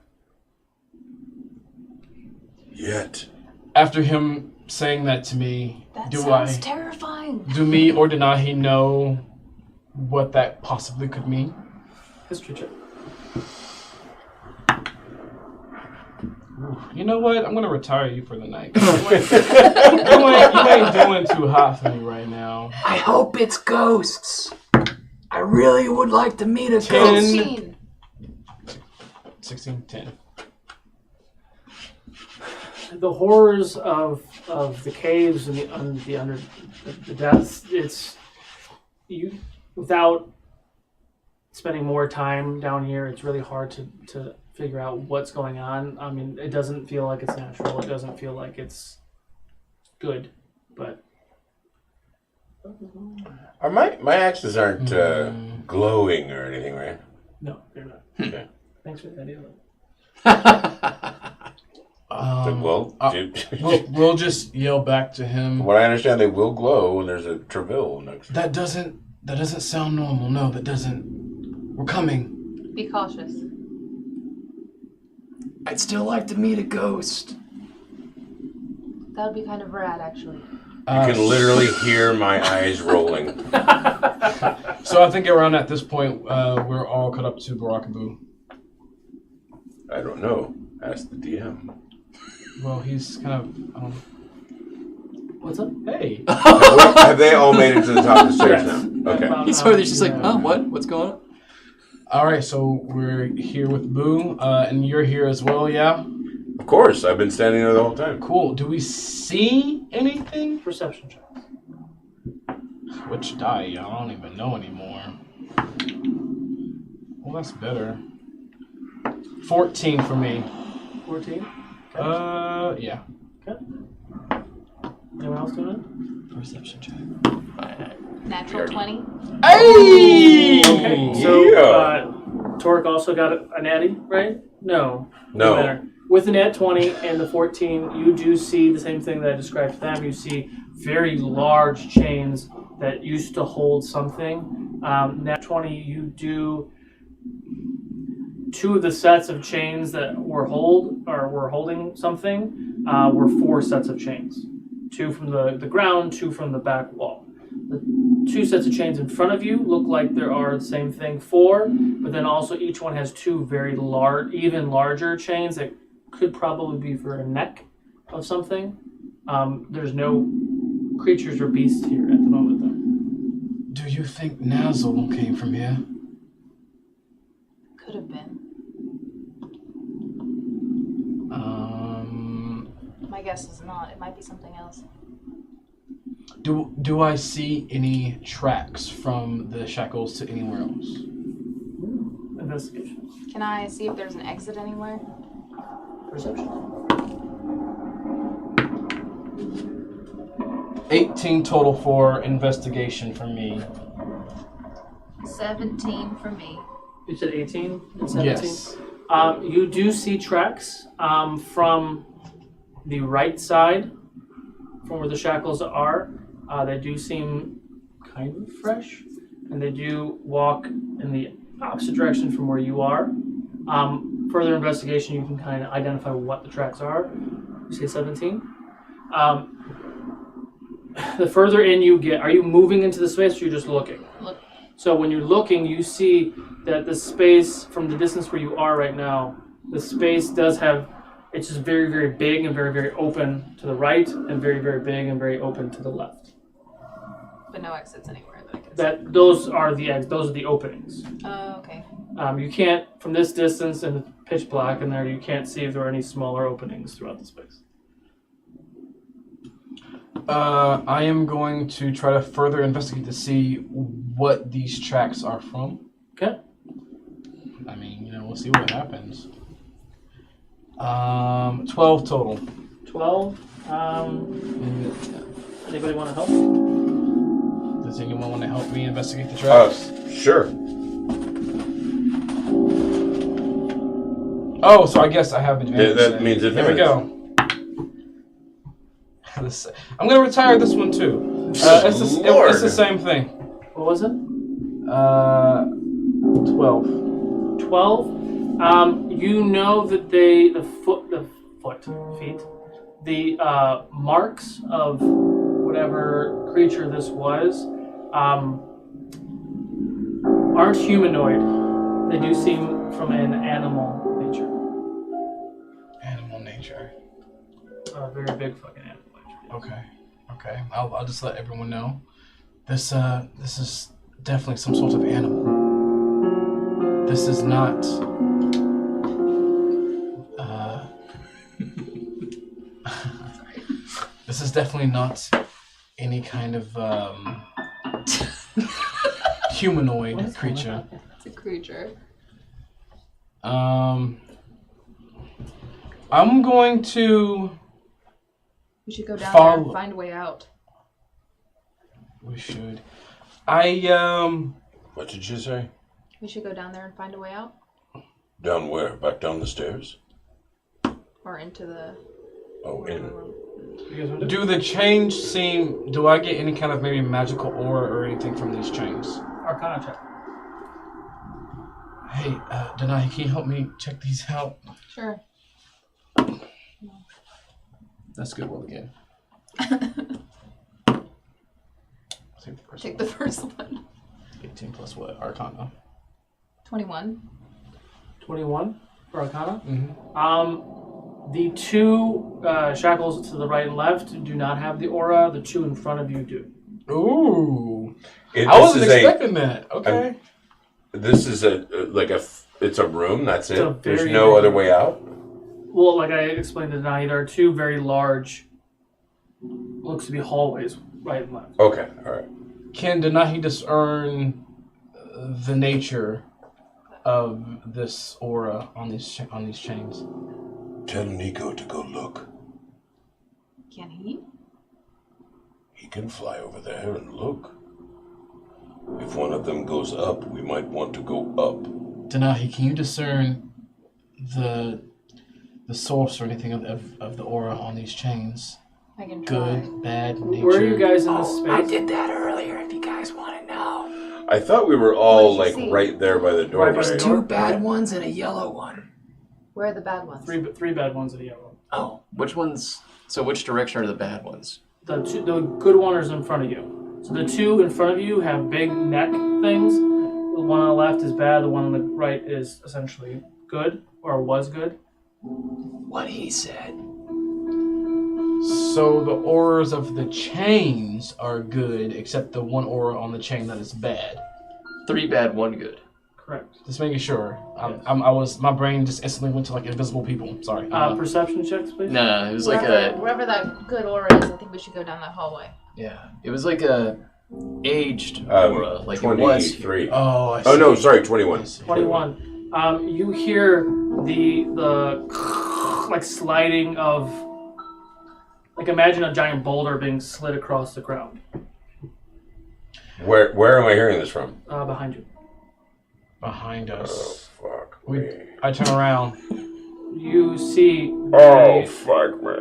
Yet. After him saying that to me, That do sounds terrifying. Do me or Denahi know what that possibly could mean? History check. You know what? I'm gonna retire you for the night. you ain't doing too hot for me right now. I hope it's ghosts. I really would like to meet a 10. 16, 10. The horrors of the caves and the depths. It's you without spending more time down here. It's really hard to figure out what's going on. I mean, it doesn't feel like it's natural. It doesn't feel like it's good, but. My axes aren't glowing or anything, right? No, they're not. Okay. Thanks for the idea. Well, we'll just yell back to him. From what I understand, they will glow when there's a Treville next to That doesn't sound normal. No, that doesn't. We're coming. Be cautious. I'd still like to meet a ghost. That would be kind of rad, actually. You can literally hear my eyes rolling. So I think around at this point, we're all caught up to Barakabu. I don't know. Ask the DM. Well, he's kind of. What's up? Hey. Have they all made it to the top of the stairs now? Okay. He's sort of just like, huh? What's going on? All right, so we're here with Boo, and you're here as well, yeah? Of course, I've been standing there the whole time. Cool. Do we see anything? Perception check. Which die? I don't even know anymore. Well, that's better. 14 for me. 14? Okay. Yeah. Okay. Anyone else doing it? Perception check. Natural 20. Hey! Okay, so Torque also got a natty, right? No. No. Doesn't matter. With the nat 20 and the 14, you do see the same thing that I described to them. You see very large chains that used to hold something. Nat 20, you do 2 of the sets of chains that were holding something were 4 sets of chains. 2 from the ground, 2 from the back wall. The 2 sets of chains in front of you look like there are the same thing 4, but then also each one has 2 very large, even larger chains that could probably be for a neck of something. There's no creatures or beasts here at the moment, though. Do you think Nazzle came from here? Could have been. My guess is not. It might be something else. Do I see any tracks from the shackles to anywhere else? Investigation. Can I see if there's an exit anywhere? Perception. 18 total for investigation for me. 17 for me. You said 18 and 17? Yes. You do see tracks from the right side, from where the shackles are. They do seem kind of fresh, and they do walk in the opposite direction from where you are. Further investigation, you can kind of identify what the tracks are. You say 17. The further in you get, are you moving into the space or you're just looking? Look. So when you're looking, you see that the space from the distance where you are right now, the space does have, it's just very, very big and very, very open to the right, and very, very big and very open to the left. But no exits anywhere that I can see. Those are the openings. Oh, okay. You can't, from this distance and it's pitch black in there, you can't see if there are any smaller openings throughout the space. I am going to try to further investigate to see what these tracks are from. Okay. I mean, we'll see what happens. 12 total. 12. Anybody want to help? Does anyone want to help me investigate the tracks? Sure. Oh, so I guess I have advantage. Yeah, that means advantage. Here we go. I'm going to retire this one too. It's the same thing. What was it? 12. 12. You know that the marks of whatever creature this was aren't humanoid. They do seem from an animal nature. Animal nature. A very big fucking animal nature. Okay. I'll just let everyone know. This is definitely some sort of animal. This is not. This is definitely not any kind of humanoid creature. It's a creature. I'm going to. We should go down there and find a way out. We should. What did you say? We should go down there and find a way out. Down where? Back down the stairs? Or into the... Oh, in. Do the chains seem... Do I get any kind of maybe magical aura or anything from these chains? Arcana check. Hey, Denai, can you help me check these out? Sure. That's a good roll again. Take the first one. 18 plus what? Arcana. 21. 21 for Arcana? Mm-hmm. The two shackles to the right and left do not have the aura. The two in front of you do. Ooh. I wasn't expecting that. Okay. This is it's a room, that's It's a it? There's very no big other room. way out? Well, like I explained to Denai, there are two very large, looks to be hallways, right and left. Okay, alright. Can Denahi discern the nature of this aura on these chains? Tell Nico to go look. Can he? He can fly over there and look. If one of them goes up, we might want to go up. Denahi, can you discern the source or anything of the aura on these chains? I can try. Good, bad, nature. Where are you guys in this space? I did that earlier if you guys want to know. I thought we were all What did you see? right there by the doorway. There's two bad ones and a yellow one. Where are the bad ones? Three bad ones and a yellow. Oh. Which ones? So which direction are the bad ones? The good one is in front of you. So the two in front of you have big neck things. The one on the left is bad. The one on the right is essentially good, or was good. What he said. So the auras of the chains are good, except the one aura on the chain that is bad. 3 bad, 1 good. Correct. Just making sure. My brain just instantly went to like invisible people. Sorry. Perception checks, please. Nah, it was Wherever that good aura is, I think we should go down that hallway. Yeah, it was like a aged aura, like 23. It was. Oh, I see. no, sorry, 21. 21. You hear the like sliding of, like imagine a giant boulder being slid across the ground. Where am I hearing this from? Behind you. Behind us. Oh, fuck I turn around. You see. Oh, fuck me.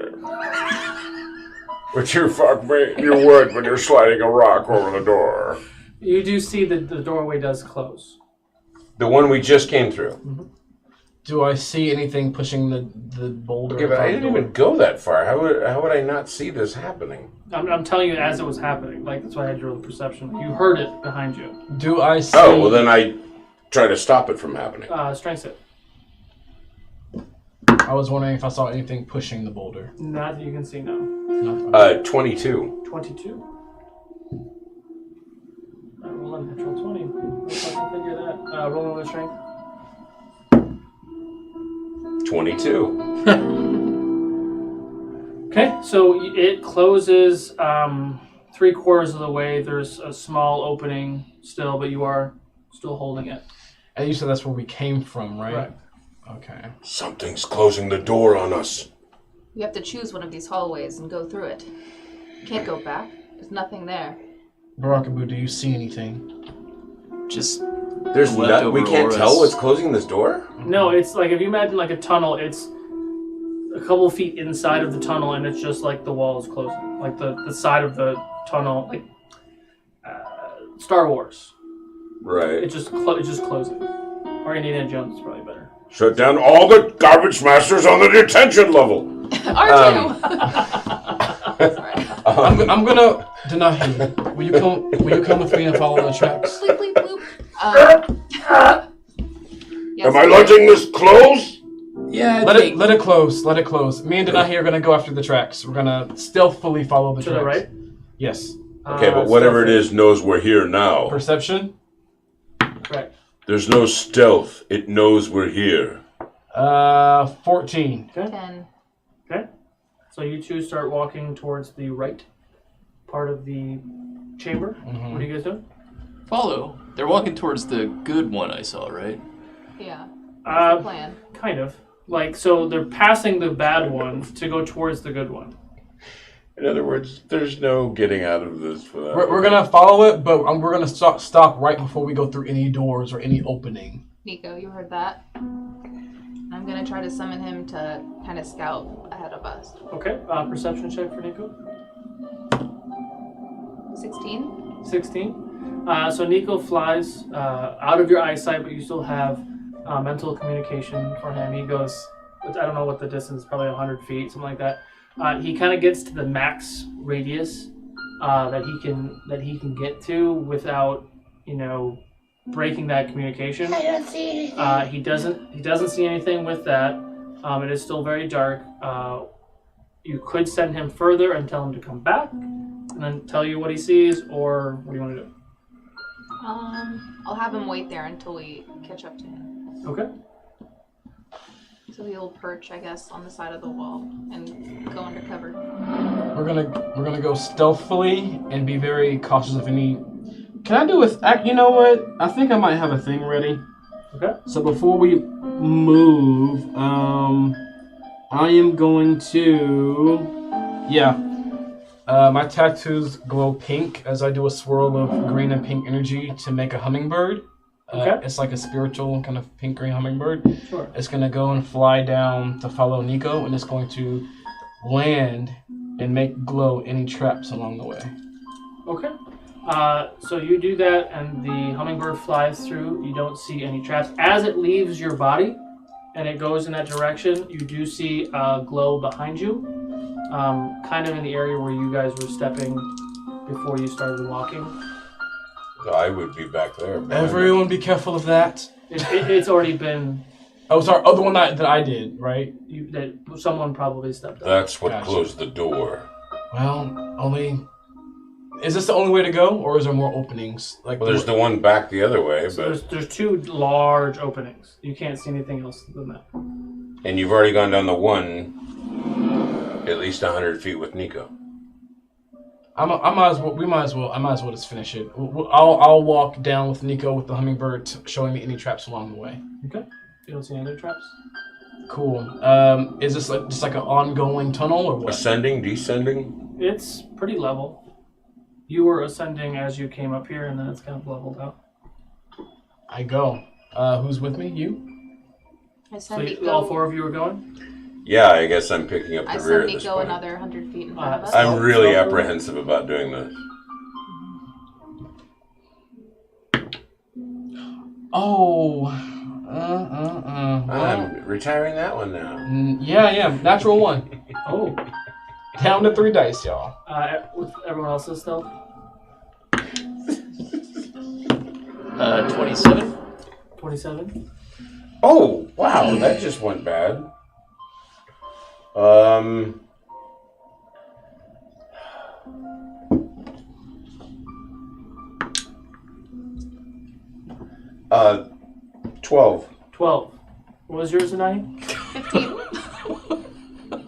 But you fuck me, you would when you're sliding a rock over the door. You do see that the doorway does close. The one we just came through. Mm-hmm. Do I see anything pushing the boulder? Okay, but I didn't even go that far. How would I not see this happening? I'm telling you as it was happening. Like, that's why I had your perception. You heard it behind you. Do I see... Oh, well then I try to stop it from happening. Strength save. I was wondering if I saw anything pushing the boulder. Not that you can see now. 22. 22. Roll a natural 20. If I can figure that. Roll another strength. 22. Okay, so it closes 3/4 of the way. There's a small opening still, but you are still holding it. And you said that's where we came from, right? Right. Okay. Something's closing the door on us. You have to choose one of these hallways and go through it. You can't go back. There's nothing there. Barakabu, do you see anything? Just There's we can't tell what's closing this door? No, it's like if you imagine like a tunnel, it's a couple feet inside of the tunnel, and it's just like the wall is closing, like the side of the tunnel, like Star Wars. Right. It's just closing. Or Indiana Jones is probably better. Shut down all the garbage masters on the detention level. R2. I'm gonna deny him. Will you come with me and follow the tracks? Bleep, bleep, bloop. Yes, Am I letting this close? Yeah, let it close. Let it close. Me and Denahi are gonna go after the tracks. We're gonna stealthily follow the To tracks. the right? Yes. Okay, but whatever it is knows we're here now. Perception? Right. There's no stealth. It knows we're here. 14. Okay. 10. Okay. So you two start walking towards the right part of the chamber. Mm-hmm. What are you guys doing? follow. They're walking towards the good one I saw, right? Yeah. That's the plan. Kind of. Like, so they're passing the bad one to go towards the good one. In other words, there's no getting out of this without... We're going to follow it, but we're going to stop right before we go through any doors or any opening. Nico, you heard that? I'm gonna try to summon him to kind of scout ahead of us. Okay, perception check for Nico. 16. 16. So Nico flies out of your eyesight, but you still have mental communication for him. He goes, I don't know what the distance is, probably 100 feet, something like that. He kind of gets to the max radius that he can get to without, breaking that communication. I don't see anything. He doesn't see anything with that. It is still very dark. You could send him further and tell him to come back, and then tell you what he sees, or what do you want to do? I'll have him wait there until we catch up to him. Okay. So he'll perch, I guess, on the side of the wall and go undercover. We're gonna go stealthily and be very cautious of any. Can I do with? You know what? I think I might have a thing ready. Okay. So before we move, I am going to. Yeah. My tattoos glow pink as I do a swirl of green and pink energy to make a hummingbird. Okay. It's like a spiritual kind of pink-green hummingbird. Sure. It's going to go and fly down to follow Nico, and it's going to land and make glow any traps along the way. Okay. So you do that, and the hummingbird flies through. You don't see any traps. As it leaves your body, and it goes in that direction, you do see a glow behind you, kind of in the area where you guys were stepping before you started walking. I would be back there. Everyone be careful of that. It's already been... Oh, sorry. Oh, the one that I did, right? That someone probably stepped up. That's what closed the door. Well, only... Is this the only way to go, or is there more openings? Well, there's the one back the other way, So but... there's two large openings. You can't see anything else than that. And you've already gone down the one at least 100 feet with Nico. I might as well just finish it. I'll walk down with Nico with the hummingbird, showing me any traps along the way. Okay. You don't see any other traps? Cool. Is this just like an ongoing tunnel or what? Ascending, descending? It's pretty level. You were ascending as you came up here, and then it's kind of leveled out. I go. Who's with me? You? I So send Nico. all four of you are going? Yeah, I guess I'm picking up the I rear send at this Nico point. another 100 feet in front of us. I'm really apprehensive about doing this. Oh. I'm retiring that one now. Yeah. Natural one. Oh. Down to 3 dice, y'all. With everyone else's stealth? 27. 27? Oh, wow, that just went bad. 12. What was yours, Anai? 15.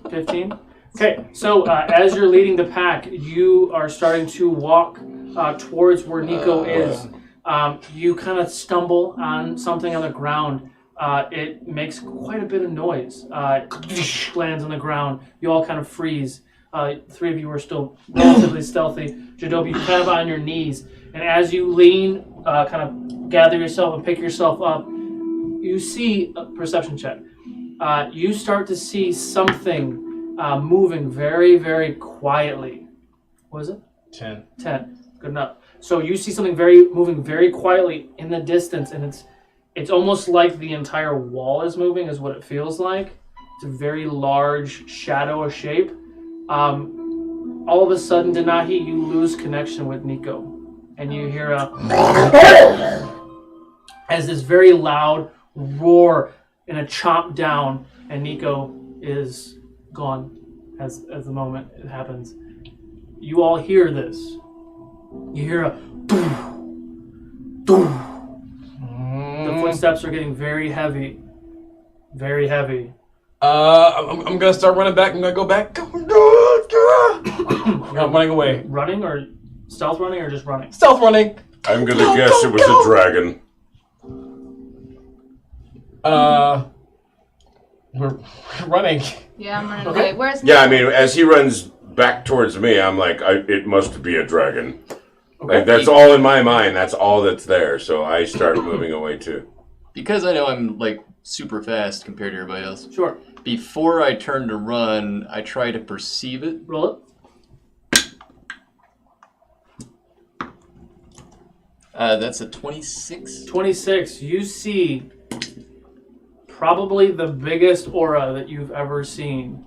15? Okay, so as you're leading the pack, you are starting to walk towards where Nico is. You kind of stumble on something on the ground. It makes quite a bit of noise. It lands on the ground. You all kind of freeze. 3 of you are still relatively stealthy. Jadobi, you're kind of on your knees. And as you lean, kind of gather yourself and pick yourself up, you see a perception check. You start to see something moving very, very quietly. What is it? 10. 10. Good enough. So you see something moving very quietly in the distance, and it's almost like the entire wall is moving, is what it feels like. It's a very large shadow of shape. All of a sudden, Denahi, you lose connection with Nico, and you hear as this very loud roar and a chomp down, and Nico is gone as the moment it happens. You all hear this. You hear a boom, boom. The footsteps are getting very heavy. Very heavy. I'm gonna start running back. I'm gonna go back. I'm running away. Running or stealth running or just running? Stealth running. I'm gonna guess it was a dragon. We're running. Yeah, I'm running away. Where's Yeah, I mean, as he runs back towards me, I'm like, it must be a dragon. Okay. Like, that's all in my mind. That's all that's there. So I start moving away too. Because I know I'm like super fast compared to everybody else. Sure. Before I turn to run, I try to perceive it. Roll it. That's a 26. 26. You see probably the biggest aura that you've ever seen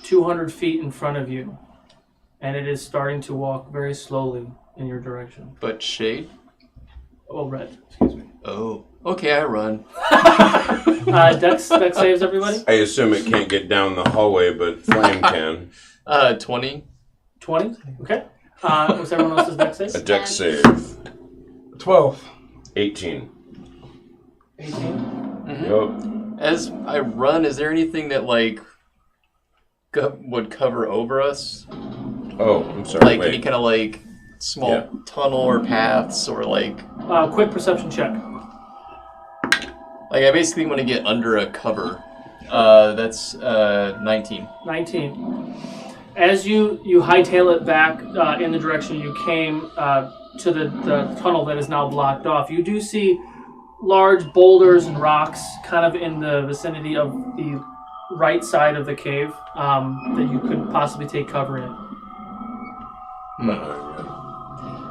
200 feet in front of you. And it is starting to walk very slowly in your direction. But shade? Oh, red. Excuse me. Oh. Okay, I run. Dex saves, everybody? I assume it can't get down the hallway, but Flame can. 20. 20? Okay. What's everyone else's dex save? A dex save. 12. 18. 18. Mm-hmm. Yep. As I run, is there anything that, like, would cover over us? Oh, I'm sorry. Like wait. any kind of, like, small tunnel or paths or, like... Quick perception check. Like, I basically want to get under a cover. That's 19. 19. As you hightail it back in the direction you came to the tunnel that is now blocked off, you do see large boulders and rocks kind of in the vicinity of the right side of the cave that you could possibly take cover in.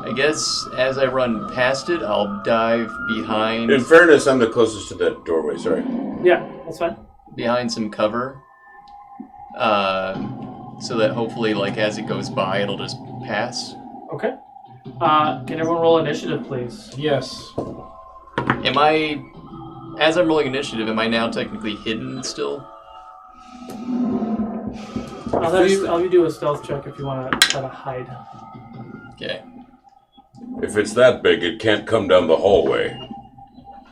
I guess as I run past it, I'll dive behind... In fairness, I'm the closest to that doorway, sorry. Yeah, that's fine. Behind some cover. So that hopefully, like, as it goes by, it'll just pass. Okay. Can everyone roll initiative, please? Yes. Am I... As I'm rolling initiative, am I now technically hidden still? I'll have you do a stealth check if you want to try to hide. Okay. If it's that big, it can't come down the hallway.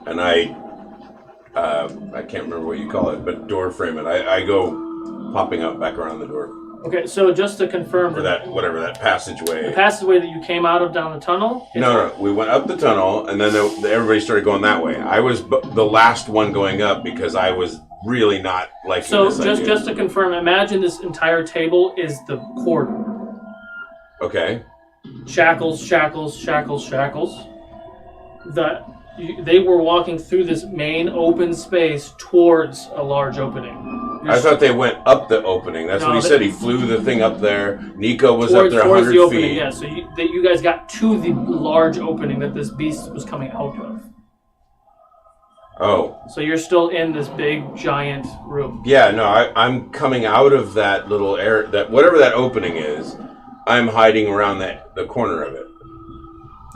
And I can't remember what you call it, but door frame it. I go popping up back around the door. Okay, so just to confirm... Or that, whatever, that passageway. The passageway that you came out of down the tunnel? No, we went up the tunnel, and then everybody started going that way. I was the last one going up because I was really not liking this idea. Just to confirm, imagine this entire table is the corridor. Okay. Shackles, shackles, shackles, shackles. They were walking through this main open space towards a large opening. I thought they went up the opening. That's what he said. He flew the thing up there. Nico was up there 100 the opening, feet. yeah. So you guys got to the large opening that this beast was coming out of. Oh. So you're still in this big, giant room. Yeah, no, I'm coming out of that little area, that whatever that opening is, I'm hiding around the corner of it.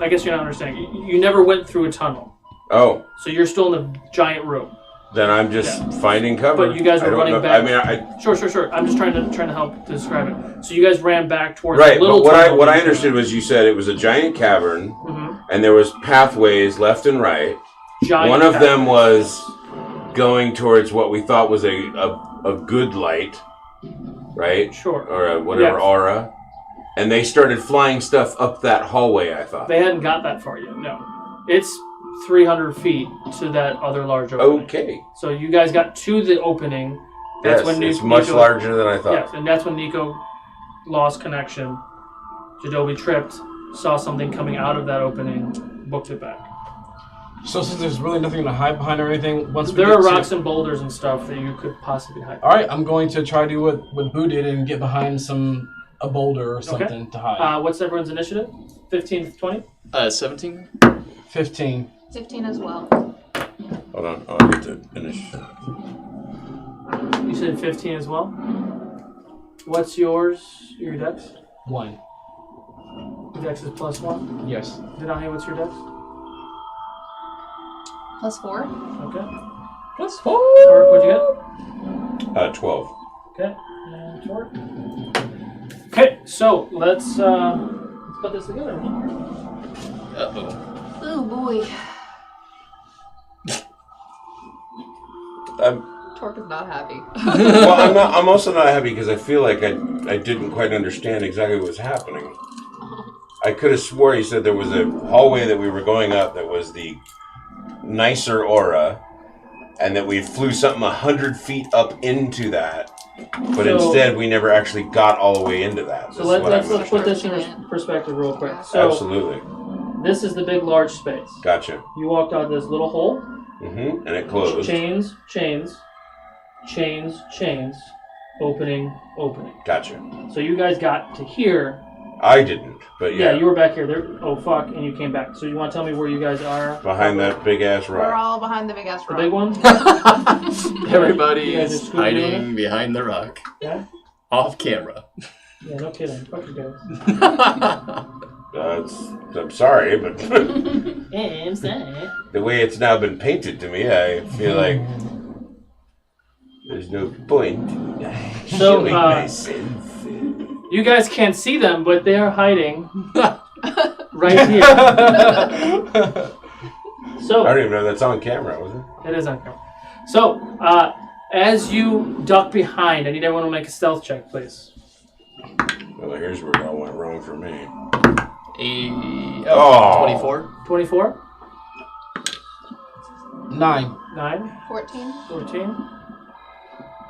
I guess you're not understanding. You never went through a tunnel. Oh. So you're still in the giant room. Then I'm just finding cover. But you guys were running back. I mean, Sure. I'm just trying to help describe it. So you guys ran back towards right, the little but tunnel. what I understood was you said it was a giant cavern, Mhm. and there was pathways left and right. Giant One of them pathways. was going towards what we thought was a good light, right? Sure. Or whatever Yes. aura. And they started flying stuff up that hallway, I thought. They hadn't got that far yet. No, it's 300 feet to that other large opening. Okay. So you guys got to the opening. That's when it's much larger than I thought. Yes, and that's when Nico lost connection. Jadobi tripped, saw something coming out of that opening, booked it back. So since there's really nothing to hide behind or anything, once There are rocks and boulders and stuff that you could possibly hide. All right, I'm going to try to do what Boo did and get behind a boulder or something to hide. What's everyone's initiative? 15 to 20? 17. 15. 15 as well. Hold on, I'll get to finish. You said 15 as well? What's yours? Your dex? 1. Your dex is +1? Yes. Denahi, what's your dex? +4. Okay. +4. Torque, what'd you get? 12. Okay. And Torque. Okay, so let's put this together. Uh-oh. Oh boy. Torque is not happy. Well, I'm also not happy because I feel like I didn't quite understand exactly what was happening. I could have swore he said there was a hallway that we were going up that was the nicer aura, and that we flew something 100 feet up into that, but instead we never actually got all the way into that. So let's put this in perspective real quick. So Absolutely. this is the big large space. Gotcha. You walked out of this little hole. Mm-hmm. And it closed. Chains. Opening. Gotcha. So you guys got to here. I didn't, but yeah. Yeah, you were back here. There. Oh fuck! And you came back. So you want to tell me where you guys are? Behind that big ass rock. We're all behind the big ass The rock. big one. Everybody's hiding behind the rock. Yeah. Off camera. Yeah, no kidding. Fuck you guys. I'm sorry, but I'm sorry. the way it's now been painted to me, I feel like there's no point in showing myself. You guys can't see them, but they are hiding right here. So I don't even know that's on camera, was it? It is on camera. So, as you duck behind, I need everyone to make a stealth check, please. Well, here's where it all went wrong for me. 24. 24? 9. 14. 14?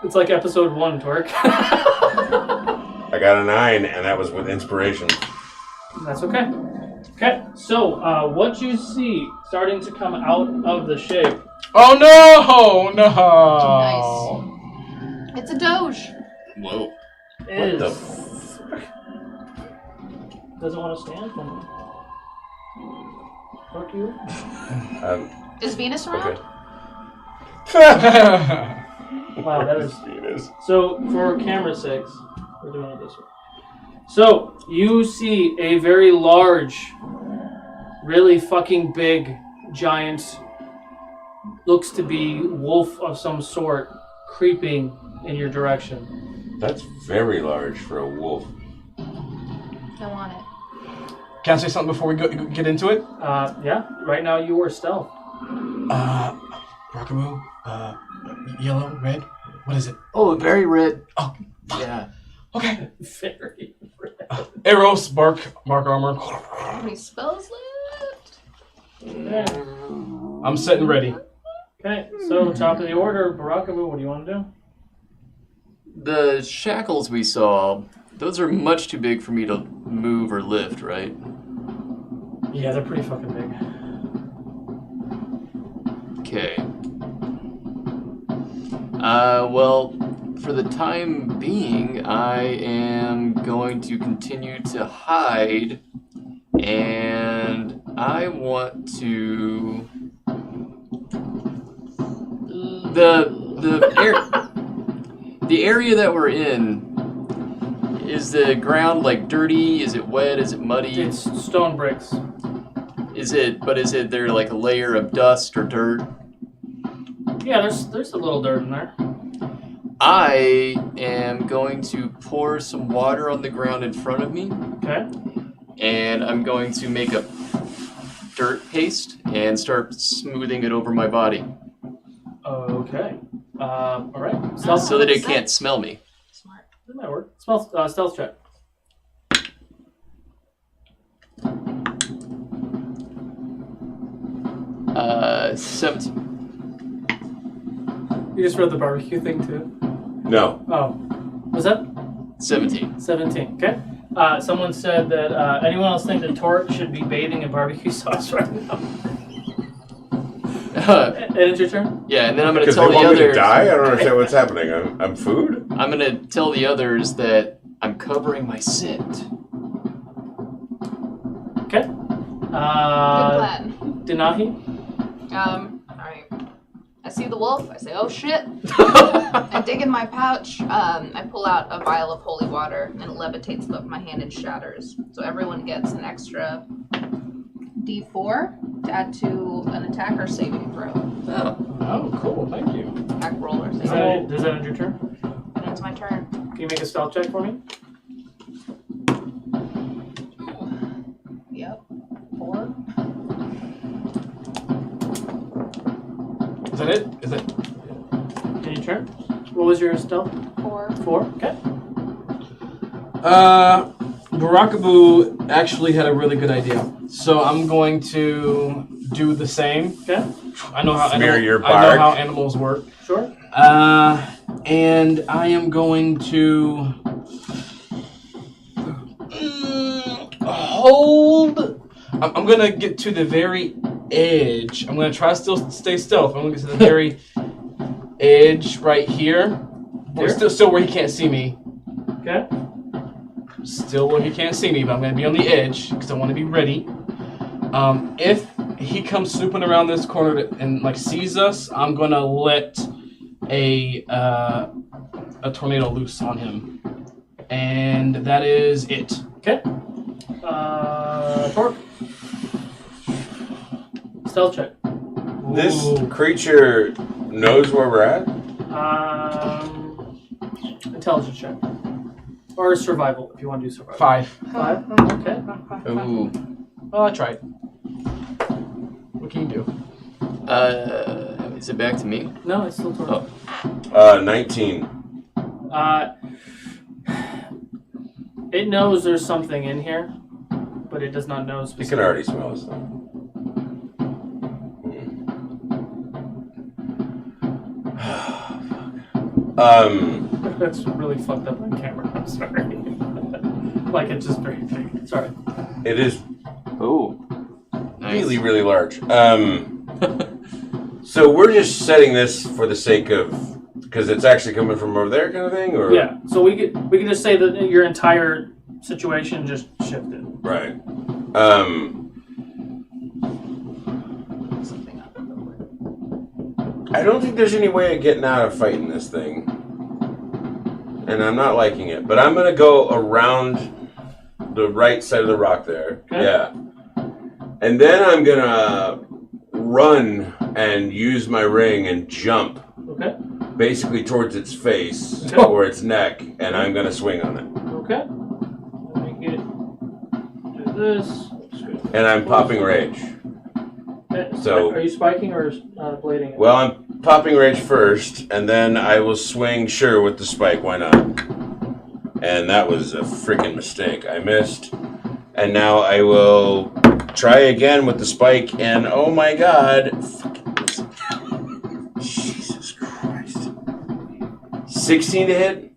It's like episode 1, Torque. I got a 9, and that was with inspiration. That's okay. Okay, so what you see starting to come out of the shape. Oh no! Nice. It's a doge. Whoa. Is What the fuck? doesn't want to stand for me. Fuck you. Is Venus around? Okay. Wow, that is Venus. So for camera sakes, we're doing it this way. So you see a very large, really fucking big, giant, looks to be wolf of some sort, creeping in your direction. That's very large for a wolf. I want it. Can I say something before we get into it? Yeah. Right now you are stealth. Rockaboo, yellow, red, what is it? Oh, very red. Oh, yeah. Okay. Very red. Arrows, mark armor. How many spells left? I'm set and ready. Okay, so top of the order, Barakabu, what do you want to do? The shackles we saw, those are much too big for me to move or lift, right? Yeah, they're pretty fucking big. Okay. Well, for the time being, I am going to continue to hide, and I want to... The area that we're in, is the ground like dirty? Is it wet? Is it muddy? It's stone bricks. Is it there like a layer of dust or dirt? Yeah, there's a little dirt in there. I am going to pour some water on the ground in front of me. Okay. And I'm going to make a dirt paste and start smoothing it over my body. Okay. All right. So that it can't smell me. Smart. That might work. Stealth check. Uh, 17. You just read the barbecue thing too? No. Oh. Was that? 17. 17. Okay. Someone said that anyone else think that Torque should be bathing in barbecue sauce right now? And it's your turn? Yeah, and then I'm going to Because tell they the want me to others. die? I don't understand what's happening. I'm food? I'm going to tell the others that I'm covering my scent. Okay. Good plan. Denahi? Alright. I see the wolf, I say, oh shit. I dig in my pouch, I pull out a vial of holy water, and it levitates above my hand and shatters. So everyone gets an extra D4 to add to an attack or saving throw. Oh, cool, thank you. Attack roll or Does saving. that end your turn? And it's my turn. Can you make a stealth check for me? Yep. 4. Is that it? Is it? Can you turn? What was your stealth? 4. 4? Okay. Barakabu actually had a really good idea. So I'm going to do the same. Okay. I know how Smear your I know bark. how animals work. Sure. And I am going to hold. I'm gonna get to the very edge. I'm gonna try to still stay stealth. I'm gonna get to the very edge right here. Still where he can't see me. Okay. Still where he can't see me, but I'm gonna be on the edge because I want to be ready. If he comes snooping around this corner and like sees us, I'm gonna let a tornado loose on him, and that is it. Okay. Torque. Stealth check. This creature knows where we're at? Intelligence check. Or survival, if you want to do survival. 5. 5? Okay. Ooh. Oh, I tried. What can you do? Is it back to me? No, it's still Torque. 19. It knows there's something in here, but it does not know specifically. You can already smell it. That's really fucked up on camera. I'm sorry. Like it's just very big. Sorry. It is. Oh. Really, really large. So we're just setting this for the sake of because it's actually coming from over there, kind of thing, or yeah. So we can just say that your entire situation just shifted. Right. I don't think there's any way of getting out of fighting this thing. And I'm not liking it. But I'm going to go around the right side of the rock there. Okay. Yeah. And then I'm going to run and use my ring and jump. Okay. Basically towards its face or its neck. And I'm going to swing on it. Okay. Let me do this. And I'm popping rage. Okay. So, are you spiking or blading it? Well, I'm popping rage first, and then I will swing sure with the spike. Why not? And that was a freaking mistake. I missed. And now I will try again with the spike, and oh my god. Jesus Christ. 16 to hit?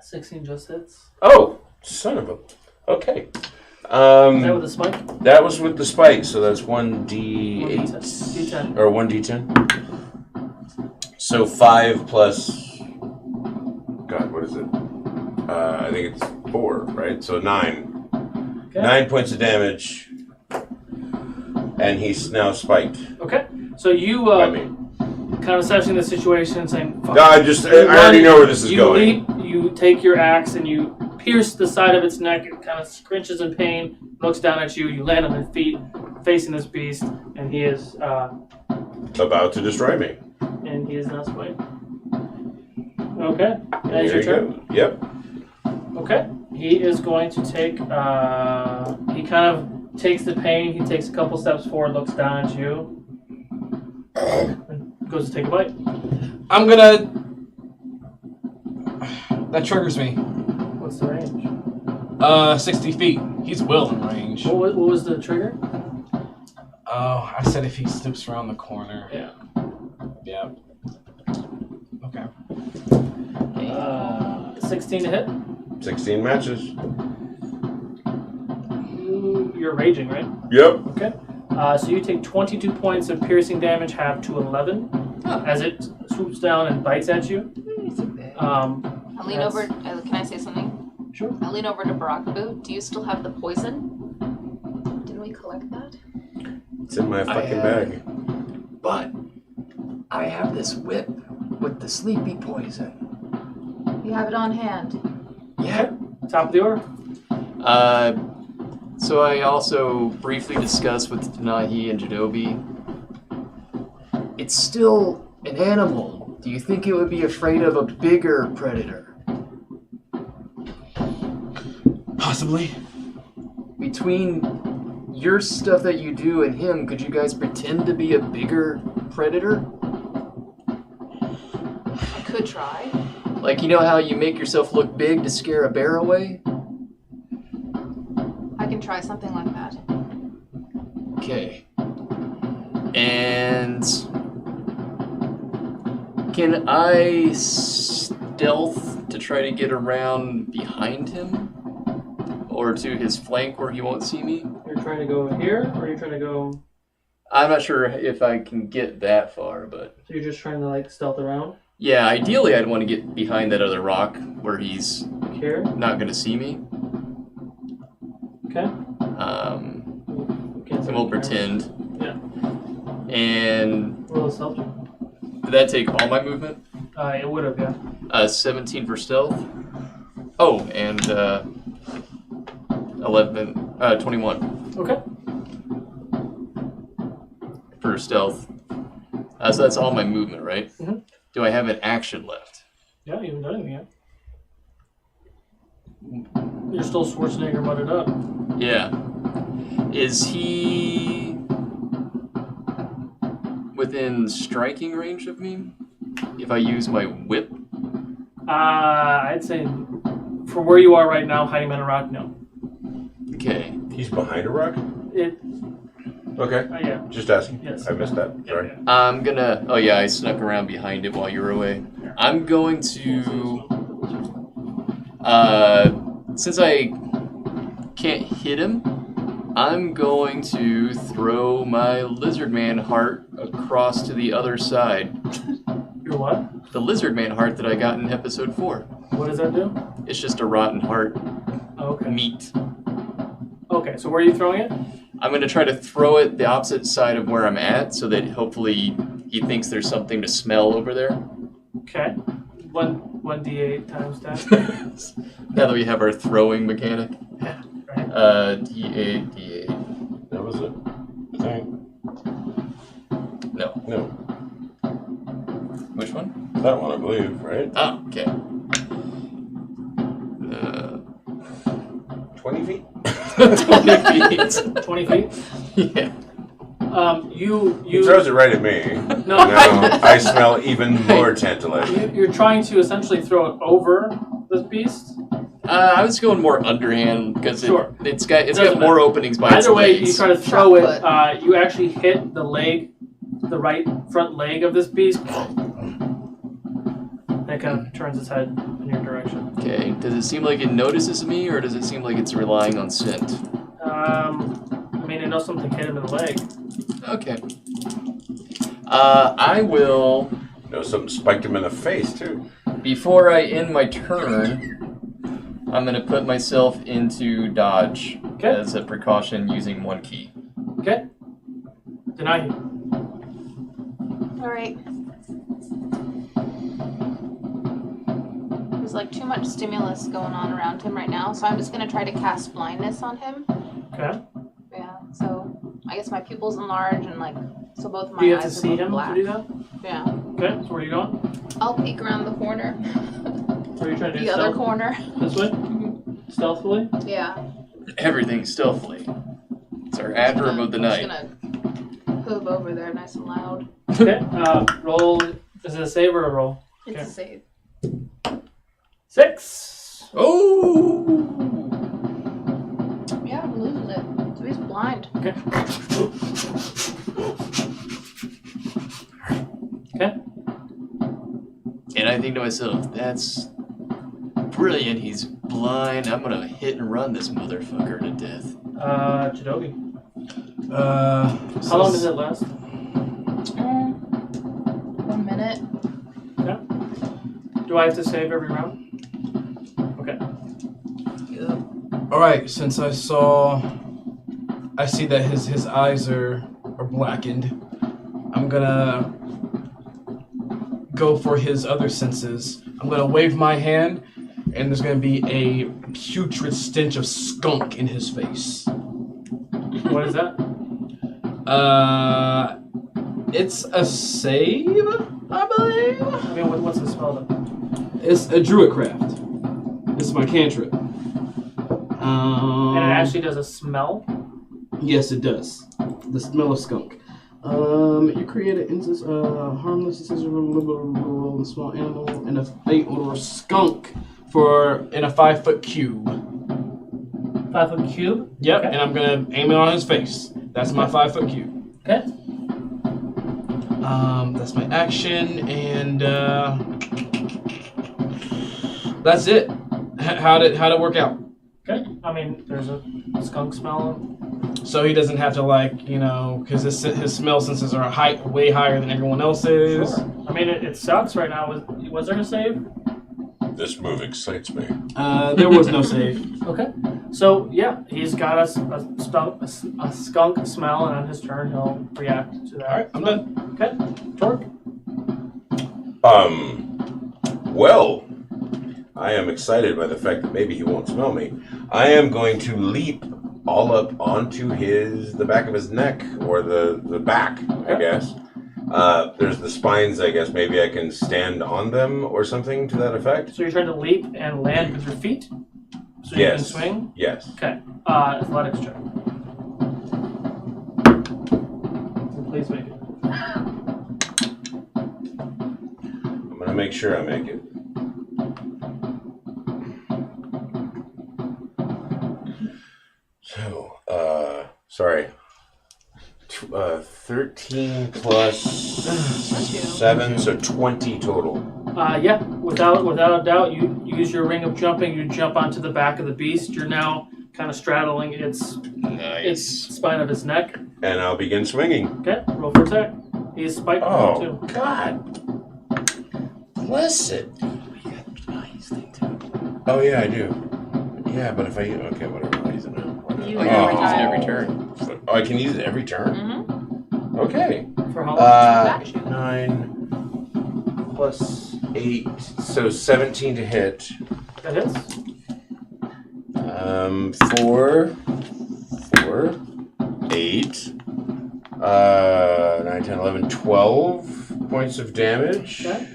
16 just hits. Oh, son of a... Okay. Is that with the spike? That was with the spike, so that's 1d8. D10. Or 1d10. So 5 plus... God, what is it? I think it's 4, right? So 9. Okay. 9 points of damage. And he's now spiked. Okay. So you kind of assessing the situation and saying... No, I already know where this is going. You take your axe and you pierce the side of its neck. It kind of scrunches in pain, looks down at you. You land on your feet, facing this beast, and he is... about to destroy me. And he is now swayed. Okay. That is There your you turn? go. Yep. Okay. He is going to take... he kind of takes the pain. He takes a couple steps forward, looks down at you, and goes to take a bite. I'm gonna... That triggers me. What's the range? 60 feet. He's well in range. What was the trigger? Oh, I said if he snoops around the corner. Yeah. Yeah. Okay. 16 to hit? 16 matches. You're raging, right? Yep. Okay. So you take 22 points of piercing damage, half to 11, as it swoops down and bites at you. I lean over. Can I say something? Sure. I lean over to Barakaboo. Do you still have the poison? Didn't we collect that? It's in my fucking bag. But I have this whip with the sleepy poison. You have it on hand. Yeah. Top of the order. So I also briefly discussed with Denahi and Jadobi. It's still an animal. Do you think it would be afraid of a bigger predator? Possibly. Between your stuff that you do and him, could you guys pretend to be a bigger predator? I could try. Like, you know how you make yourself look big to scare a bear away? I can try something like that. Okay. And can I stealth to try to get around behind him? Or to his flank where he won't see me? You're trying to go here, or you're trying to go... I'm not sure if I can get that far, but... So you're just trying to, like, stealth around? Yeah, ideally I'd want to get behind that other rock where he's Here? not going to see me. Okay. And we'll pretend. Yeah. And... Roll a stealth check. Did that take all my movement? It would have, yeah. 17 for stealth. Oh, and 21. Okay. For stealth. So that's all my movement, right? Mm-hmm. Do I have an action left? Yeah, you haven't done anything yet. You're still Schwarzenegger mudded up. Yeah. Is he within striking range of me? If I use my whip? I'd say from where you are right now, hiding behind a rock, no. Okay. He's behind a rock? Okay. Yeah. Just asking. Yes. I missed that. Sorry. I'm gonna... Oh yeah, I snuck around behind it while you were away. I'm going to... since I can't hit him, I'm going to throw my lizard man heart across to the other side. Your what? The lizard man heart that I got in episode 4. What does that do? It's just a rotten heart. Okay. Meat. Okay, so where are you throwing it? I'm going to try to throw it the opposite side of where I'm at so that hopefully he thinks there's something to smell over there. Okay. 1d8 times that. Now that we have our throwing mechanic. Yeah, right. D8. That was it. I think. No. No. Which one? That one, I believe, right? Oh, okay. 20 feet? 20 feet. 20 feet? Yeah. You He throws it right at me. No. Now I smell even more tantalizing. You're trying to essentially throw it over this beast? I was going more underhand because Sure. it's got Doesn't more matter. openings by Either its way, legs. you try to throw it. You actually hit the leg, the right front leg of this beast. That kind of turns its head in your direction. Okay. Does it seem like it notices me, or does it seem like it's relying on scent? I mean, it knows something hit him in the leg. Okay. I will. No, something spiked him in the face too. Before I end my turn, I'm going to put myself into dodge as a precaution using one key. Okay. Deny you. Alright. There's like too much stimulus going on around him right now, so I'm just going to try to cast blindness on him. Okay. Yeah, so I guess my pupils enlarge and like, so both of my Do you have to eyes are see both him black. to do that? Yeah. Okay, so where are you going? I'll peek around the corner. Where are you trying to do? The other stealth? corner. This way? Stealthily? Yeah. Everything stealthily. It's our adverb of the I'm night. just gonna hoof over there nice and loud. Okay, roll. Is it a save or a roll? It's a save. 6! Oh! Yeah, he loses it. So he's blind. Okay. Okay. And I think to myself, that's brilliant. He's blind. I'm going to hit and run this motherfucker to death. Jadobi. How How long does it last? 1 minute. Okay. Do I have to save every round? Okay. All right, since I see that his eyes are blackened, I'm gonna go for his other senses. I'm gonna wave my hand, and there's gonna be a putrid stench of skunk in his face. What is that? It's a save, I believe. I mean, what's the spell then? It's a druid craft. This is my cantrip. And it actually does a smell? Yes, it does. The smell of skunk. You create an instance harmless decision from a small animal and a faint odor of skunk in a 5-foot cube. 5-foot cube? Yep, Okay. and I'm gonna aim it on his face. That's my 5-foot cube. Okay. That's my action, and that's it. How'd it work out? Okay. I mean, there's a skunk smell. So he doesn't have to because his smell senses are way higher than everyone else's. Sure. I mean, it sucks right now. Was there a save? This move excites me. There was no save. Okay. So yeah, he's got a skunk smell, and on his turn he'll react to that. All right, I'm done. Okay. Torque. Well, I am excited by the fact that maybe he won't smell me. I am going to leap all up onto the back of his neck, or the back, I guess. There's the spines, I guess. Maybe I can stand on them or something to that effect. So you're trying to leap and land with your feet? So you can swing? Yes. Okay. Athletics check. Please make it. I'm going to make sure I make it. So, sorry. 13 plus 7, so 20 total. Yeah, without a doubt, you use your ring of jumping, you jump onto the back of the beast. You're now kind of straddling its spine of its neck. And I'll begin swinging. Okay, roll for attack. He's spiked too. God. Bless it. Oh, yeah, I do. Yeah, but if I... Okay, whatever. I'll use it now. You can use it every turn. Oh, I can use it every turn? Mm-hmm. Okay. For how much? 9 plus 8, so 17 to hit. That hits. 4, 8, 9, 10, 11, 12 points of damage. Okay.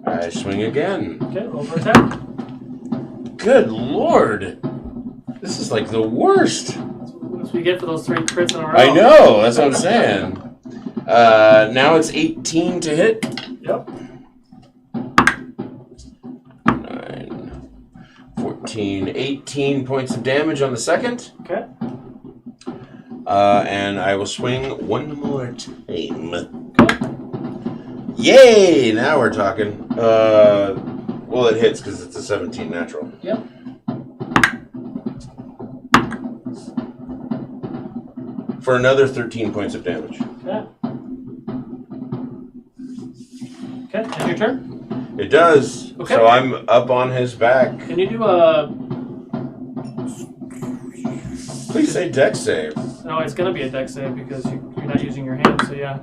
I swing again. Okay, roll for attack. Good lord! This is like the worst. That's what you get for those 3 crits in a row. I know, that's what I'm saying. Now it's 18 to hit. Yep. 9, 14, 18 points of damage on the second. Okay. And I will swing one more time. Yay! Now we're talking. Well, it hits because it's a 17 natural. Yep. For another 13 points of damage. Okay. Okay, and your turn? It does. Okay. So I'm up on his back. Can you do a... Please say dex save. No, it's going to be a dex save because you're not using your hand, so yeah.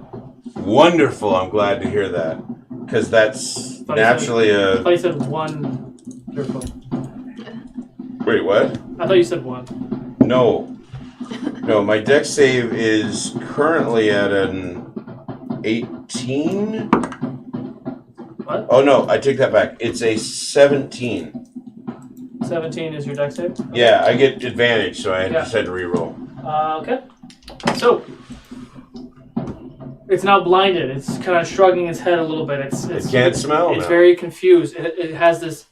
Wonderful. I'm glad to hear that. Because that's naturally I thought you said 1. Wait, what? I thought you said 1. No. No, my dex save is currently at an 18. What? Oh, no, I take that back. It's a 17. 17 is your dex save? Yeah, I get advantage, so I just had to reroll. Okay. So, it's now blinded. It's kind of shrugging its head a little bit. It can't smell It's now. very confused. It has this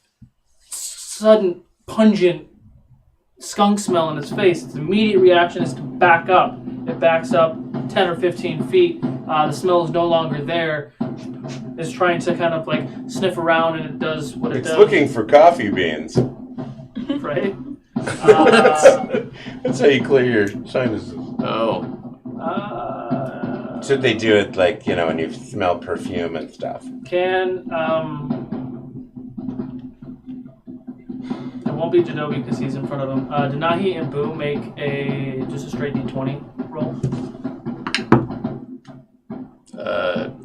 sudden, pungent skunk smell in its face. Its immediate reaction is to back up. It backs up 10 or 15 feet. The smell is no longer there. It's trying to kind of like sniff around, and it does what it does. It's looking for coffee beans. Right? That's how you clear your sinuses. Oh. Should they do it like, when you smell perfume and stuff? It won't be Janobi because he's in front of him. Denahi and Boo make just a straight D20 roll.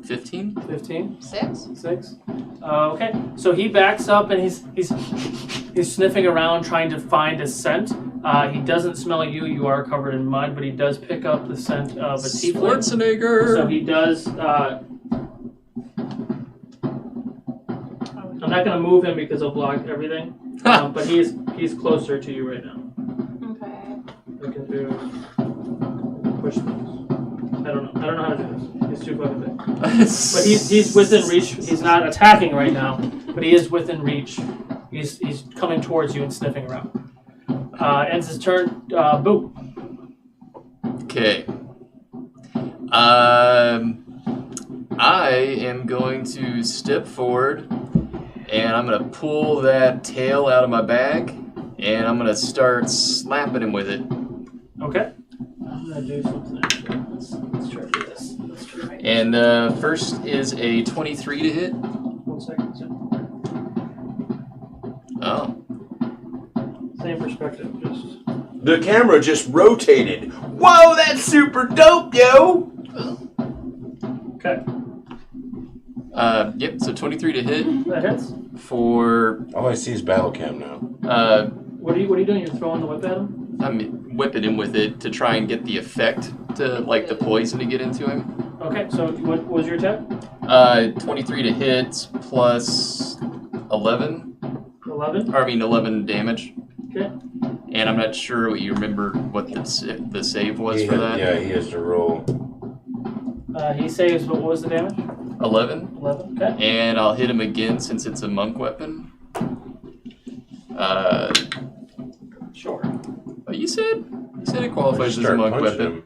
15? 15? 6? 6. Okay, so he backs up and he's sniffing around trying to find a scent. He doesn't smell you. You are covered in mud, but he does pick up the scent of a tiefling. Schwarzenegger! So he does... I'm not going to move him because he'll block everything. But he's closer to you right now. Okay. We can do push things. I don't know how to do this. He's too fucking big. But he's within reach. He's not attacking right now, but he is within reach. He's coming towards you and sniffing around. Ends his turn. Boo. Okay. I am going to step forward, and I'm going to pull that tail out of my bag, And I'm gonna start slapping him with it. Okay. I'm gonna do something. Let's try this. Let's try. And first is a 23 to hit. 1 second. Oh. Same perspective. Just. The camera just rotated. Whoa, that's super dope, yo! Okay. Yep. So 23 to hit. That hits. For. All I see is battle cam now. What are you doing? You're throwing the whip at him? I'm whipping him with it to try and get the effect to like the poison to get into him. Okay. So what was your attack? 23 to hit plus 11. 11. Or I mean 11 damage. Okay. And I'm not sure what you remember what the save was for that. Yeah, he has to roll. He saves. What was the damage? 11. 11. Okay. And I'll hit him again since it's a monk weapon. Sure. Oh, you said it qualifies as a monk weapon. Him.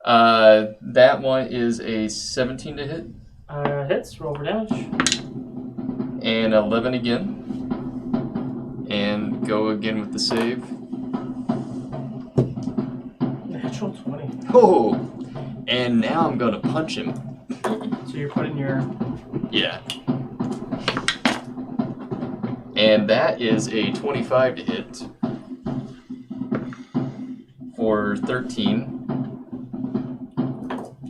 That one is a 17 to hit. Hits. Roll for damage. And 11 again. And go again with the save. Natural 20. Oh! And now I'm going to punch him. So you're putting your... Yeah. And that is a 25 to hit. For 13.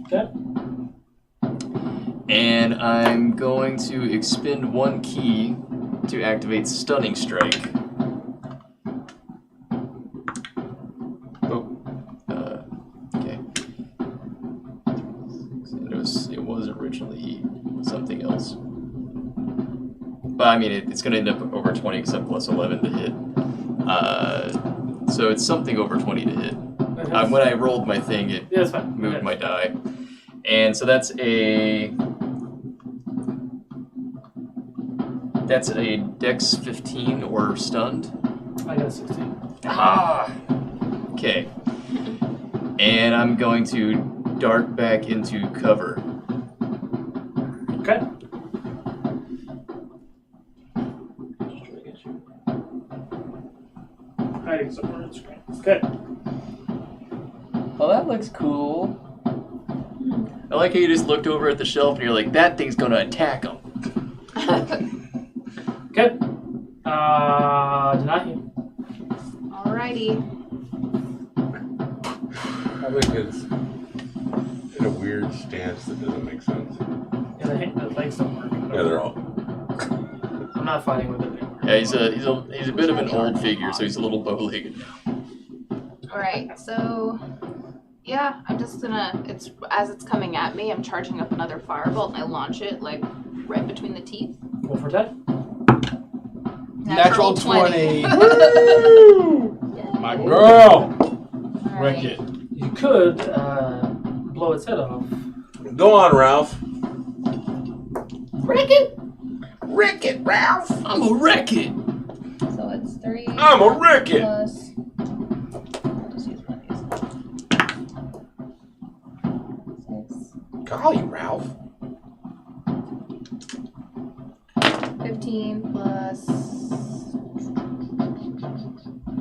Okay. And I'm going to expend 1 key to activate Stunning Strike. Oh. Okay. It was originally something else. But I mean, it's going to end up over 20 except plus 11 to hit. So it's something over 20 to hit. When I rolled my thing, it moved my die. And so that's a Dex 15 or stunned. I got a 16. Ah! Okay. And I'm going to dart back into cover. Okay. Hiding somewhere on the screen. Okay. Oh, that looks cool. I like how you just looked over at the shelf and you're like, that thing's gonna attack him. Okay. Denahi. Alrighty. I think it's in a weird stance that doesn't make sense. Yeah, the legs don't work. Yeah, they're all. I'm not fighting with it anymore. Yeah, he's a bit of an old figure, so he's a little bow-legged now. Alright, so yeah, I'm just gonna as it's coming at me, I'm charging up another firebolt and I launch it like right between the teeth. Go for attack. Natural 20. Woo! My girl. Wreck it. You could blow its head off. Go on, Ralph. Wreck it! Wreck it, Ralph. I'm a wreck it. So it's 3. I'm a wreck it. Plus. I'll just use one of these. 6. Golly, Ralph. 15 plus.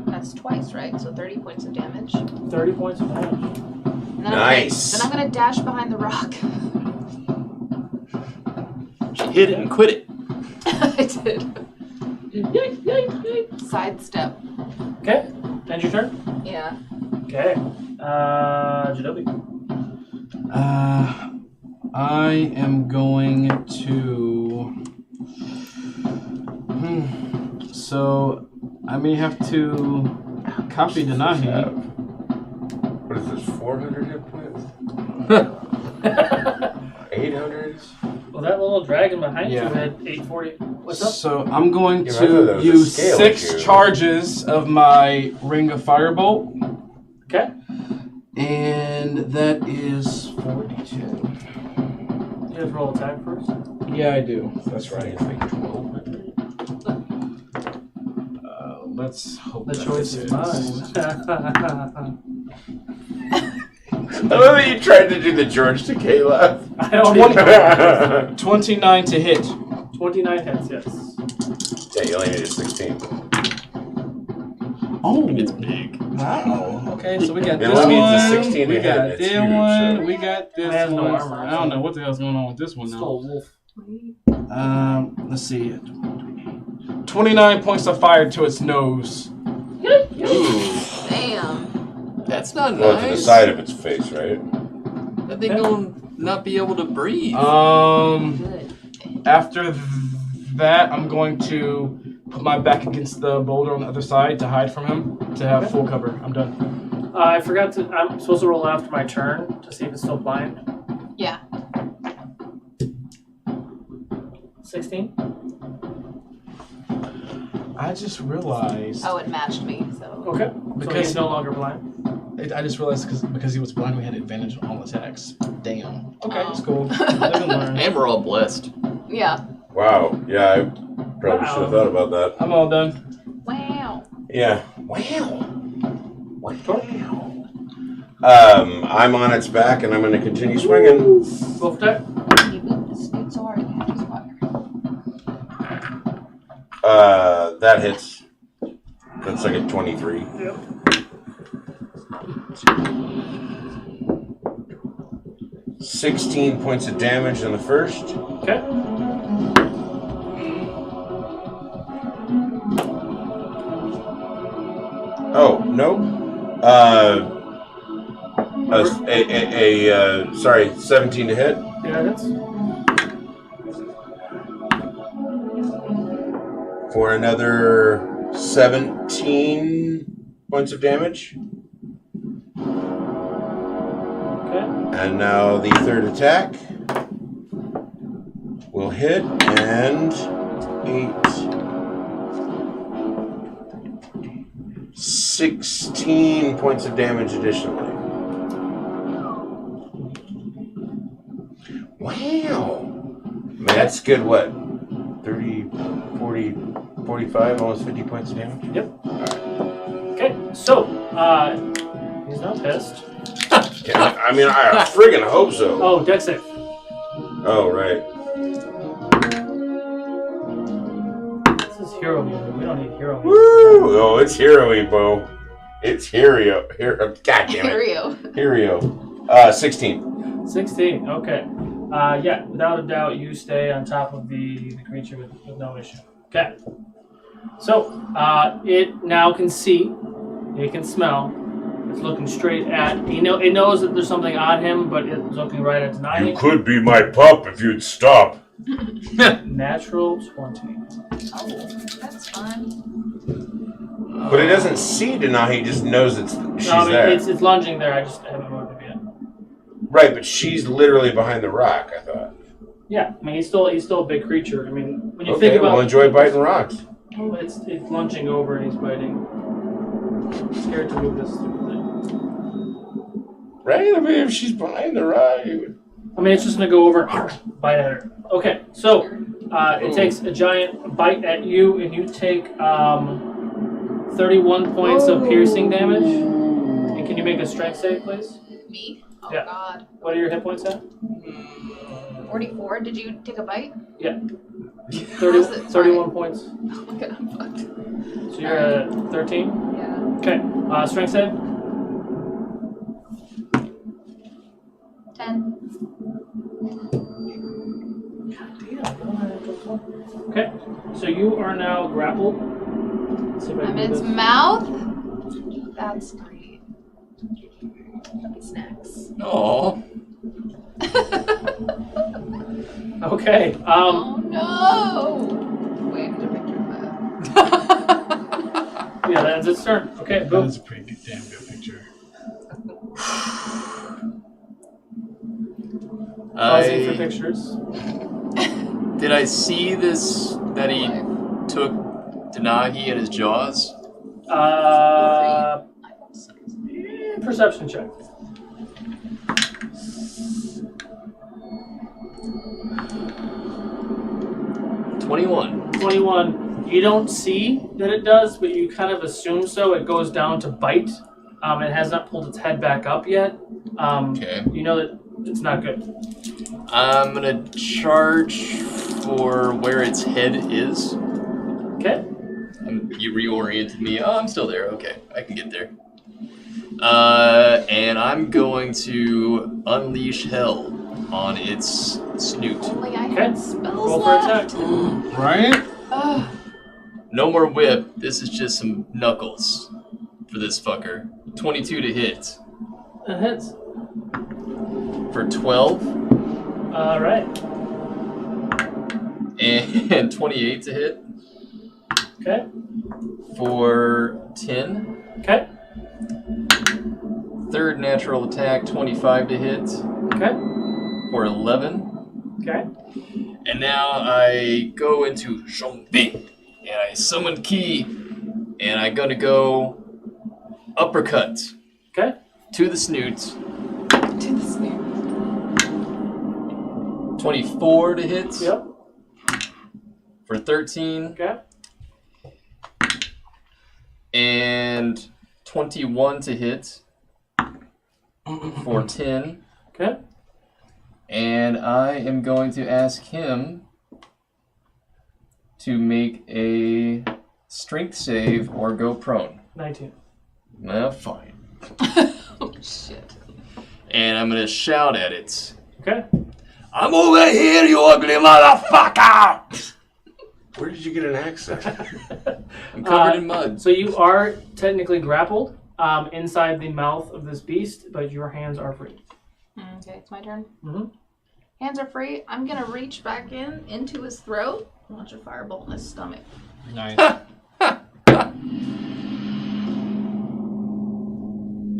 That's twice, right? So 30 points of damage. 30 points of damage. And then Nice. Then I'm gonna dash behind the rock. She hit it and quit it. I did. Sidestep. Okay. End your turn? Yeah. Okay. Jadobi. I am going to. So I may have to copy Denahi. What is this? 400 hit points? 800? Well, that little dragon behind Yeah. you had 840. What's up? So I'm going Yeah, I thought that to was a use scale 6 issue. charges of my Ring of Firebolt. Okay. And that is 42. You have to roll attack first. Yeah, I do. That's right. It's like 1200. Let's hope The that choice this is mine. I love that you tried to do the George Takei laugh. I don't know. 29 to hit. 29 hits, yes. Yeah, you only needed 16. Oh, it's big. Wow. Okay, so we got It this only one. needs a 16 we to hit. got It's this huge, one. so. We got this I have no one. armor, I don't know what the hell's going on with this one Still a now. wolf. Let's see. 29 points of fire to its nose. Ooh, Damn. that's not Well, to the nice. side of its face, right? That thing gonna not be able to breathe. After that, I'm going to put my back against the boulder on the other side to hide from him, to have full cover. I'm done. I forgot to. I'm supposed to roll after my turn to see if it's still blind. Yeah. 16. I just realized. Oh, it matched me, so. Okay. So he's no longer blind. I just realized because he was blind, we had advantage on all attacks. Damn. Okay, Oh. it's cool. Live and learn. And we're all blessed. Yeah. Wow. Yeah, I probably should have thought about that. I'm all done. Wow. Yeah. Wow. I'm on its back, and I'm going to continue swinging. Go for that. You moved the scoot so hard it catches fire. That hits. That's like a 23. Yep. $16 points of damage on the first. Okay. Oh, no. Sorry, 17 to hit. Yeah, that's. For another 17 points of damage. Okay. And now the third attack will hit, and 16 points of damage additionally. Wow. Man, that's good, what? 30, 40, 45, almost 50 points of damage? Yep. Okay, so, he's not pissed. Yeah, I mean, I friggin' hope so. Oh, dex save. Oh, right. This is hero music. We don't need hero music. Woo! Oh, it's hero-y, Bo. It's hero. God damn it. Hero. 16. 16, okay. Yeah, without a doubt, you stay on top of the creature with no issue. Okay. So, it now can see, it can smell. It's looking straight at, it knows that there's something on him, but it's looking right at Denahi. You could be my pup if you'd stop. Natural 20. Oh, that's fun. But it doesn't see Denahi, he just knows she's there. It's lunging there, I just haven't moved it yet. Right, but she's literally behind the rock, I thought. Yeah, I mean, he's still a big creature. I mean, when you Okay, think about well, enjoy biting rocks. It's lunging over and he's biting. I'm scared to move this stupid thing. Right? I mean, if she's behind the rock, it would... I mean, it's just going to go over and bite at her. Okay, so it takes a giant bite at you, and you take 31 points of piercing damage. And can you make a strength save, please? Me? Oh, Yeah. God. What are your hit points at? 44. Did you take a bite? Yeah. How's it? 31 points. Okay, I'm fucked. So you're at 13? Yeah. Okay, strength save? 10. Okay, so you are now grappled. Let's see if I can I'm do in its this. mouth. That's great. Snacks. Aw. Okay. Oh no! Wait, I need a picture of that. Yeah, that's its turn. Okay, boom. That's a pretty damn good picture. Pausing for pictures. Did I see this, that he took Denahi in his jaws? Perception check. $21. 21. You don't see that it does, but you kind of assume so. It goes down to bite. It has not pulled its head back up yet. Okay. You know that it's not good. I'm gonna charge for where its head is. Okay. You reoriented me. Oh, I'm still there. Okay, I can get there. And I'm going to unleash hell on its snoot. Only I Okay. had spells Roll for left. attack. Right? No more whip. This is just some knuckles for this fucker. 22 to hit. That hits. For 12. Alright. And 28 to hit. Okay. For 10. Okay. Third natural attack, 25 to hit. Okay. For 11. Okay. And now I go into Zhongbi. And I summon Ki. And I'm gonna go uppercut. Okay. To the snoot. To the snoot. 24 to hit. Yep. For 13. Okay. And 21 to hit. For 10. Okay. And I am going to ask him to make a strength save or go prone. 19. Well, fine. Oh, shit. And I'm going to shout at it. Okay. I'm over here, you ugly motherfucker! Where did you get an accent? I'm covered in mud. So you are technically grappled inside the mouth of this beast, but your hands are free. Okay, it's my turn. Mm-hmm. Hands are free. I'm gonna reach back into his throat. Launch a firebolt in his stomach. Nice.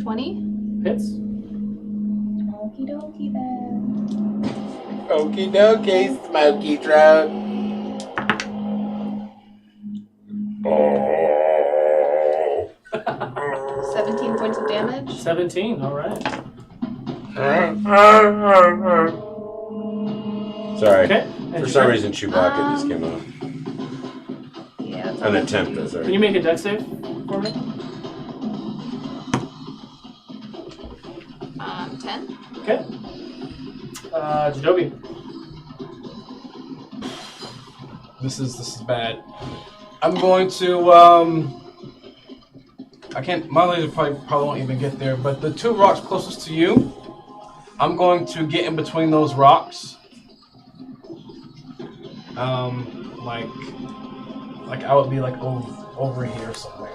20. Hits. Okie dokie then. Okie dokie, smoky throat. Oh. 17 points of damage. 17, alright. Sorry. Okay. For some reason, Chewbacca just came out. Yeah. An attempt, though, sorry. Can you make a dex save for me? 10. Okay. Jadobi. This is bad. I'm going to I can't. My laser probably won't even get there. But the two rocks closest to you, I'm going to get in between those rocks. Like I would be like over here somewhere.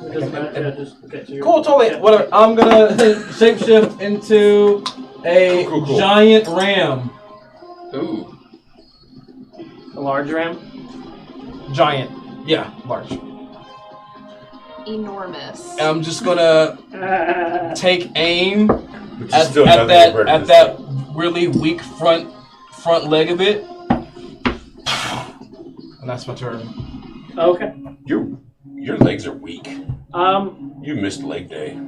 It doesn't matter. Yeah, just, okay, so Cool, totally. yeah. Whatever. I'm gonna shapeshift into a Cool. giant ram. Ooh. A large ram. Giant. Yeah, large. Enormous. And I'm just gonna take aim Which is at still nothing compared to this that thing. really weak front leg of it, and that's my turn. Okay. Your legs are weak. You missed leg day.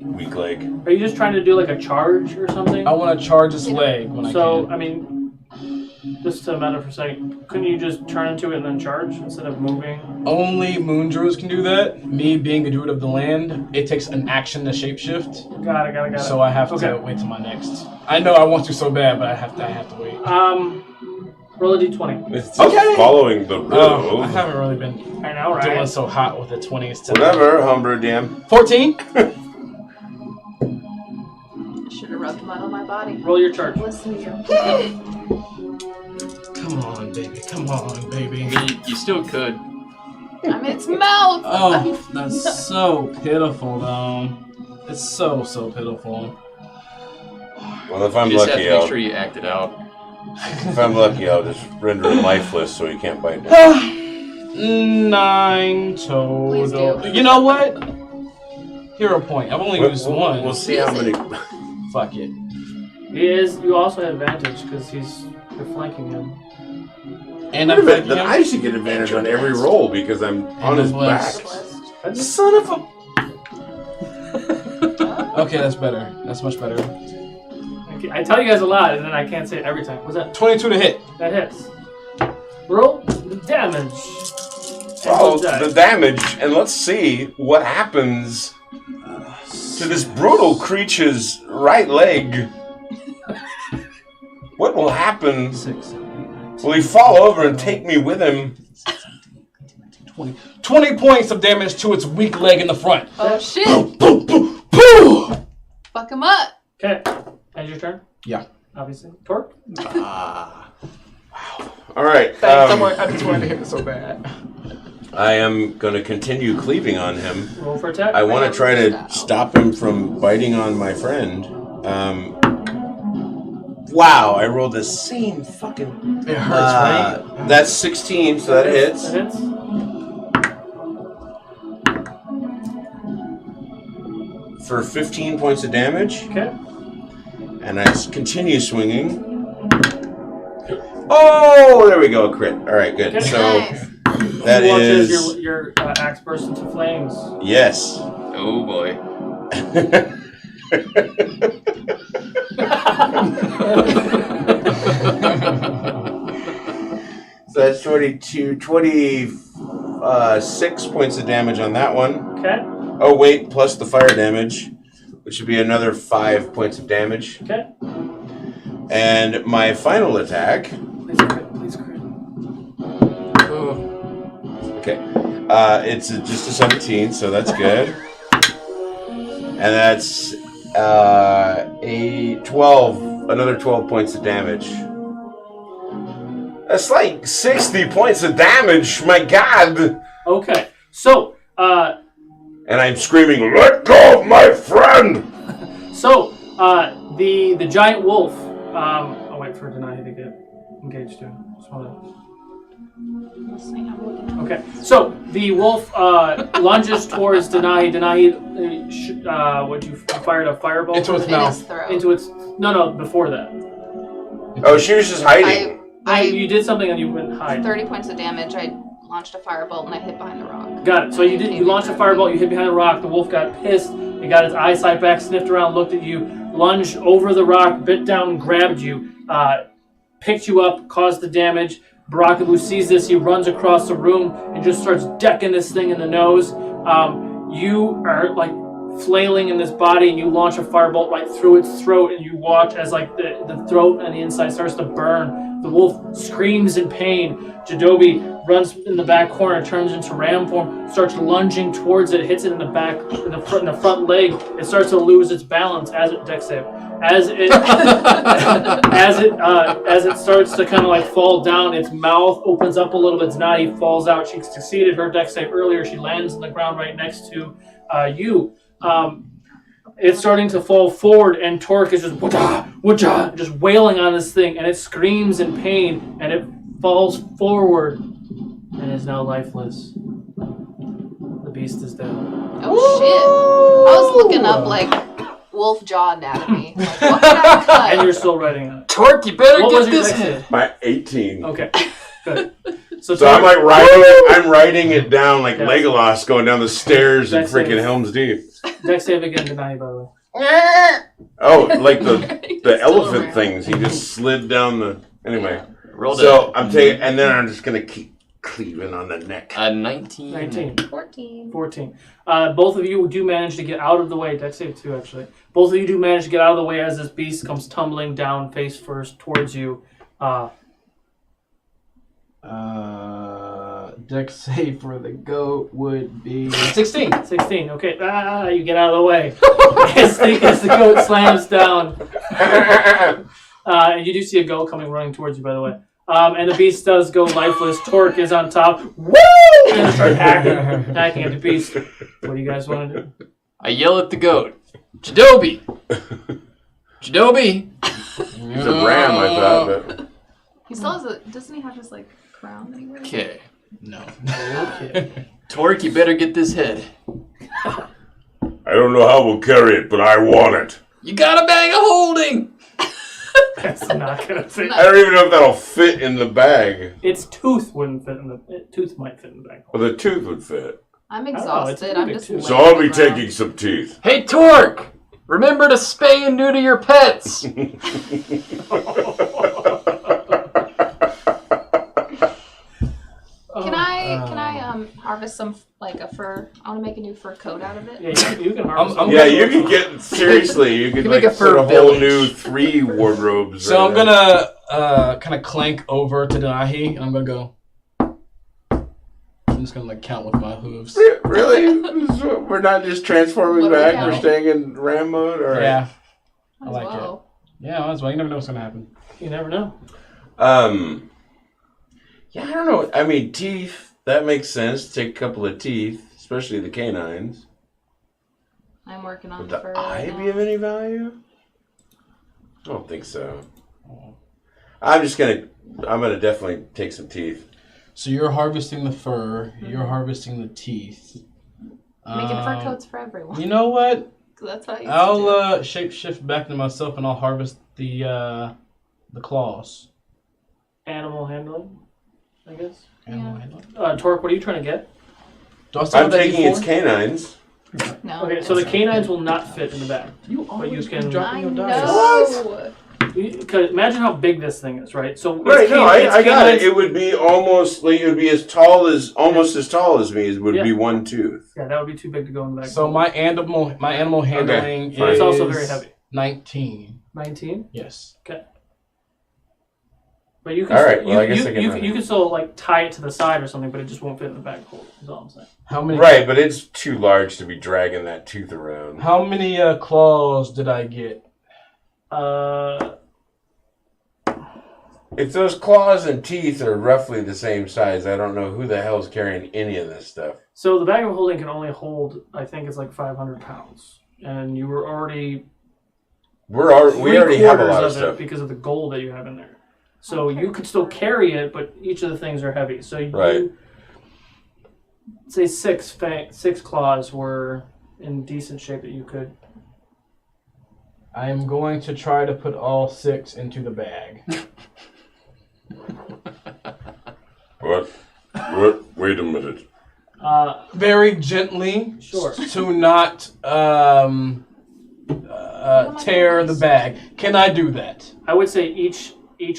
Weak leg. Are you just trying to do like a charge or something? I want to charge his leg when I So, can. I mean, just to matter for a second, couldn't you just turn into it and then charge instead of moving? Only moon druids can do that. Me being a druid of the land, it takes an action to shapeshift. Got it. So I have to wait till my next. I know I want to so bad, but I have to wait. Roll a d20. It's just following the Oh, rule. I haven't really been I know, right? doing so hot with the 20s today. Whatever, Humber damn. 14. Should have rubbed mud on my body. Roll your charge. Listen to you. Come on, baby. Come on, baby. I mean, you still could. I'm its mouth. Oh, that's so pitiful, though. It's so pitiful. Well, if I'm You just have lucky, to make I'll, sure you act it out. if I'm lucky, I'll just render him lifeless so he can't bite me. 9 Please total. do. You know what? Hero point. I've only used one. We'll see how many. Fuck it. You also have advantage because you're flanking him. And Wait a I'm minute, flanking then him. I should get advantage on every roll because I'm on his back. Son of a. Okay, that's better. That's much better. I tell you guys a lot, and then I can't say it every time. What's that? 22 to hit. That hits. Roll the damage. Oh, the damage, and let's see what happens to this brutal creature's right leg. What will happen? Will he fall over and take me with him? 20 points of damage to its weak leg in the front. Oh shit! Fuck him up. Okay. End your turn. Yeah. Obviously. Torque. Wow. All right. I just wanted to hit it so bad. I am going to continue cleaving on him. Roll for attack. I want to try to stop him from biting on my friend. Wow, I rolled the same fucking... It hurts, right? That's 16, so that hits. That hits. For 15 points of damage. Okay. And I continue swinging. Oh, there we go, crit. All right, good. Okay. So Nice. that you watch is... as your axe bursts into flames. Yes. Oh boy. So that's 26 points of damage on that one. Okay. Oh, wait, plus the fire damage, which would be another 5 points of damage. Okay. And my final attack. Please crit. Please crit. Okay. It's just a 17, so that's good. And that's another 12 points of damage. That's like 60 points of damage, my god! Okay. So, And I'm screaming, let go of my friend! So, the giant wolf. I'll wait for Denai to get engaged too. Just wanna... Okay. So the wolf lunges towards Denai. Denai, what you fired a fireball into its mouth. Into its before that. Oh, she was just hiding. You did something and you went hide. 30 points of damage. I launched a firebolt and I hit behind the rock. Got it. So you launched a firebolt, you hit behind the rock, the wolf got pissed, it got its eyesight back, sniffed around, looked at you, lunged over the rock, bit down, grabbed you, picked you up, caused the damage. Barakabu sees this, he runs across the room and just starts decking this thing in the nose. You are like flailing in this body and you launch a firebolt right through its throat and you watch as like the throat and the inside starts to burn. The wolf screams in pain. Jadobi runs in the back corner, turns into ram form, starts lunging towards it, hits it in the back, in the front leg. It starts to lose its balance as it deck save. As it starts to kind of like fall down, its mouth opens up a little bit. Denai falls out. She succeeded her deck save earlier. She lands on the ground right next to you. It's starting to fall forward, and Torque is just wajah, just wailing on this thing, and it screams in pain, and it falls forward, and is now lifeless. The beast is dead. Oh shit! I was looking up like wolf jaw anatomy. Like, what can I cut? And you're still writing on it. Torque, you better What get was your this dex hit. save? My 18. Okay, good. So Torque, I'm like I'm writing it down like Yes. Legolas going down the stairs in Dex freaking save. Helm's Deep. dex save again, Denai, by the way. Oh, like the elephant things. He just slid down the... Anyway. Rolled So I'm taking... And then I'm just going to keep cleaving on the neck. 19. 14. Both of you do manage to get out of the way. Dex save 2, actually. Both of you do manage to get out of the way as this beast comes tumbling down face first towards you. Dex save for the goat would be 16. 16. Okay. You get out of the way as the goat slams down. And you do see a goat coming running towards you, by the way. And the beast does go lifeless. Torque is on top. Woo! And start hacking at the beast. What do you guys want to do? I yell at the goat. Jadobi! Jadobi! He's a ram, I thought, but... He still has doesn't he have his like crown anywhere? Okay. No. Okay. Torque, you better get this head. I don't know how we'll carry it, but I want it. You got a bag of holding! That's not gonna fit. I don't even know if that'll fit in the bag. Its tooth wouldn't fit in the. Tooth might fit in the bag. Well, the tooth would fit. I'm it's exhausted. a I'm big just. tooth. So I'll be taking some teeth. Hey, Torque! Remember to spay and neuter your pets! Can I harvest some like a fur? I want to make a new fur coat out of it. Yeah, you can harvest. You can get seriously. You could like put a whole new 3 wardrobes. So I'm gonna kind of clank over to Denahi, and I'm gonna go. I'm just gonna like count with my hooves. Really? We're not just transforming back. We're staying in ram mode. Or yeah, I like it. Yeah, might as well. You never know what's gonna happen. You never know. Yeah, I don't know. I mean, teeth. That makes sense. Take a couple of teeth, especially the canines. I'm working on Would the fur. eye right be now. of any value? I don't think so. I'm gonna definitely take some teeth. So you're harvesting the fur. You're harvesting the teeth. Making fur coats for everyone. You know what? 'Cause that's how I used I'll to do. shapeshift back into myself, and I'll harvest the claws. Animal handling, I guess. Animal handling. Torque, what are you trying to get? I'm taking its canines. No. Okay, so the canines will not fit in the bag. But you can. dropping your dice. What? Because imagine how big this thing is, right? So Right, no, I got it. canines- It would be almost like it would be almost as tall as me. It would be one tooth. Yeah, that would be too big to go in the bag. So my animal handling But is it's also very heavy. 19. 19. Yes. Okay. But you can. All right, Still, well, I guess I can you run can still like tie it to the side or something, but it just won't fit in the bag hole. Is all I'm saying. How many? Right, but it's too large to be dragging that tooth around. How many claws did I get? If those claws and teeth are roughly the same size, I don't know who the hell's carrying any of this stuff. So the bag of holding can only hold, I think it's like 500 pounds, and you were already. We already have a lot of stuff because of the gold that you have in there. So you could still carry it, but each of the things are heavy. So you say six claws were in decent shape that you could. I am going to try to put all 6 into the bag. What? Wait a minute. Very gently, sure, to not tear the bag. Can I do that? I would say each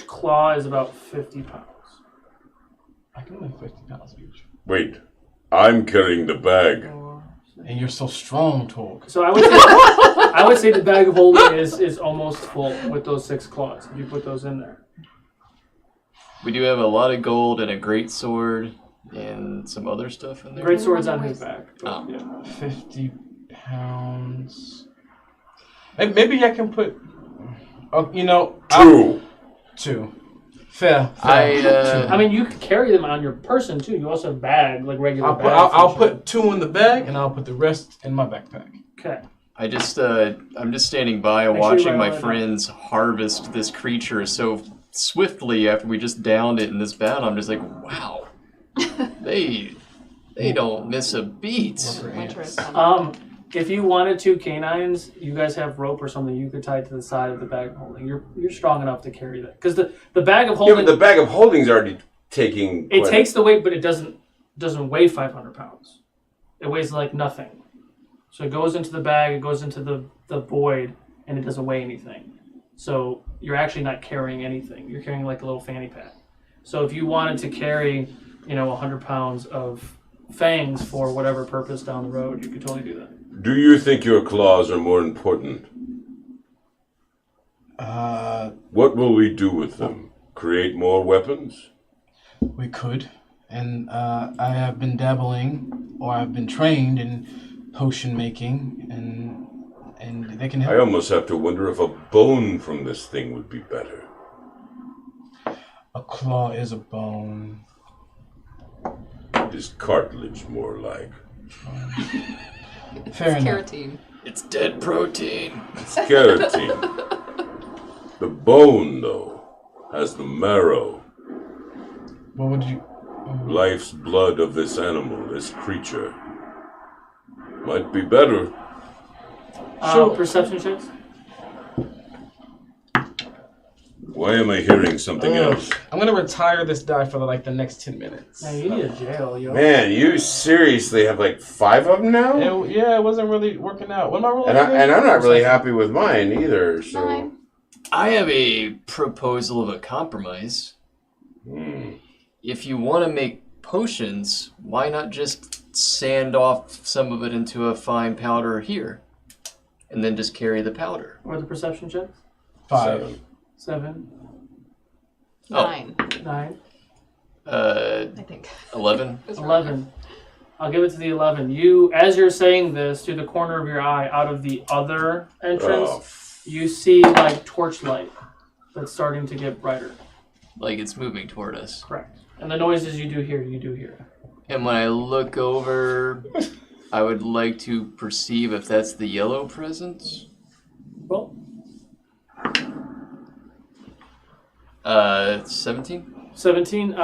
claw is about 50 pounds. I can lift 50 pounds each. Wait, I'm carrying the bag. And you're so strong, Torque. So I would say the bag of holding is almost full with those 6 claws. If you put those in there. We do have a lot of gold and a great sword and some other stuff in there. Great sword's on his back. Oh. Yeah. 50 pounds. Maybe I can put. Oh, you know. 2. Fair. I mean, you could carry them on your person too. You also have bag, like regular bags. I'll put 2 in the bag, and I'll put the rest in my backpack. Okay. I'm just standing by and Make sure you watching write my all that friends harvest this creature so swiftly after we just downed it in this battle. I'm just like, wow, they don't miss a beat. If you wanted 2 canines, you guys have rope or something you could tie to the side of the bag of holding. You're strong enough to carry that because the bag of holding. Yeah, but the bag of holding's already taking. It takes the weight, but it doesn't weigh 500 pounds. It weighs like nothing. So it goes into the bag, it goes into the void, and it doesn't weigh anything. So you're actually not carrying anything. You're carrying like a little fanny pack. So if you wanted to carry, 100 pounds of fangs for whatever purpose down the road, you could totally do that. Do you think your claws are more important? What will we do with them? Create more weapons? We could. And I have been dabbling, or I've been trained in potion making, and they can help. I almost have to wonder if a bone from this thing would be better. A claw is a bone. Is cartilage more like? Fair enough. Keratin. It's dead protein. It's keratin. The bone, though, has the marrow. What would you... Life's blood of this animal, this creature. Might be better. Perception checks? Why am I hearing something else? I'm going to retire this die for the next 10 minutes. Man, you need a jail, yo. Man, you seriously have 5 of them now? It wasn't really working out. What am I rolling? And I'm not really happy with mine either, so... 9. I have a proposal of a compromise. If you want to make potions, why not just sand off some of it into a fine powder here? And then just carry the powder. Or the perception check? 5. 7. 9. 9. I think. 11. 11. I'll give it to the 11. You, as you're saying this, through the corner of your eye, out of the other entrance, you see like torchlight that's starting to get brighter. Like it's moving toward us. Correct. And the noises you do hear. And when I look over, I would like to perceive if that's the yellow presence. Well. 17? 17.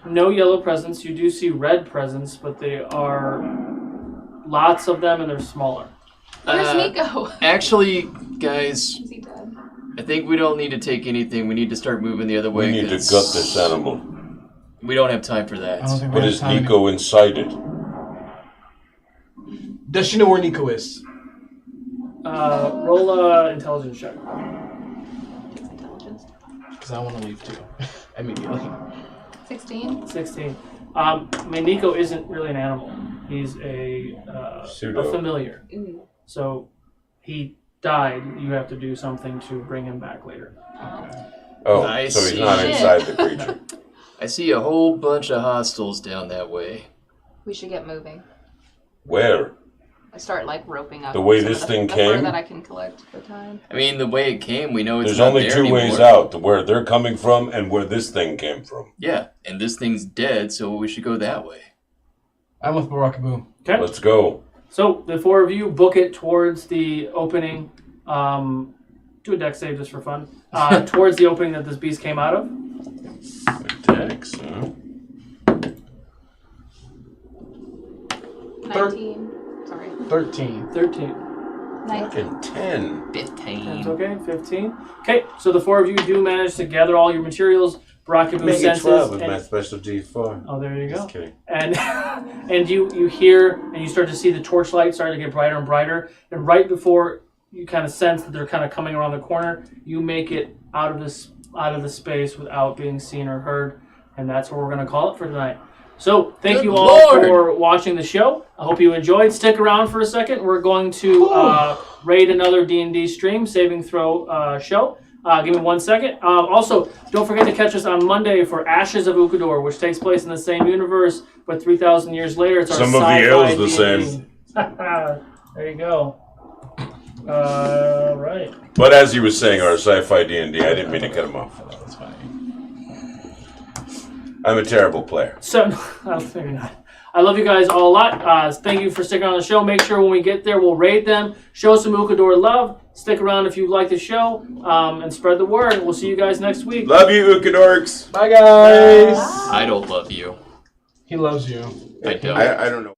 No yellow presents. You do see red presents, but they are lots of them and they're smaller. Where's Nico? Actually, guys, Is he dead? I think we don't need to take anything. We need to start moving the other way. We need to gut this animal. We don't have time for that. But is Nico inside it? Does she know where Nico is? Roll a intelligence check. Because I want to leave too. Immediately. 16. 16. Nico isn't really an animal. He's a familiar. Ooh. So he died. You have to do something to bring him back later. Oh, I so he's see. not inside the creature. I see a whole bunch of hostiles down that way. We should get moving. Where? I start like roping up. The way some this of thing the fur came? that I can collect for time. I mean, the way it came, we know it's There's not only there two anymore. ways out, to where they're coming from and where this thing came from. Yeah, and this thing's dead, so we should go that way. I'm with Barakaboo. Okay. Let's go. So the four of you book it towards the opening. Do a dex save just for fun. Towards the opening that this beast came out of. Dex, huh? 19. Sorry. 13. 13. fucking 10. 15. That's okay. 15. Okay, so the four of you do manage to gather all your materials. Barakaboo Make it senses. 12 with and- my special D4. Oh, there you go. Just kidding. And and you hear and you start to see the torchlight starting to get brighter and brighter. And right before you kind of sense that they're kind of coming around the corner, you make it out of the space without being seen or heard. And that's what we're going to call it for tonight. So thank Good you all Lord. for watching the show. I hope you enjoyed. Stick around for a second. We're going to raid another D&D stream, saving throw show. Give me 1 second. Also, don't forget to catch us on Monday for Ashes of Ukodor, which takes place in the same universe, but 3,000 years later. It's our Some of the sci-fi L's the D&D. same. There you go. Right. But as he was saying, our sci-fi D&D, I didn't mean to cut him off. That's funny. I'm a terrible player. So, maybe not. I love you guys all a lot. Thank you for sticking on the show. Make sure when we get there, we'll raid them. Show some Ukodor love. Stick around if you like the show. And spread the word. We'll see you guys next week. Love you, Ukodorks. Bye, guys. I don't love you. He loves you. I don't. I don't know.